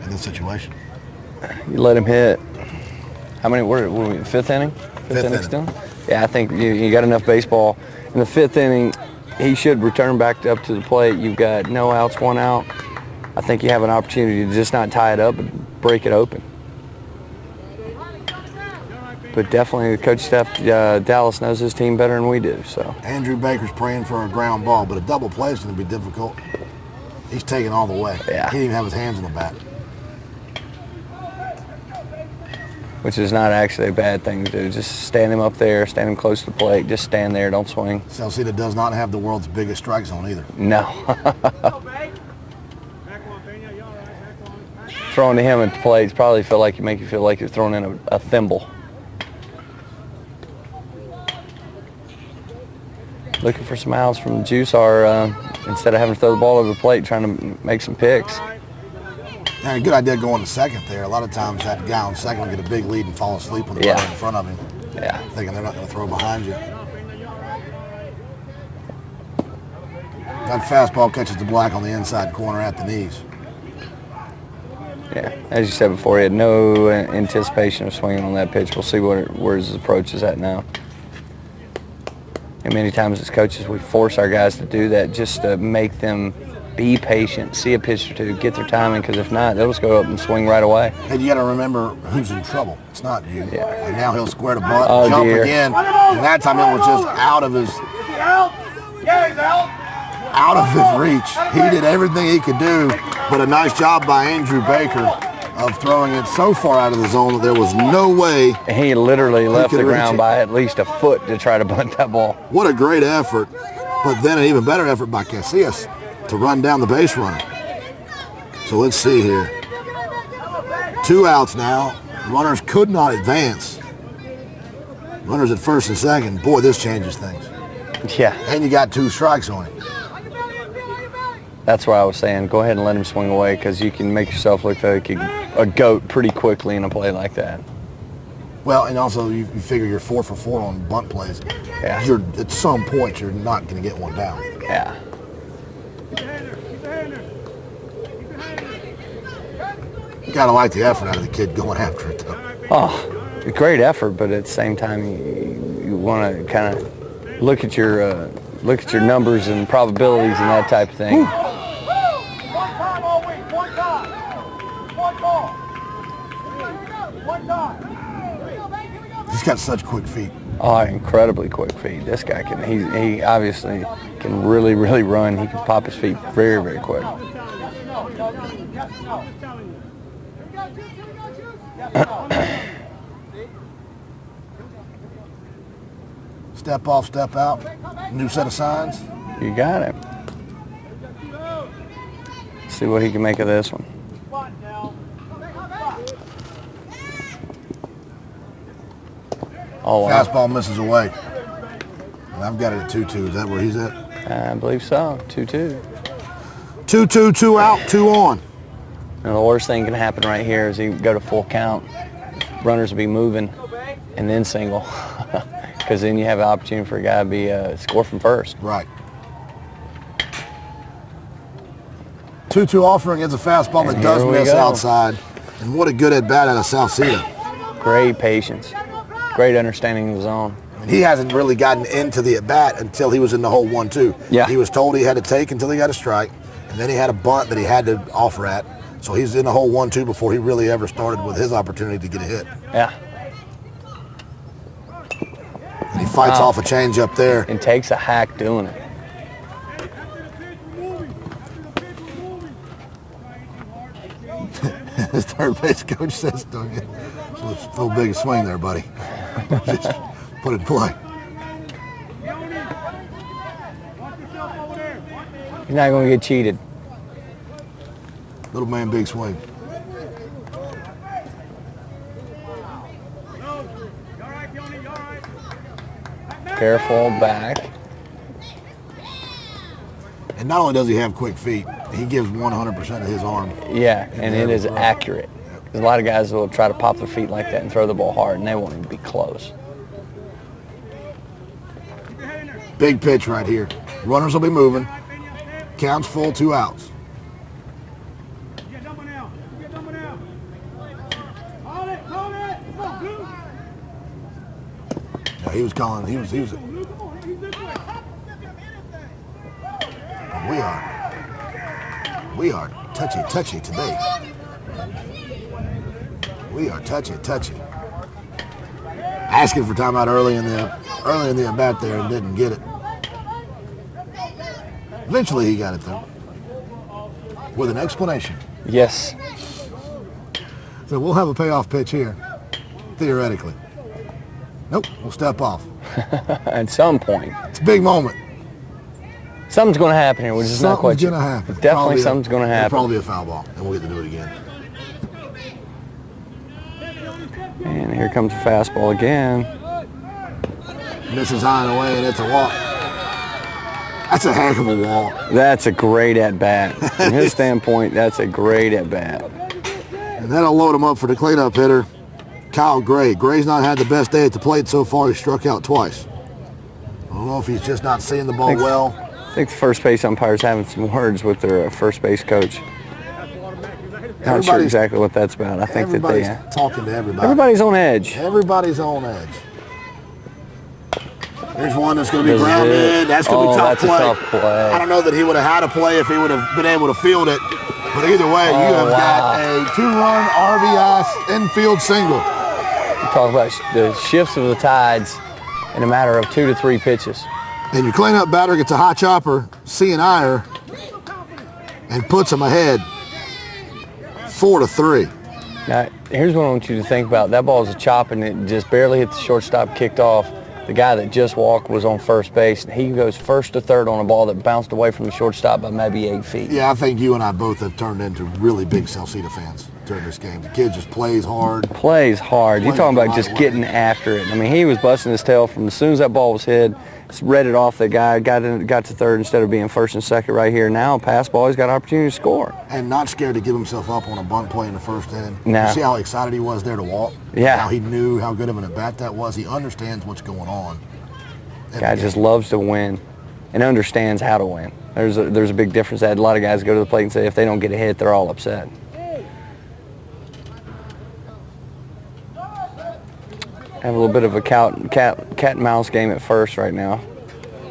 in this situation? You let him hit. How many? What are we, fifth inning? Fifth inning. Still? Yeah, I think you got enough baseball. In the fifth inning, he should return back up to the plate. You've got no outs, 1 out. I think you have an opportunity to just not tie it up, but break it open. But definitely the coach staff, Dallas knows his team better than we do. So Andrew Baker's praying for a ground ball, but a double play is going to be difficult. He's taking all the way. Yeah. He didn't even have his hands on the bat. which is not actually a bad thing to do. Just stand him up there, stand him close to the plate. Just stand there, don't swing. Salcida does not have the world's biggest strike zone either. No. Throwing to him at the plate probably make you feel like you're throwing in a thimble. Looking for some outs from Juice, instead of having to throw the ball over the plate, trying to make some picks. Yeah, a good idea going to second there. A lot of times that guy on second will get a big lead and fall asleep when the runner in front of him. Yeah. Thinking they're not going to throw behind you. That fastball catches the black on the inside corner at the knees. Yeah, as you said before, he had no anticipation of swinging on that pitch. We'll see where his approach is at now. And many times as coaches, we force our guys to do that just to make them be patient, see a pitch or two, get their timing, because if not, they'll just go up and swing right away. And you got to remember who's in trouble. It's not you. Yeah. And now he'll square the butt, Oh, jump dear. again, and that time it was just out of his reach. He did everything he could do, but a nice job by Andrew Baker of throwing it so far out of the zone that there was no way. He literally left could the reach ground it. by at least a foot to try to bunt that ball. What a great effort, but then an even better effort by Casillas to run down the base runner. So let's see here. 2 outs now. Runners could not advance. Runners at first and second. Boy, this changes things. Yeah, And you got 2 strikes on him. that's why I was saying go ahead and let him swing away, because you can make yourself look like a goat pretty quickly in a play like that. Well, and also you figure you're 4 for 4 on bunt plays. Yeah. At some point, you're not going to get one down. Yeah. You got to like the effort out of the kid going after it, though. Oh, a great effort, but at the same time, you want to kind of look at your numbers and probabilities and that type of thing. One time all week, one time. One ball. One time. He's got such quick feet. Oh, incredibly quick feet. This guy he obviously can really, really run. He can pop his feet very, very quick. Step off, step out. New set of signs. You got it. See what he can make of this one. Oh, wow. Fastball misses away. And I've got it at 2-2. Is that where he's at? I believe so. 2-2. 2-2, 2 out, 2 on. And the worst thing can happen right here is he go to full count. Runners will be moving and then single. Because then you have an opportunity for a guy to be score from first. Right. 2-2 offering is a fastball And that does here we miss go. outside. And what a good at-bat out of Salcida. Great patience. Great understanding of the zone. And he hasn't really gotten into the at-bat until he was in the hole 1-2. Yeah. He was told he had to take until he got a strike. And then he had a bunt that he had to offer at. So he's in the hole 1-2 before he really ever started with his opportunity to get a hit. Yeah. fights off a change up there. And takes a hack doing it. His third base coach says, "Don't get so big a swing there, buddy. Just put it in play." He's not going to get cheated. Little man, big swing. Careful back. And not only does he have quick feet, he gives 100% of his arm. Yeah, and it is accurate. Because a lot of guys will try to pop their feet like that and throw the ball hard, and they won't even be close. Big pitch right here. Runners will be moving. Counts full, 2 outs. Yeah, he was calling. He was. We are touchy today. We are touchy. Asking for timeout early in the at bat there and didn't get it. Eventually he got it though, with an explanation. Yes. So we'll have a payoff pitch here, theoretically. Nope, we'll step off. At some point. It's a big moment. Something's going to happen here. We're just not quite sure. Something's going to happen. Definitely something's going to happen. It'll probably be a foul ball, and we'll get to do it again. And here comes a fastball again. Misses high and away, and it's a walk. That's a heck of a walk. That's a great at-bat. From his standpoint, that's a great at-bat. And that'll load him up for the cleanup hitter, Kyle Gray. Gray's not had the best day at the plate so far. He struck out twice. I don't know if he's just not seeing the ball well. I think the first base umpire's having some words with their first base coach. Not sure exactly what that's about. I think that they talking to everybody. Everybody's on edge. Everybody's on edge. There's one that's going to be grounded. That's going to be that's a tough play. I don't know that he would have had a play if he would have been able to field it. But either way, you have got a 2-run RBI infield single. You talk about the shifts of the tides in a matter of 2 to 3 pitches. And your cleanup batter gets a high chopper, C&I-er, and puts him ahead 4-3. Now, here's what I want you to think about. That ball was a chop, and it just barely hit the shortstop, kicked off. The guy that just walked was on first base, and he goes first to third on a ball that bounced away from the shortstop by maybe 8 feet. Yeah, I think you and I both have turned into really big Salcedo fans during this game. The kid just plays hard. Plays hard. You're talking about just getting after it. I mean, he was busting his tail from as soon as that ball was hit. Read it off the guy, got to third instead of being first and second right here. Now, pass ball, he's got an opportunity to score. And not scared to give himself up on a bunt play in the first inning. No. You see how excited he was there to walk? Yeah. How he knew how good of an at-bat that was. He understands what's going on. Guy just loves to win and understands how to win. There's a big difference. A lot of guys go to the plate and say if they don't get a hit, they're all upset. Have a little bit of a cat and mouse game at first right now.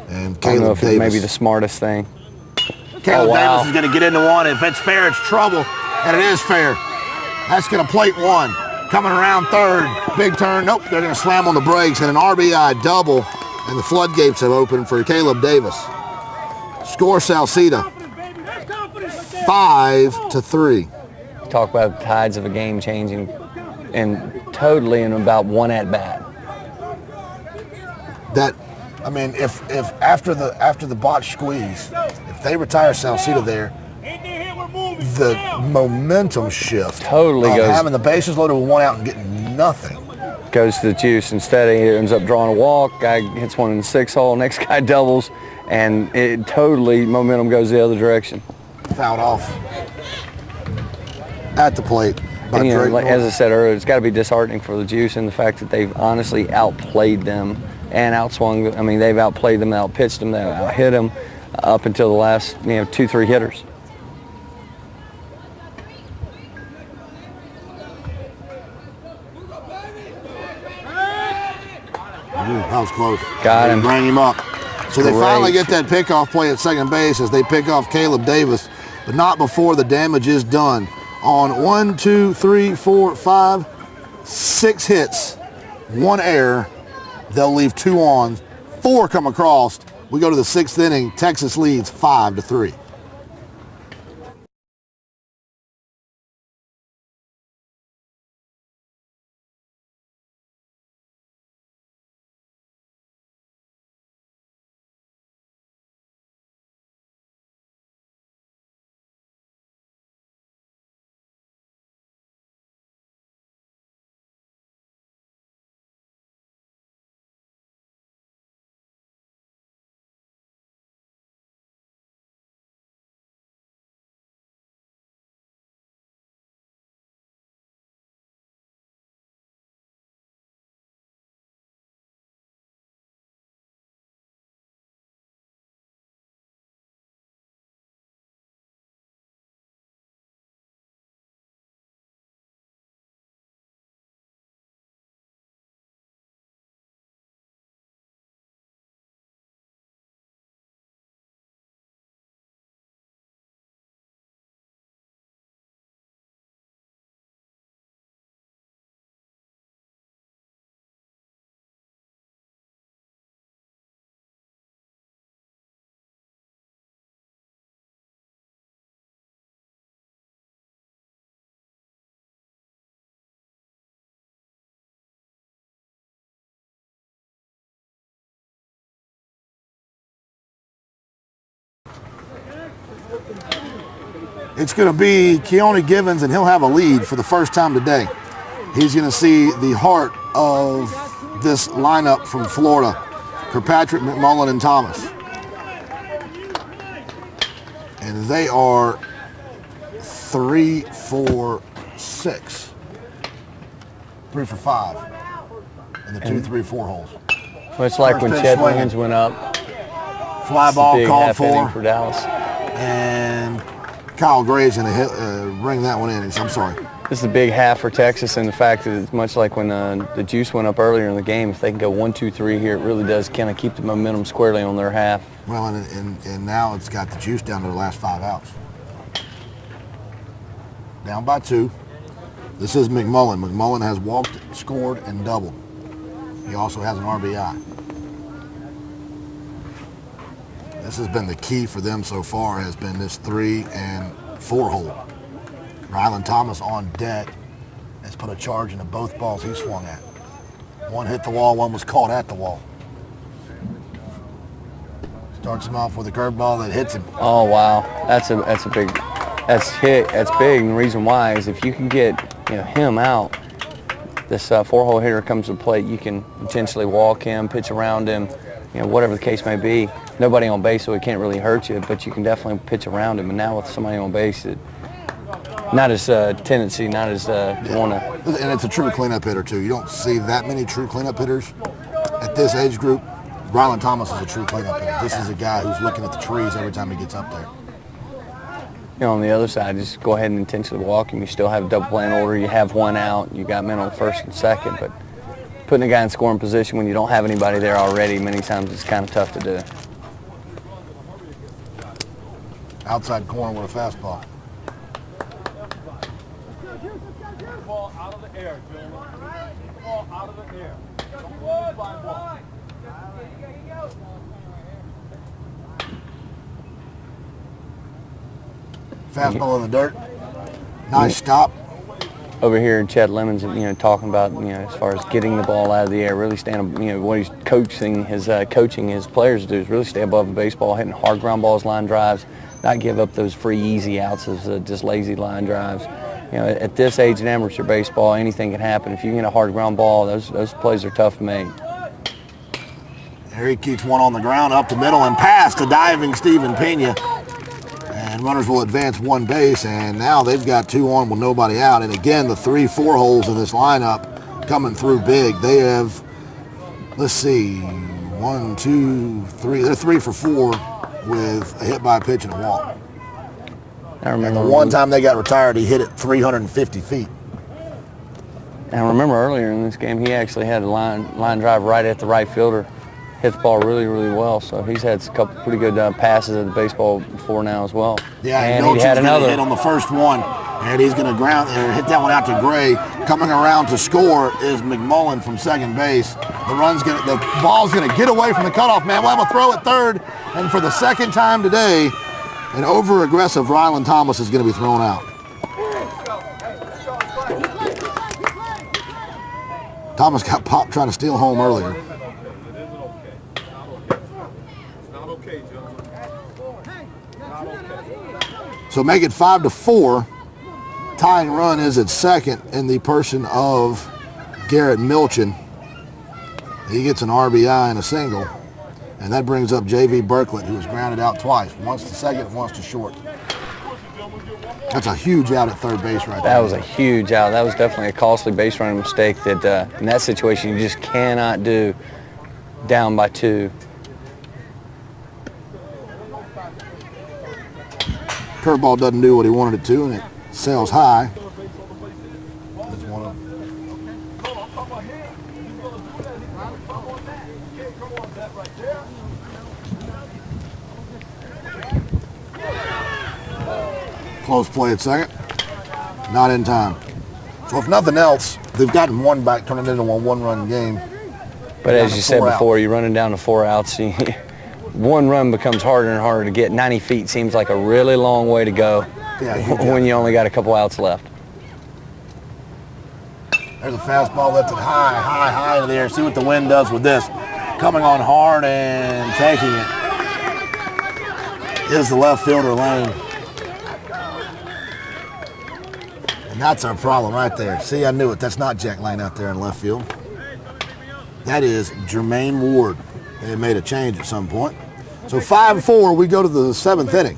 And I don't know Caleb if it's maybe the smartest thing. Caleb Davis is going to get into one. If it's fair, it's trouble. And it is fair. That's going to plate one. Coming around third. Big turn. Nope, they're going to slam on the brakes. And an RBI double. And the floodgates have opened for Caleb Davis. Score Salcedo. 5-3. Talk about the tides of a game changing and totally in about one at-bat. That, I mean, if after the botch squeeze, if they retire Salcedo there, the momentum shift totally goes. Having the bases loaded with 1 out and getting nothing goes to the juice. Instead, he ends up drawing a walk. Guy hits one in the 6 hole. Next guy doubles, and it totally momentum goes the other direction. Fouled off at the plate. And, you know, as I said earlier, it's got to be disheartening for the Juice and the fact that they've honestly outplayed them and outswung. I mean, they've outplayed them, outpitched them, they outhit them up until the last 2-3 hitters. That was close. Got him. Bring him up. So they Great. finally get that pickoff play at second base as they pick off Caleb Davis, but not before the damage is done. On 1, 2, 3, 4, 5, 6 hits, 1 error, They'll leave 2 on. 4 come across. We go to the 6th inning. Texas leads 5-3. It's going to be Keone Givens, and he'll have a lead for the first time today. He's going to see the heart of this lineup from Florida, Kirkpatrick, McMullen, and Thomas. And they are 3 for 6. 3 for 5. And the 2, 3, 4 holes. Much like when Chet went up. Fly ball called for Dallas. And Kyle Gray's going to bring that one in. I'm sorry. This is a big half for Texas, and the fact that it's much like when the juice went up earlier in the game. If they can go 1, 2, 3 here, it really does kind of keep the momentum squarely on their half. Well, and now it's got the juice down to the last 5 outs. Down by 2. This is McMullen. McMullen has walked, scored, and doubled. He also has an RBI. This has been the key for them so far, has been this 3 and 4 hole. Rylan Thomas on deck has put a charge into both balls he swung at. One hit the wall, one was caught at the wall. Starts him off with a curveball that hits him. Oh wow, that's big, that's big. And the reason why is if you can get him out, this 4-hole hitter comes to the plate, you can potentially walk him, pitch around him, whatever the case may be. Nobody on base, so it can't really hurt you, but you can definitely pitch around him. And now with somebody on base, not his tendency, not his want to. And it's a true cleanup hitter too. You don't see that many true cleanup hitters at this age group. Rylan Thomas is a true cleanup hitter. This is a guy who's looking at the trees every time he gets up there. On the other side, just go ahead and intentionally walk him. You still have a double play in order. You have 1 out. You got men on first and second, but putting a guy in scoring position when you don't have anybody there already, many times it's kind of tough to do. Outside corner with a fastball. Ball out of the air, gentlemen. Ball out of the air. Fly ball. Fastball in the dirt. Nice stop. Over here, Chet Lemon's, talking about, as far as getting the ball out of the air, really stand, what he's coaching his players to do is really stay above the baseball, hitting hard ground balls, line drives, not give up those free, easy outs as just lazy line drives. At this age in amateur baseball, anything can happen. If you get a hard ground ball, those plays are tough to make. There he keeps one on the ground, up the middle, and past to diving Steven Pena. And runners will advance 1 base, and now they've got 2 on with nobody out. And again, the 3, 4 holes in this lineup coming through big. They have, let's see, 1, 2, 3. They're 3 for 4 with a hit by a pitch and a walk. I remember and the one time they got retired, he hit it 350 feet. And I remember earlier in this game, he actually had a line drive right at the right fielder hit the ball really, really well. So he's had a couple pretty good passes at the baseball before now as well. Yeah, and Milton's he had gonna another hit on the first one, and he's going to hit that one out to Gray. Coming around to score is McMullen from second base. The ball's going to get away from the cutoff man. We'll have a throw at third, and for the second time today, an over-aggressive Ryland Thomas is going to be thrown out. Thomas got popped trying to steal home earlier. So make it 5-4. Tying run is at second in the person of Garrett Milchin. He gets an RBI and a single. And that brings up J.V. Berklet, who was grounded out twice. Once to second, once to short. That's a huge out at third base right there. That was a huge out. That was definitely a costly base running mistake that in that situation you just cannot do down by 2. Curveball doesn't do what he wanted it to, and it sails high. That's one of them. Close play at second. Not in time. So if nothing else, they've gotten one back, turning it into a one-run game. But as you said before, you're running down to 4 outs. One run becomes harder and harder to get. 90 feet seems like a really long way to go when you only got a couple outs left. There's a fastball lifted high into the air. See what the wind does with this. Coming on hard and taking it is the left fielder Lane. And that's our problem right there. See, I knew it. That's not Jack Lane out there in left field. That is Jermaine Ward. They made a change at some point. So 5-4, we go to the 7th inning.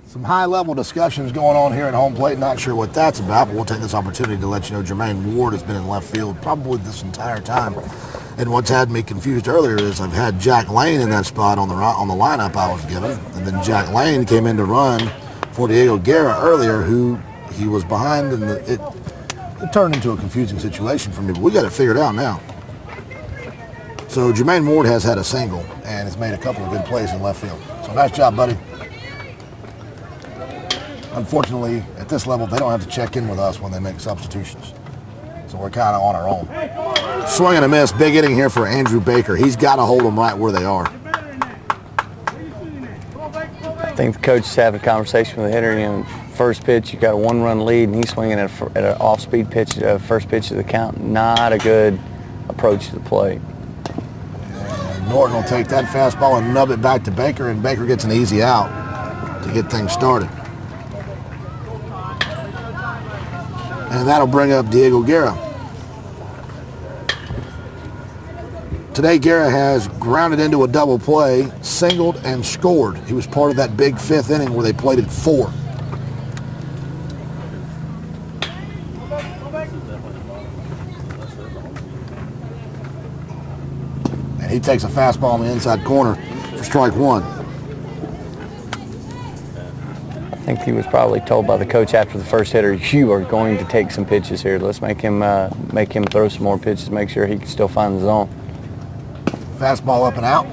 Some high-level discussions going on here at home plate. Not sure what that's about, but we'll take this opportunity to let you know Jermaine Ward has been in left field probably this entire time. And what's had me confused earlier is I've had Jack Lane in that spot on the lineup I was given, and then Jack Lane came in to run for Diego Guerra earlier, who he was behind, and it turned into a confusing situation for me. But we got it figured out now. So Jermaine Ward has had a single and has made a couple of good plays in left field. So nice job, buddy. Unfortunately, at this level, they don't have to check in with us when they make substitutions. So we're kind of on our own. Swing and a miss. Big inning here for Andrew Baker. He's got to hold them right where they are. I think the coach is having a conversation with the hitter. You know, first pitch, you got a 1-run lead, and he's swinging at an off-speed pitch, first pitch of the count. Not a good approach to the plate. And Norton will take that fastball and nub it back to Baker, and Baker gets an easy out to get things started. And that'll bring up Diego Guerra. Today, Guerra has grounded into a double play, singled, and scored. He was part of that big 5th inning where they played at 4. He takes a fastball in the inside corner for strike one. I think he was probably told by the coach after the first hitter, you are going to take some pitches here. Let's make him throw some more pitches, make sure he can still find the zone. Fastball up and out.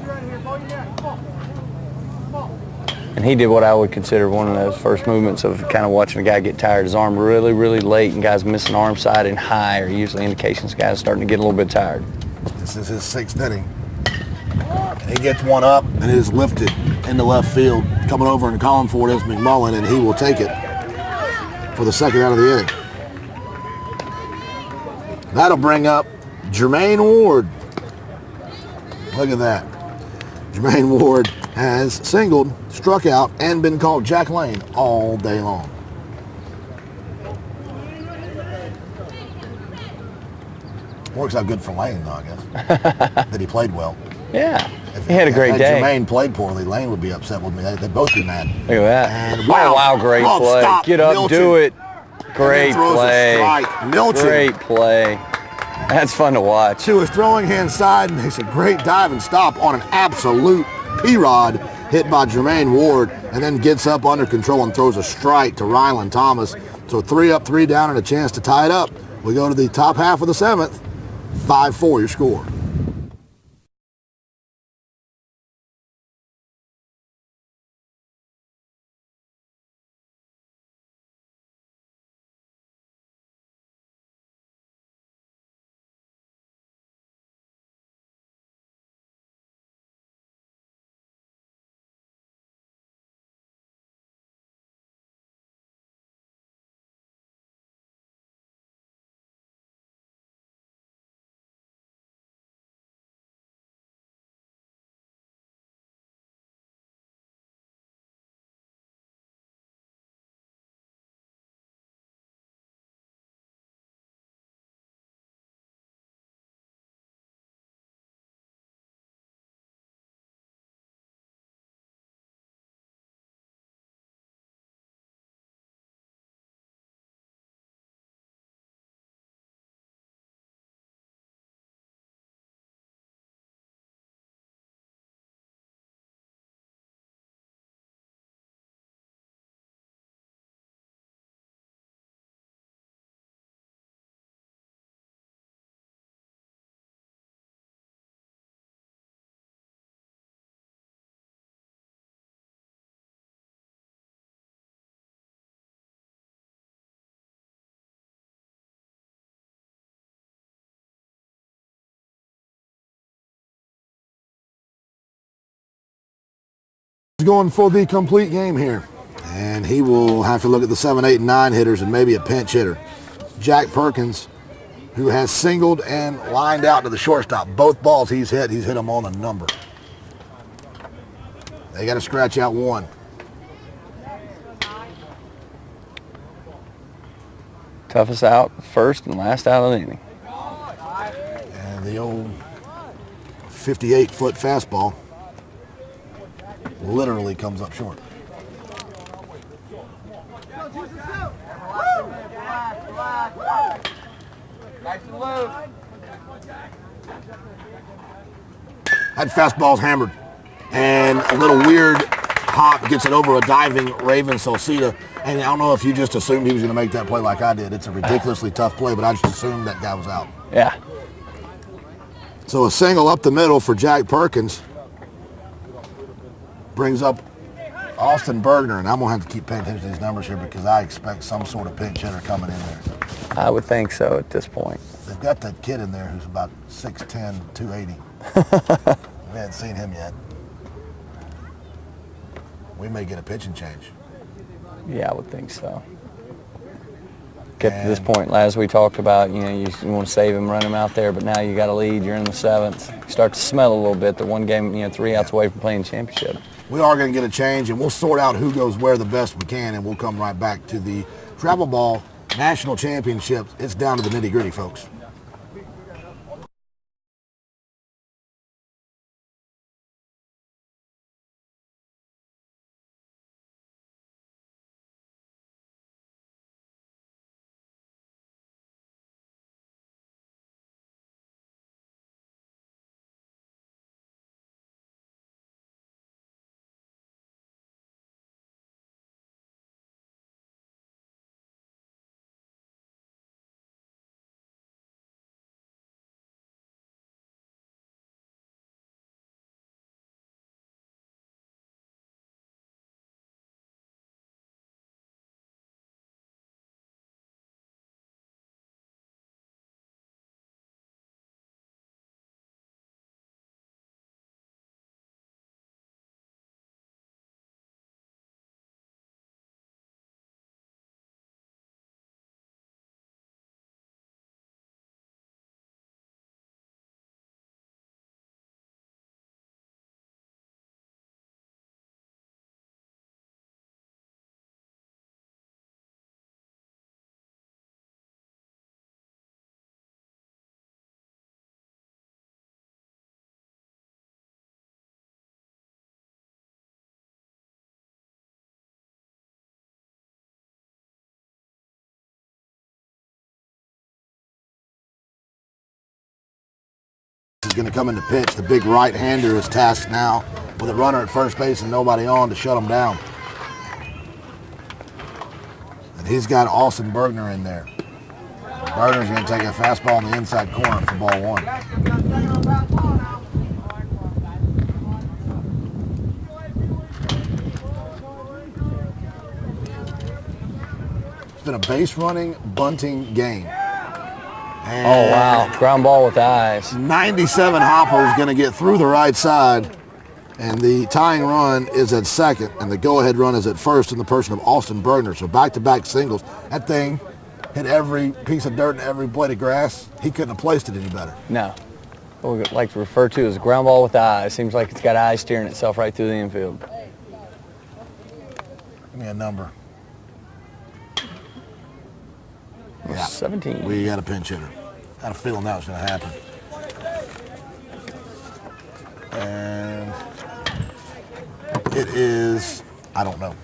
And he did what I would consider one of those first movements of kind of watching a guy get tired. His arm really, really late, and guys missing arm side and high are usually indications the guy's starting to get a little bit tired. This is his 6th inning. And he gets one up and it is lifted into left field. Coming over and calling for it is McMullen, and he will take it for the 2nd out of the inning. That'll bring up Jermaine Ward. Look at that. Jermaine Ward has singled, struck out, and been called Jack Lane all day long. Works out good for Lane, though, I guess. That he played well. Yeah, he had a great day. If Jermaine played poorly, Lane would be upset with me. They'd both be mad. Look at that. And wow, great play. Stop. Get up, Milton. do it. Great Throws play. a strike. Milton. Great play. That's fun to watch. To his throwing hand side, and it's a great dive and stop on an absolute P-Rod hit by Jermaine Ward, and then gets up under control and throws a strike to Ryland Thomas. So 3 up, 3 down, and a chance to tie it up. We go to the top half of the 7th. 5-4 your score. Going for the complete game here, and he will have to look at the 7, 8, and 9 hitters and maybe a pinch hitter. Jack Perkins, who has singled and lined out to the shortstop. Both balls he's hit them on a number. They got to scratch out one. Toughest out, first and last out of the inning. And the old 58-foot fastball literally comes up short. That fastball's hammered, and a little weird hop gets it over a diving Raven Solcita. And I don't know if you just assumed he was going to make that play like I did. It's a ridiculously tough play, but I just assumed that guy was out. Yeah. So a single up the middle for Jack Perkins brings up Austin Bergner, and I'm going to have to keep paying attention to these numbers here because I expect some sort of pinch hitter coming in there. I would think so at this point. They've got that kid in there who's about 6'10", 280. We haven't seen him yet. We may get a pitching change. Yeah, I would think so. Get to this point, as we talked about, you want to save him, run him out there, but now you got a lead, you're in the 7th. You start to smell a little bit. The one game, 3 outs away from playing championship. We are going to get a change, and we'll sort out who goes where the best we can, and we'll come right back to the Travel Ball National Championships. It's down to the nitty-gritty, folks. is going to come into pitch. The big right-hander is tasked now with a runner at first base and nobody on to shut him down. And he's got Austin Bergner in there. Bergner's going to take a fastball in the inside corner for ball one. It's been a base running, bunting game. And Oh, wow. Ground ball with the eyes. 97 Hopper is going to get through the right side, and the tying run is at second, and the go-ahead run is at first in the person of Austin Bergner. So back-to-back singles. That thing hit every piece of dirt and every blade of grass. He couldn't have placed it any better. No. What we like to refer to as ground ball with the eyes. Seems like it's got eyes steering itself right through the infield. Give me a number. Yeah. 17. We got a pinch hitter. Had a feeling that was going to happen. And it is, I don't know.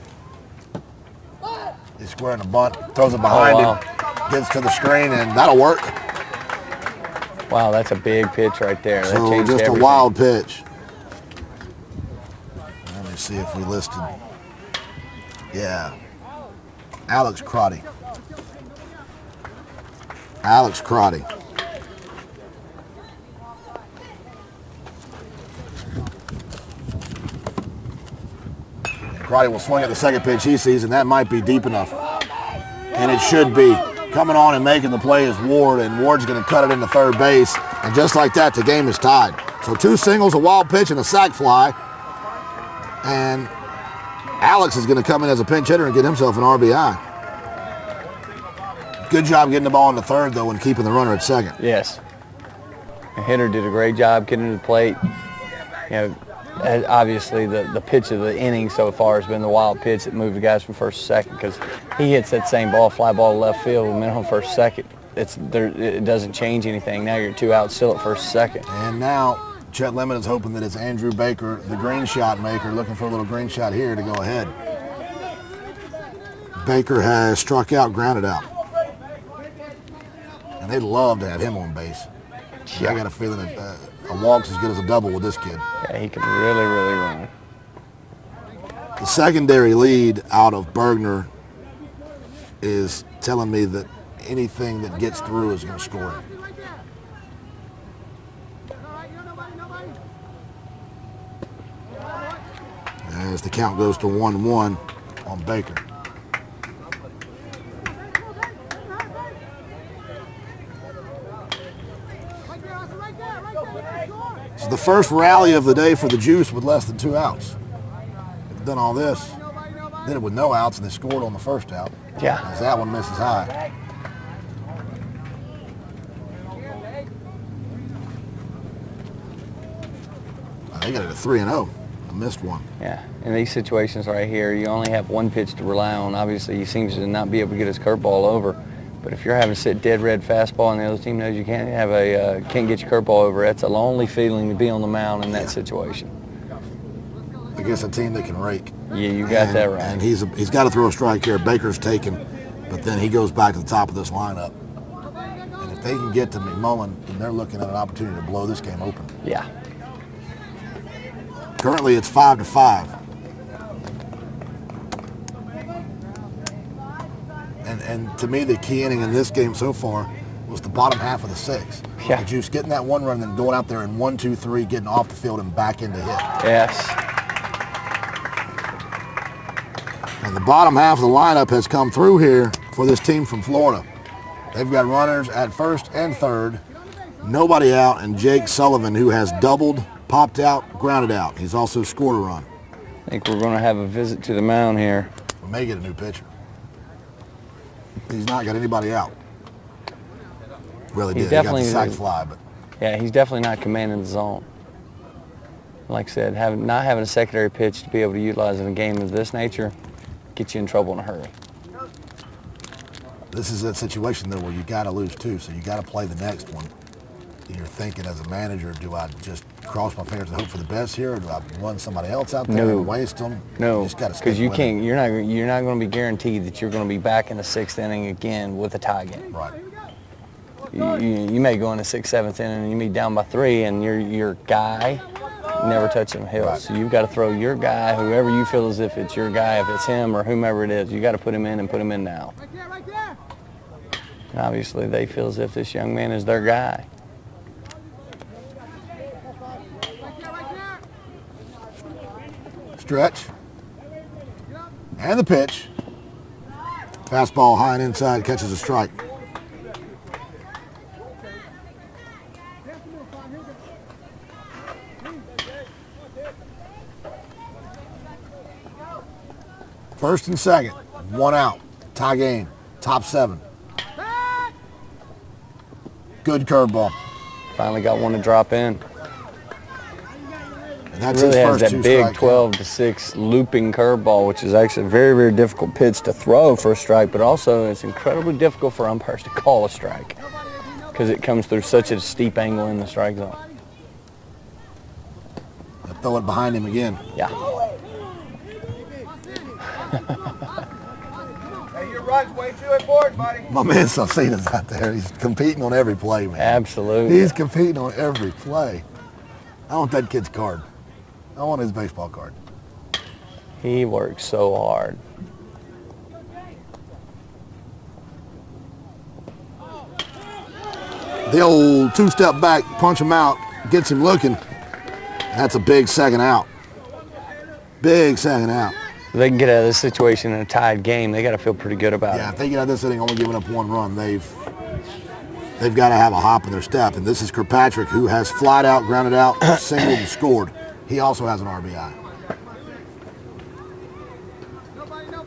He's squaring a bunt, throws it behind him, gets to the screen, and that'll work. Wow, that's a big pitch right there. That So changed just everything. a wild pitch. Let me see if we listed. Yeah. Alex Crotty. Alex Crotty. Crotty will swing at the second pitch he sees, and that might be deep enough. And it should be. Coming on and making the play is Ward, and Ward's going to cut it into third base. And just like that, the game is tied. So 2 singles, a wild pitch, and a sac fly. And Alex is going to come in as a pinch hitter and get himself an RBI. Good job getting the ball into third, though, and keeping the runner at second. Yes. The hitter did a great job getting to the plate. You know, obviously the pitch of the inning so far has been the wild pitch that moved the guys from first to second, because he hits that same ball, fly ball to left field, minimum first second. It doesn't change anything. Now you're 2 out still at first second. And now Chet Lemon is hoping that it's Andrew Baker, the green shot maker, looking for a little green shot here to go ahead. Baker has struck out, grounded out. And they'd love to have him on base. Yeah. I got a feeling that a walk's as good as a double with this kid. Yeah, he can really, really run. The secondary lead out of Bergner is telling me that anything that gets through is going to score. As the count goes to 1-1 on Baker. This is the first rally of the day for the Juice with less than 2 outs. They've done all this, did it with no outs, and they scored on the first out. Yeah. As that one misses high. They got it at 3-0. I missed one. Yeah, in these situations right here, you only have one pitch to rely on. Obviously, he seems to not be able to get his curveball over. But if you're having to sit dead red fastball and the other team knows you can't get your curveball over, that's a lonely feeling to be on the mound in that situation. Against a team that can rake. Yeah, you got that right. And he's got to throw a strike here. Baker's taken, but then he goes back to the top of this lineup. And if they can get to McMullen, then they're looking at an opportunity to blow this game open. Yeah. Currently, it's 5-5. And to me, the key inning in this game so far was the bottom half of the 6th. Yeah. The Juice getting that 1 run, then going out there and 1, 2, 3, getting off the field and back into hit. Yes. And the bottom half of the lineup has come through here for this team from Florida. They've got runners at first and third, nobody out, and Jake Sullivan, who has doubled, popped out, grounded out. He's also scored a run. I think we're going to have a visit to the mound here. We may get a new pitcher. He's not got anybody out. Really did. He got the sac fly, but yeah, he's definitely not commanding the zone. Like I said, not having a secondary pitch to be able to utilize in a game of this nature gets you in trouble in a hurry. this is that situation though where you got to lose 2, so you got to play the next one. You're thinking as a manager, do I just cross my fingers and hope for the best here, or do I run somebody else out there and waste them? No, because you can't. You're not going to be guaranteed that you're going to be back in the 6th inning again with a tie game. Right. You may go in the 6th, 7th inning and you be down by 3, and your guy never touching the hill. Right. So you've got to throw your guy, whoever you feel as if it's your guy, if it's him or whomever it is, you got to put him in and put him in now. Right there. And obviously they feel as if this young man is their guy. Stretch. And the pitch. Fastball high and inside, catches a strike. First and second, 1 out. Tie game, top 7. Good curveball. Finally got one to drop in. And that's Really his has first that 2 big strike 12-6 looping curveball, which is actually a very, very difficult pitch to throw for a strike, but also it's incredibly difficult for umpires to call a strike because it comes through such a steep angle in the strike zone. They'll throw it behind him again. Yeah. Hey, your run's way too important, buddy. My man Salcina's out there. He's competing on every play, man. Absolutely. He's competing on every play. I want that kid's card. I want his baseball card. He works so hard. The old 2-step back, punch him out, gets him looking. That's a big second out. Big second out. If they can get out of this situation in a tied game, they got to feel pretty good about Yeah, it. if they get out of this inning only giving up 1 run, they've got to have a hop in their step. And this is Kirkpatrick, who has flied out, grounded out, singled, and scored. He also has an RBI. Nobody. You're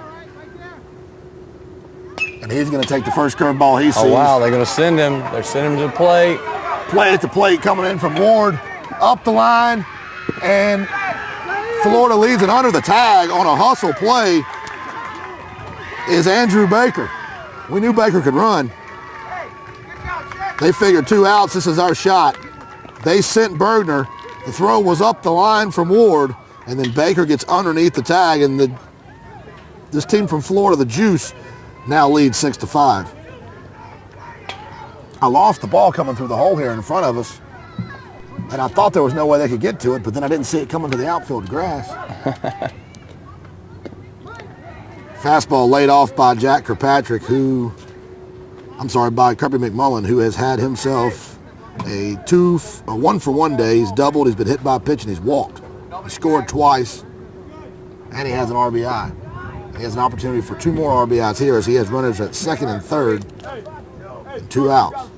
all right there. And he's going to take the first curveball he sees. Oh, wow, they're going to send him. They're sending him to the plate. Play at the plate coming in from Ward, up the line, and Florida leads it under the tag on a hustle play is Andrew Baker. We knew Baker could run. They figured 2 outs, this is our shot. They sent Bergner. The throw was up the line from Ward, and then Baker gets underneath the tag, and this team from Florida, the Juice, now leads 6-5. I lost the ball coming through the hole here in front of us, and I thought there was no way they could get to it, but then I didn't see it coming to the outfield grass. Fastball laid off by Jack Kirkpatrick, by Kirby McMullen, who has had himself a 1-for-1 day. He's doubled, he's been hit by a pitch, and he's walked. He scored twice, and he has an RBI. He has an opportunity for 2 more RBIs here as he has runners at second and third and 2 outs.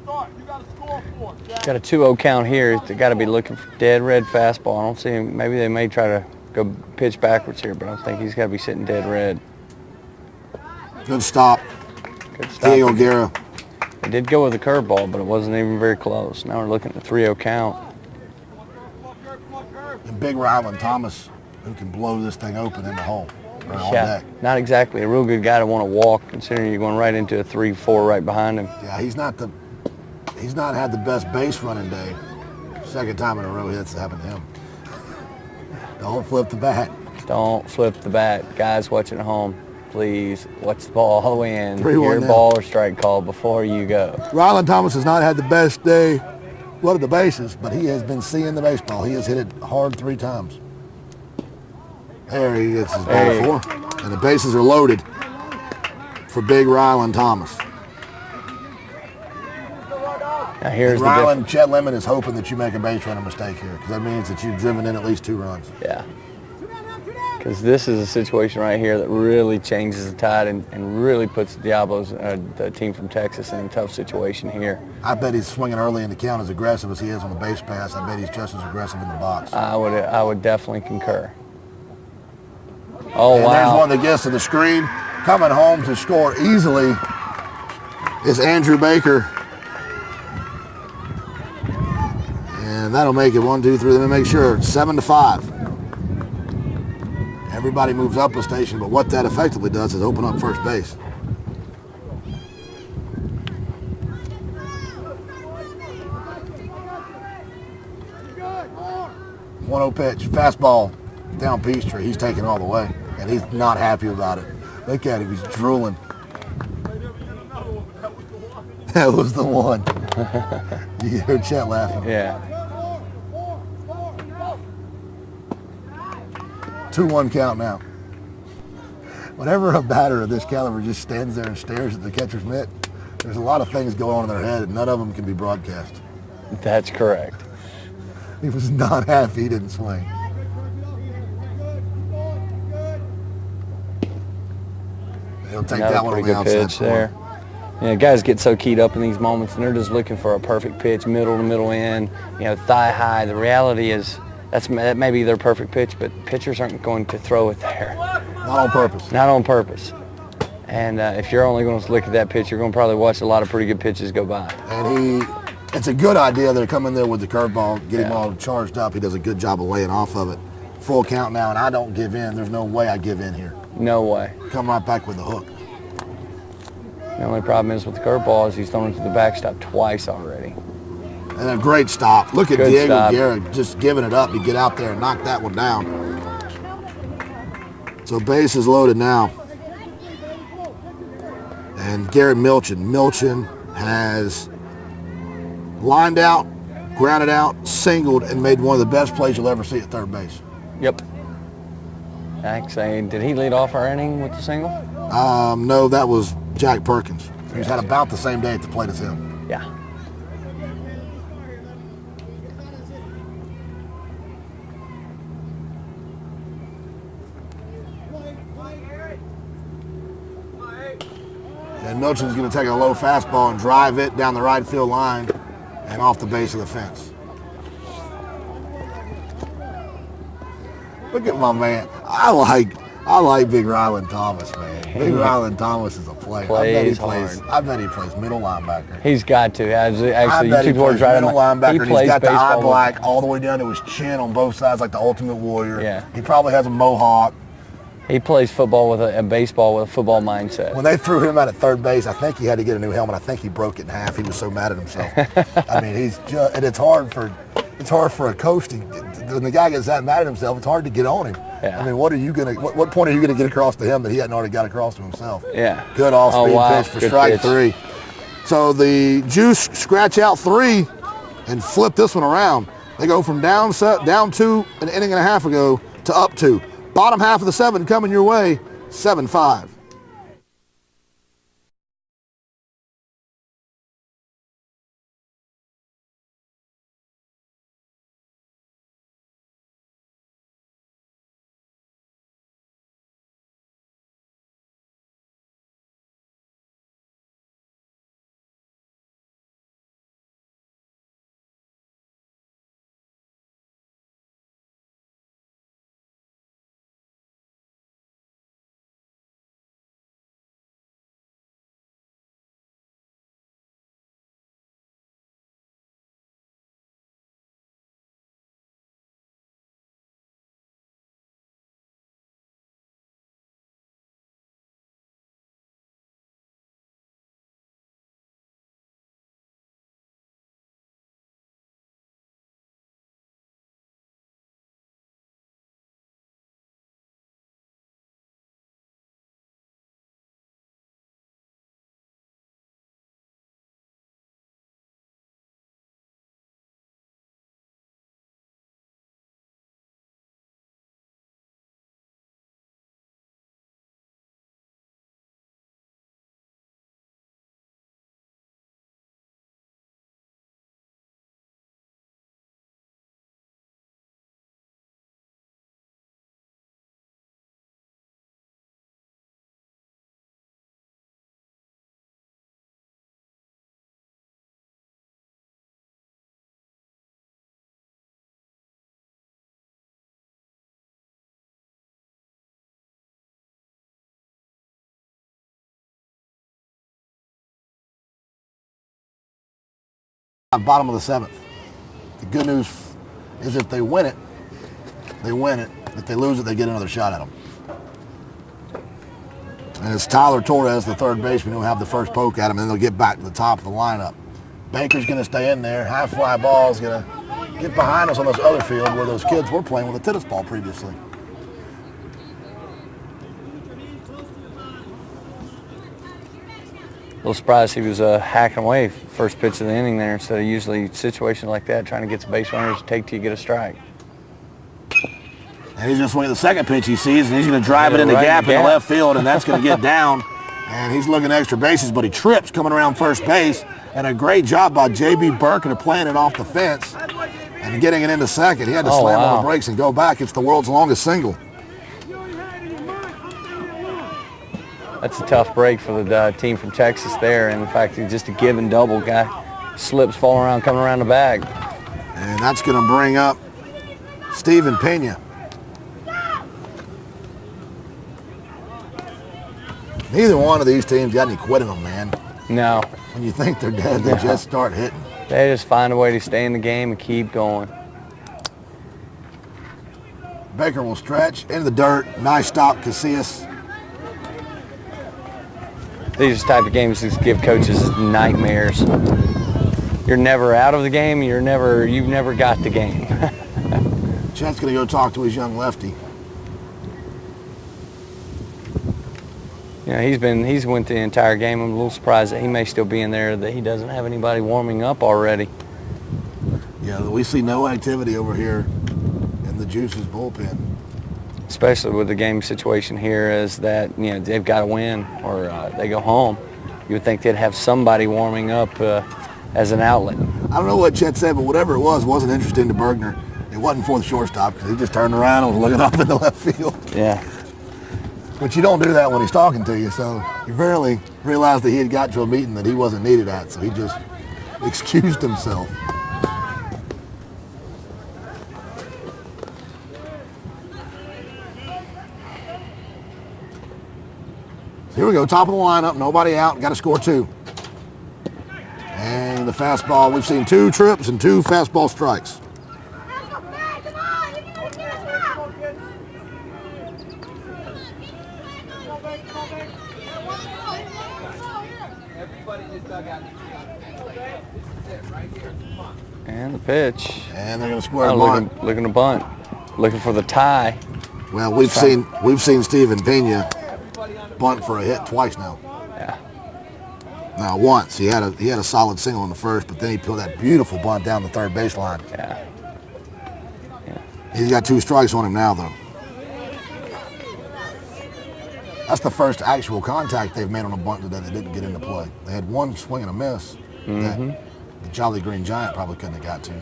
Got a 2-0 count here. They got to be looking for dead red fastball. I don't see him. Maybe they may try to go pitch backwards here, but I think he's got to be sitting dead red. Good stop. Good stop. Diego Guerra. They did go with a curveball, but it wasn't even very close. Now we're looking at the 3-0 count. And big Ryland Thomas, who can blow this thing open in the hole. Right on Yeah, deck. not exactly a real good guy to want to walk, considering you're going right into a 3-4 right behind him. Yeah, he's not had the best base running day. Second time in a row that's happened to him. Don't flip the bat. Don't flip the bat. Guys watching at home, please watch the ball all the way in. 3-1 Hear now. ball or strike call before you go. Ryland Thomas has not had the best day running the bases, but he has been seeing the baseball. He has hit it hard 3 times. There he gets his There ball 4. And the bases are loaded for big Ryland Thomas. Now here's the Ryland, Chet Lemon is hoping that you make a base running mistake here, because that means that you've driven in at least 2 runs. Yeah. Because this is a situation right here that really changes the tide and really puts the Diablos, the team from Texas, in a tough situation here. I bet he's swinging early in the count as aggressive as he is on the base pass. I bet he's just as aggressive in the box. I would definitely concur. Oh, And wow. there's one that gets to the screen. Coming home to score easily is Andrew Baker. And that'll make it 1, 2, 3. Let me make sure. 7-5. Everybody moves up a station, but what that effectively does is open up first base. Good. 1-0 pitch. Fastball down Peachtree. He's taking all the way, and he's not happy about it. Look at him. He's drooling. That was the one. You hear Chet laughing. Yeah. 2-1 count now. Whenever a batter of this caliber just stands there and stares at the catcher's mitt, there's a lot of things going on in their head, and none of them can be broadcast. That's correct. He was not happy he didn't swing. He'll take Another that one on pretty the good outside pitch there. corner. Yeah, guys get so keyed up in these moments, and they're just looking for a perfect pitch, middle to middle in, thigh high. The reality is that may be their perfect pitch, but pitchers aren't going to throw it there. Not on purpose. Not on purpose. And if you're only going to look at that pitch, you're going to probably watch a lot of pretty good pitches go by. And it's a good idea to come in there with the curveball, get him all charged up. He does a good job of laying off of it. Full count now, and I don't give in. There's no way I give in here. No way. Come right back with the hook. The only problem is with the curveball is he's thrown it to the backstop twice already. And a great stop. Look at Good Diego stop. Garrett just giving it up to get out there and knock that one down. So base is loaded now. And Garrett Milchin has lined out, grounded out, singled, and made one of the best plays you'll ever see at third base. Yep. Actually, did he lead off our inning with the single? No, that was Jack Perkins. He's had about the same day at the plate as him. Yeah. And Milchin's going to take a low fastball and drive it down the right field line and off the base of the fence. Look at my man. I like Big Ryland Thomas, man. Big Ryland Thomas is a player. Plays I bet he plays middle linebacker. He's got to. Actually, I bet he you two words plays right. middle linebacker, and he's plays got the eye baseball black all the way down to his chin on both sides like the Ultimate Warrior. Yeah. He probably has a mohawk. He plays football with a baseball with a football mindset. When they threw him out at third base, I think he had to get a new helmet. I think he broke it in half. He was so mad at himself. I mean, and it's hard for a coach to, when the guy gets that mad at himself, it's hard to get on him. Yeah. I mean, what point are you gonna get across to him that he hadn't already got across to himself? Yeah. Good off-speed pitch for Good strike pitch. 3. So the Juice scratch out 3 and flip this one around. They go from down 2 an inning and a half ago to up 2. Bottom half of the 7 coming your way, 7-5. Bottom of the 7th. The good news is if they win it, they win it. If they lose it, they get another shot at them. And it's Tyler Torres, the third baseman, who'll have the first poke at him, and then they'll get back to the top of the lineup. Baker's going to stay in there. High fly ball's going to get behind us on this other field where those kids were playing with a tennis ball previously. little surprised he was hacking away first pitch of the inning there instead of usually situations like that, trying to get the base runners to take till you get a strike. And he's going to swing the second pitch he sees, and he's going to drive Yeah, it in the right gap in the in the gap. left field, and that's going to get down. And he's looking at extra bases, but he trips coming around first base. And a great job by J.B. Burke of playing it off the fence and getting it into second. He had to slam on the brakes and go back. It's the world's longest single. That's a tough break for the team from Texas there. And in fact, he's just a give and double guy. Slips, falling around, coming around the bag. And that's going to bring up Steven Pena. Neither one of these teams got any quit in them, man. No. When you think they're dead, they just start hitting. They just find a way to stay in the game and keep going. Baker will stretch into the dirt. Nice stop, Casillas. These are the type of games that give coaches nightmares. You're never out of the game. You've never got the game. Chet's going to go talk to his young lefty. You know, he's went the entire game. I'm a little surprised that he may still be in there, that he doesn't have anybody warming up already. Yeah, we see no activity over here in the Juice's bullpen. Especially with the game situation here is that, you know, they've got to win or they go home. You would think they'd have somebody warming up as an outlet. I don't know what Chet said, but whatever it wasn't interesting to Bergner. It wasn't for the shortstop because he just turned around and was looking up in the left field. Yeah. But you don't do that when he's talking to you, so he barely realized that he had got to a meeting that he wasn't needed at, so he just excused himself. Here we go, top of the lineup, nobody out, got to score 2. And the fastball, we've seen 2 trips and 2 fastball strikes. And the pitch. And they're going to square a bunt. Looking to bunt. Looking for the tie. Well, we've seen Steven Pena bunt for a hit twice now. Yeah. Now once he had a solid single in the first, but then he pulled that beautiful bunt down the third baseline. Yeah. He's got 2 strikes on him now, though. That's the first actual contact they've made on a bunt today that didn't get into play. They had 1 swing and a miss that the Jolly Green Giant probably couldn't have got to.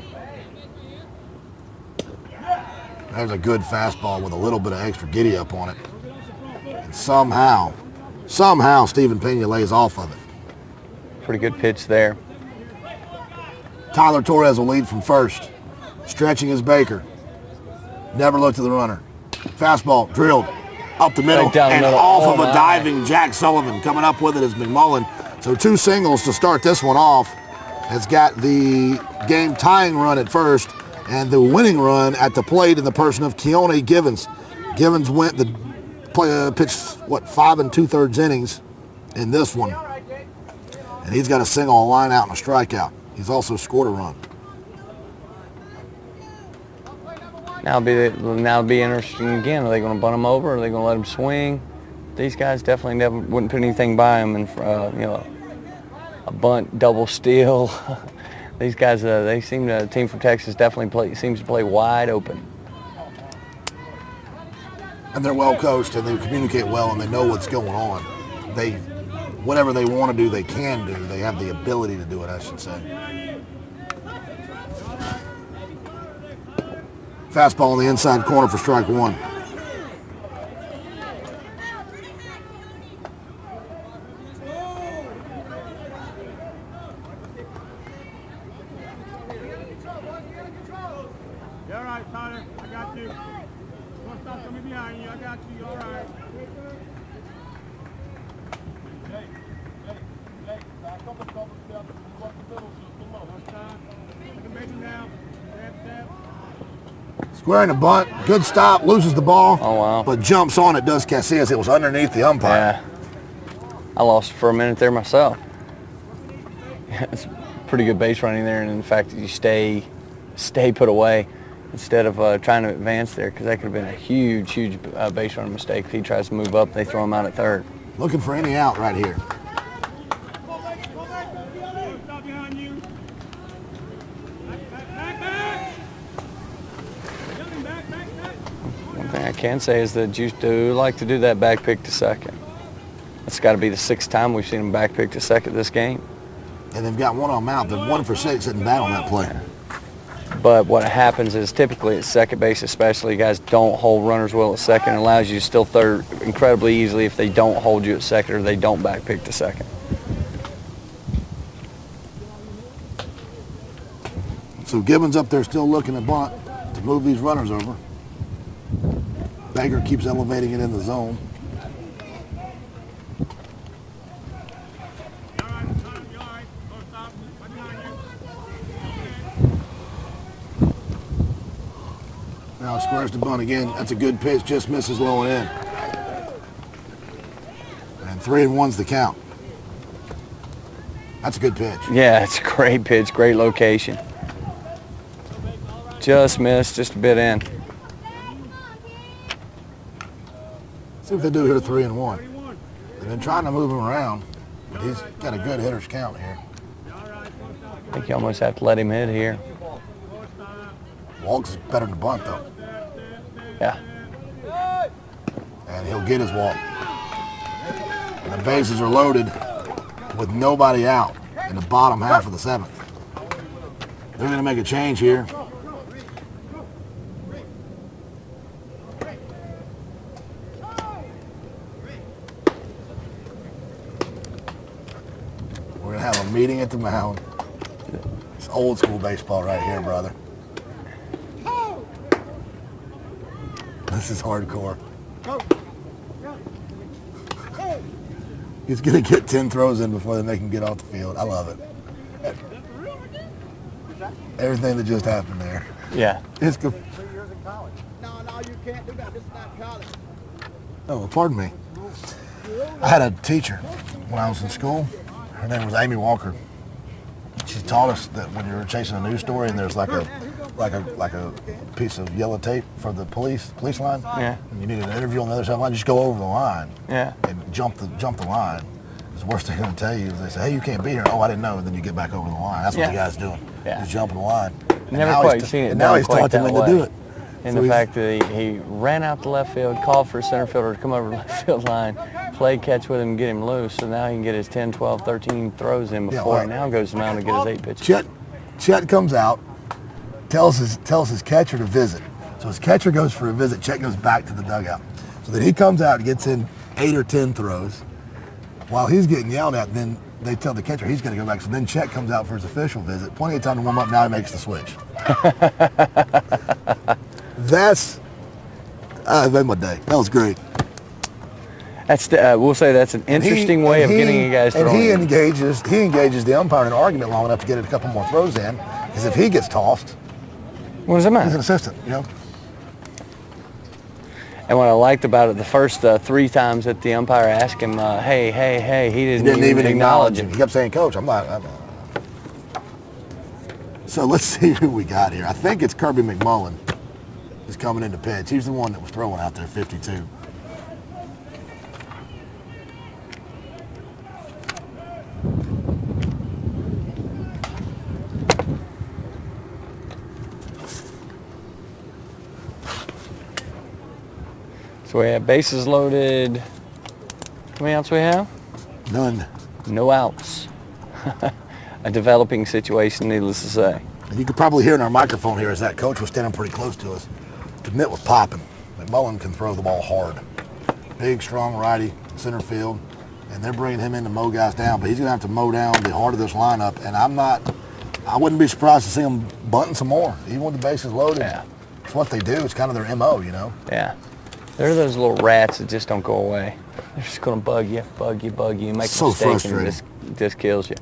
There's a good fastball with a little bit of extra giddy up on it. And somehow Steven Pena lays off of it. Pretty good pitch there. Tyler Torres will lead from first. Stretching is Baker. Never looked at the runner. Fastball drilled up the middle Right down the and middle. off Oh, of a my. diving Jack Sullivan. Coming up with it is McMullen. So 2 singles to start this one off. Has got the game tying run at first and the winning run at the plate in the person of Keone Givens. Givens went the pitched 5 2/3 innings in this one, and he's got a single, a line out, and a strikeout. He's also scored a run. Now it'll be interesting again. Are they going to bunt him over? Or are they going to let him swing? These guys definitely wouldn't put anything by him, and a bunt, double steal. These guys, the team from Texas definitely seems to play wide open. And they're well coached, and they communicate well, and they know what's going on. Whatever they want to do, they can do. They have the ability to do it, I should say. Fastball in the inside corner for strike 1. You all right, Tyler? I got you. Don't stop coming behind you. I got you. All right. Squaring a bunt, good stop, loses the ball. Oh, wow. But jumps on it, does Casillas. It was underneath the umpire. Yeah. I lost it for a minute there myself. It's pretty good base running there, and in fact, you stay put away instead of trying to advance there, because that could have been a huge base running mistake. If he tries to move up, they throw him out at third. Looking for any out right here. thing I can say is that you do like to do that back pick to second. It's got to be the 6th time we've seen him back pick to second this game. And they've got one on mount. The 1 for 6 isn't bad on that play. But what happens is typically at second base especially, guys don't hold runners well at second. It allows you to still third incredibly easily if they don't hold you at second or they don't back pick to second. So Gibbons up there still looking at bunt to move these runners over. Baker keeps elevating it in the zone. Now squares to bunt again. That's a good pitch, just misses low and in. And 3-1's the count. That's a good pitch. Yeah, it's a great pitch, great location. Just missed, just a bit in. See what they do here, 3-1. They've been trying to move him around, but he's got a good hitter's count here. I think you almost have to let him hit here. Walks is better than bunt, though. Yeah. And he'll get his walk. And the bases are loaded with nobody out in the bottom half of the 7th. They're going to make a change here. We're going to have a meeting at the mound. It's old school baseball right here, brother. This is hardcore. He's going to get 10 throws in before they make him get off the field. I love it. Everything that just happened there. Yeah. It's good. 3 years in college. No, you can't do that. This is not college. Oh, pardon me. I had a teacher when I was in school. Her name was Amy Walker. She taught us that when you're chasing a news story and there's like a piece of yellow tape for the police line, Yeah. and you need an interview on the other side of the line, just go over the line. Yeah. And jump the line. The worst they're going to tell you is they say, hey, you can't be here. Oh, I didn't know. And then you get back over the line. That's what the guy's doing. Yeah. He's jumping the line. And Never now quite he's seen it And now done he's quite taught them that when to do way. it. And So the he's- fact that he ran out to left field, called for a center fielder to come over the left field line, play catch with him, and get him loose. So now he can get his 10, 12, 13 throws in before he now goes to the mound and get his 8 pitches. Chet comes out, tells his catcher to visit. So his catcher goes for a visit. Chet goes back to the dugout. So then he comes out and gets in 8 or 10 throws. While he's getting yelled at, then they tell the catcher he's going to go back. So then Chet comes out for his official visit. Plenty of time to warm up. Now he makes the switch. That's made my day. That was great. That's we'll say that's an interesting way of getting you guys And throwing. he engages the umpire in an argument long enough to get a couple more throws in. Because if he gets tossed, What does it he's an matter? assistant, you know. And what I liked about it, the first 3 times that the umpire asked him, hey, he He didn't even acknowledge him. him. He kept saying, Coach, I'm not. So let's see who we got here. I think it's Kirby McMullen is coming into pitch. He's the one that was throwing out there 52. So we have bases loaded. How many outs we have? None. No outs. A developing situation, needless to say. And you could probably hear in our microphone here as that coach was standing pretty close to us. The mitt was popping. McMullen can throw the ball hard. Big, strong righty, center field. And they're bringing him in to mow guys down. But he's going to have to mow down the heart of this lineup. And I wouldn't be surprised to see him bunting some more, even with the bases loaded. Yeah. It's what they do. It's kind of their MO, you know. Yeah. They're those little rats that just don't go away. They're just going to bug you, make So a mistake, and frustrating. just kills you.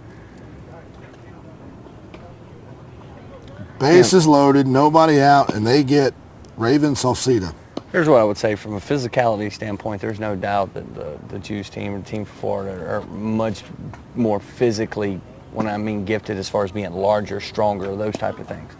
Bases loaded, nobody out, and they get Raven Salcida. Here's what I would say from a physicality standpoint. There's no doubt that the Juice team and the team from Florida are much more physically, when I mean gifted, as far as being larger, stronger, those type of things.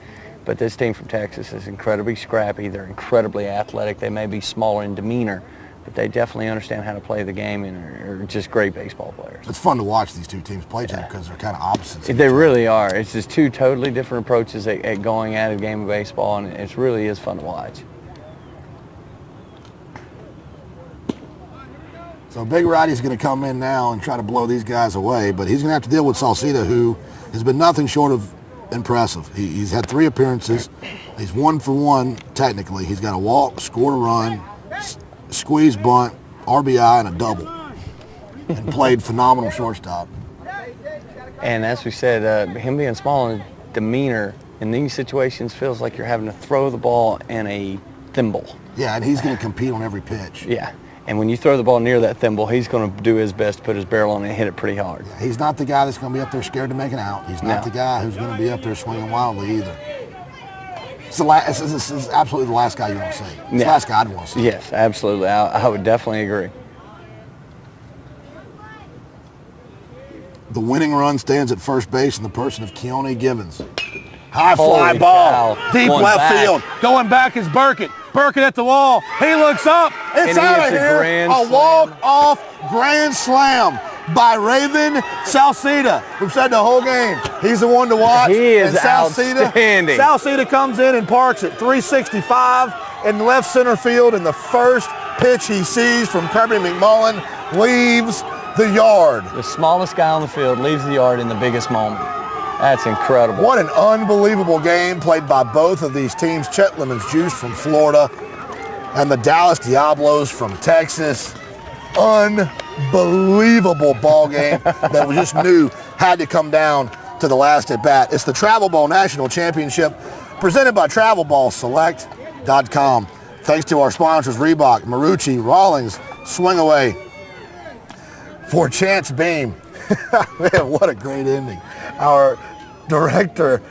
But this team from Texas is incredibly scrappy. They're incredibly athletic. They may be smaller in demeanor, but they definitely understand how to play the game and are just great baseball players. It's fun to watch these two teams play together because they're kind of opposites. They really are. It's just 2 totally different approaches at going at a game of baseball, and it really is fun to watch. So Big Roddy's going to come in now and try to blow these guys away, but he's going to have to deal with Salcida, who has been nothing short of impressive. He's had 3 appearances. He's 1 for 1 technically. He's got a walk, scored a run, squeeze bunt, RBI, and a double, and played phenomenal shortstop. And as we said, him being small and demeanor in these situations feels like you're having to throw the ball in a thimble. Yeah, and he's going to compete on every pitch. Yeah. And when you throw the ball near that thimble, he's going to do his best to put his barrel on it and hit it pretty hard. Yeah, he's not the guy that's going to be up there scared to make an out. He's not the guy who's going to be up there swinging wildly either. This is absolutely the last guy you want to see. It's the last guy I'd want to see. Yes, absolutely. I would definitely agree. The winning run stands at first base in the person of Keone Givens. High fly Holy ball, cow. deep Going left back. field. Going back is Burkett. Burkett at the wall. He looks up. It's And he out of hits a here. grand A slam. walk-off grand slam by Raven Salcida. We've said the whole game. He's the one to watch. He is And outstanding. Salcida comes in and parks at 365 in left center field, and the first pitch he sees from Kirby McMullen leaves the yard. The smallest guy on the field leaves the yard in the biggest moment. That's incredible. What an unbelievable game played by both of these teams. Chet Lemon's Juice from Florida and the Dallas Diablos from Texas. Unbelievable ball game that we just knew had to come down to the last at bat. It's the Travel Ball National Championship presented by TravelBallSelect.com. Thanks to our sponsors Reebok, Marucci, Rawlings, Swing Away, for Chance Beam. Man, what a great ending. Our director,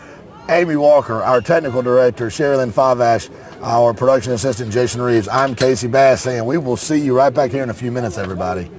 Amy Walker, our technical director, Sherilyn Favash, our production assistant, Jason Reeves. I'm Casey Bass saying we will see you right back here in a few minutes, everybody.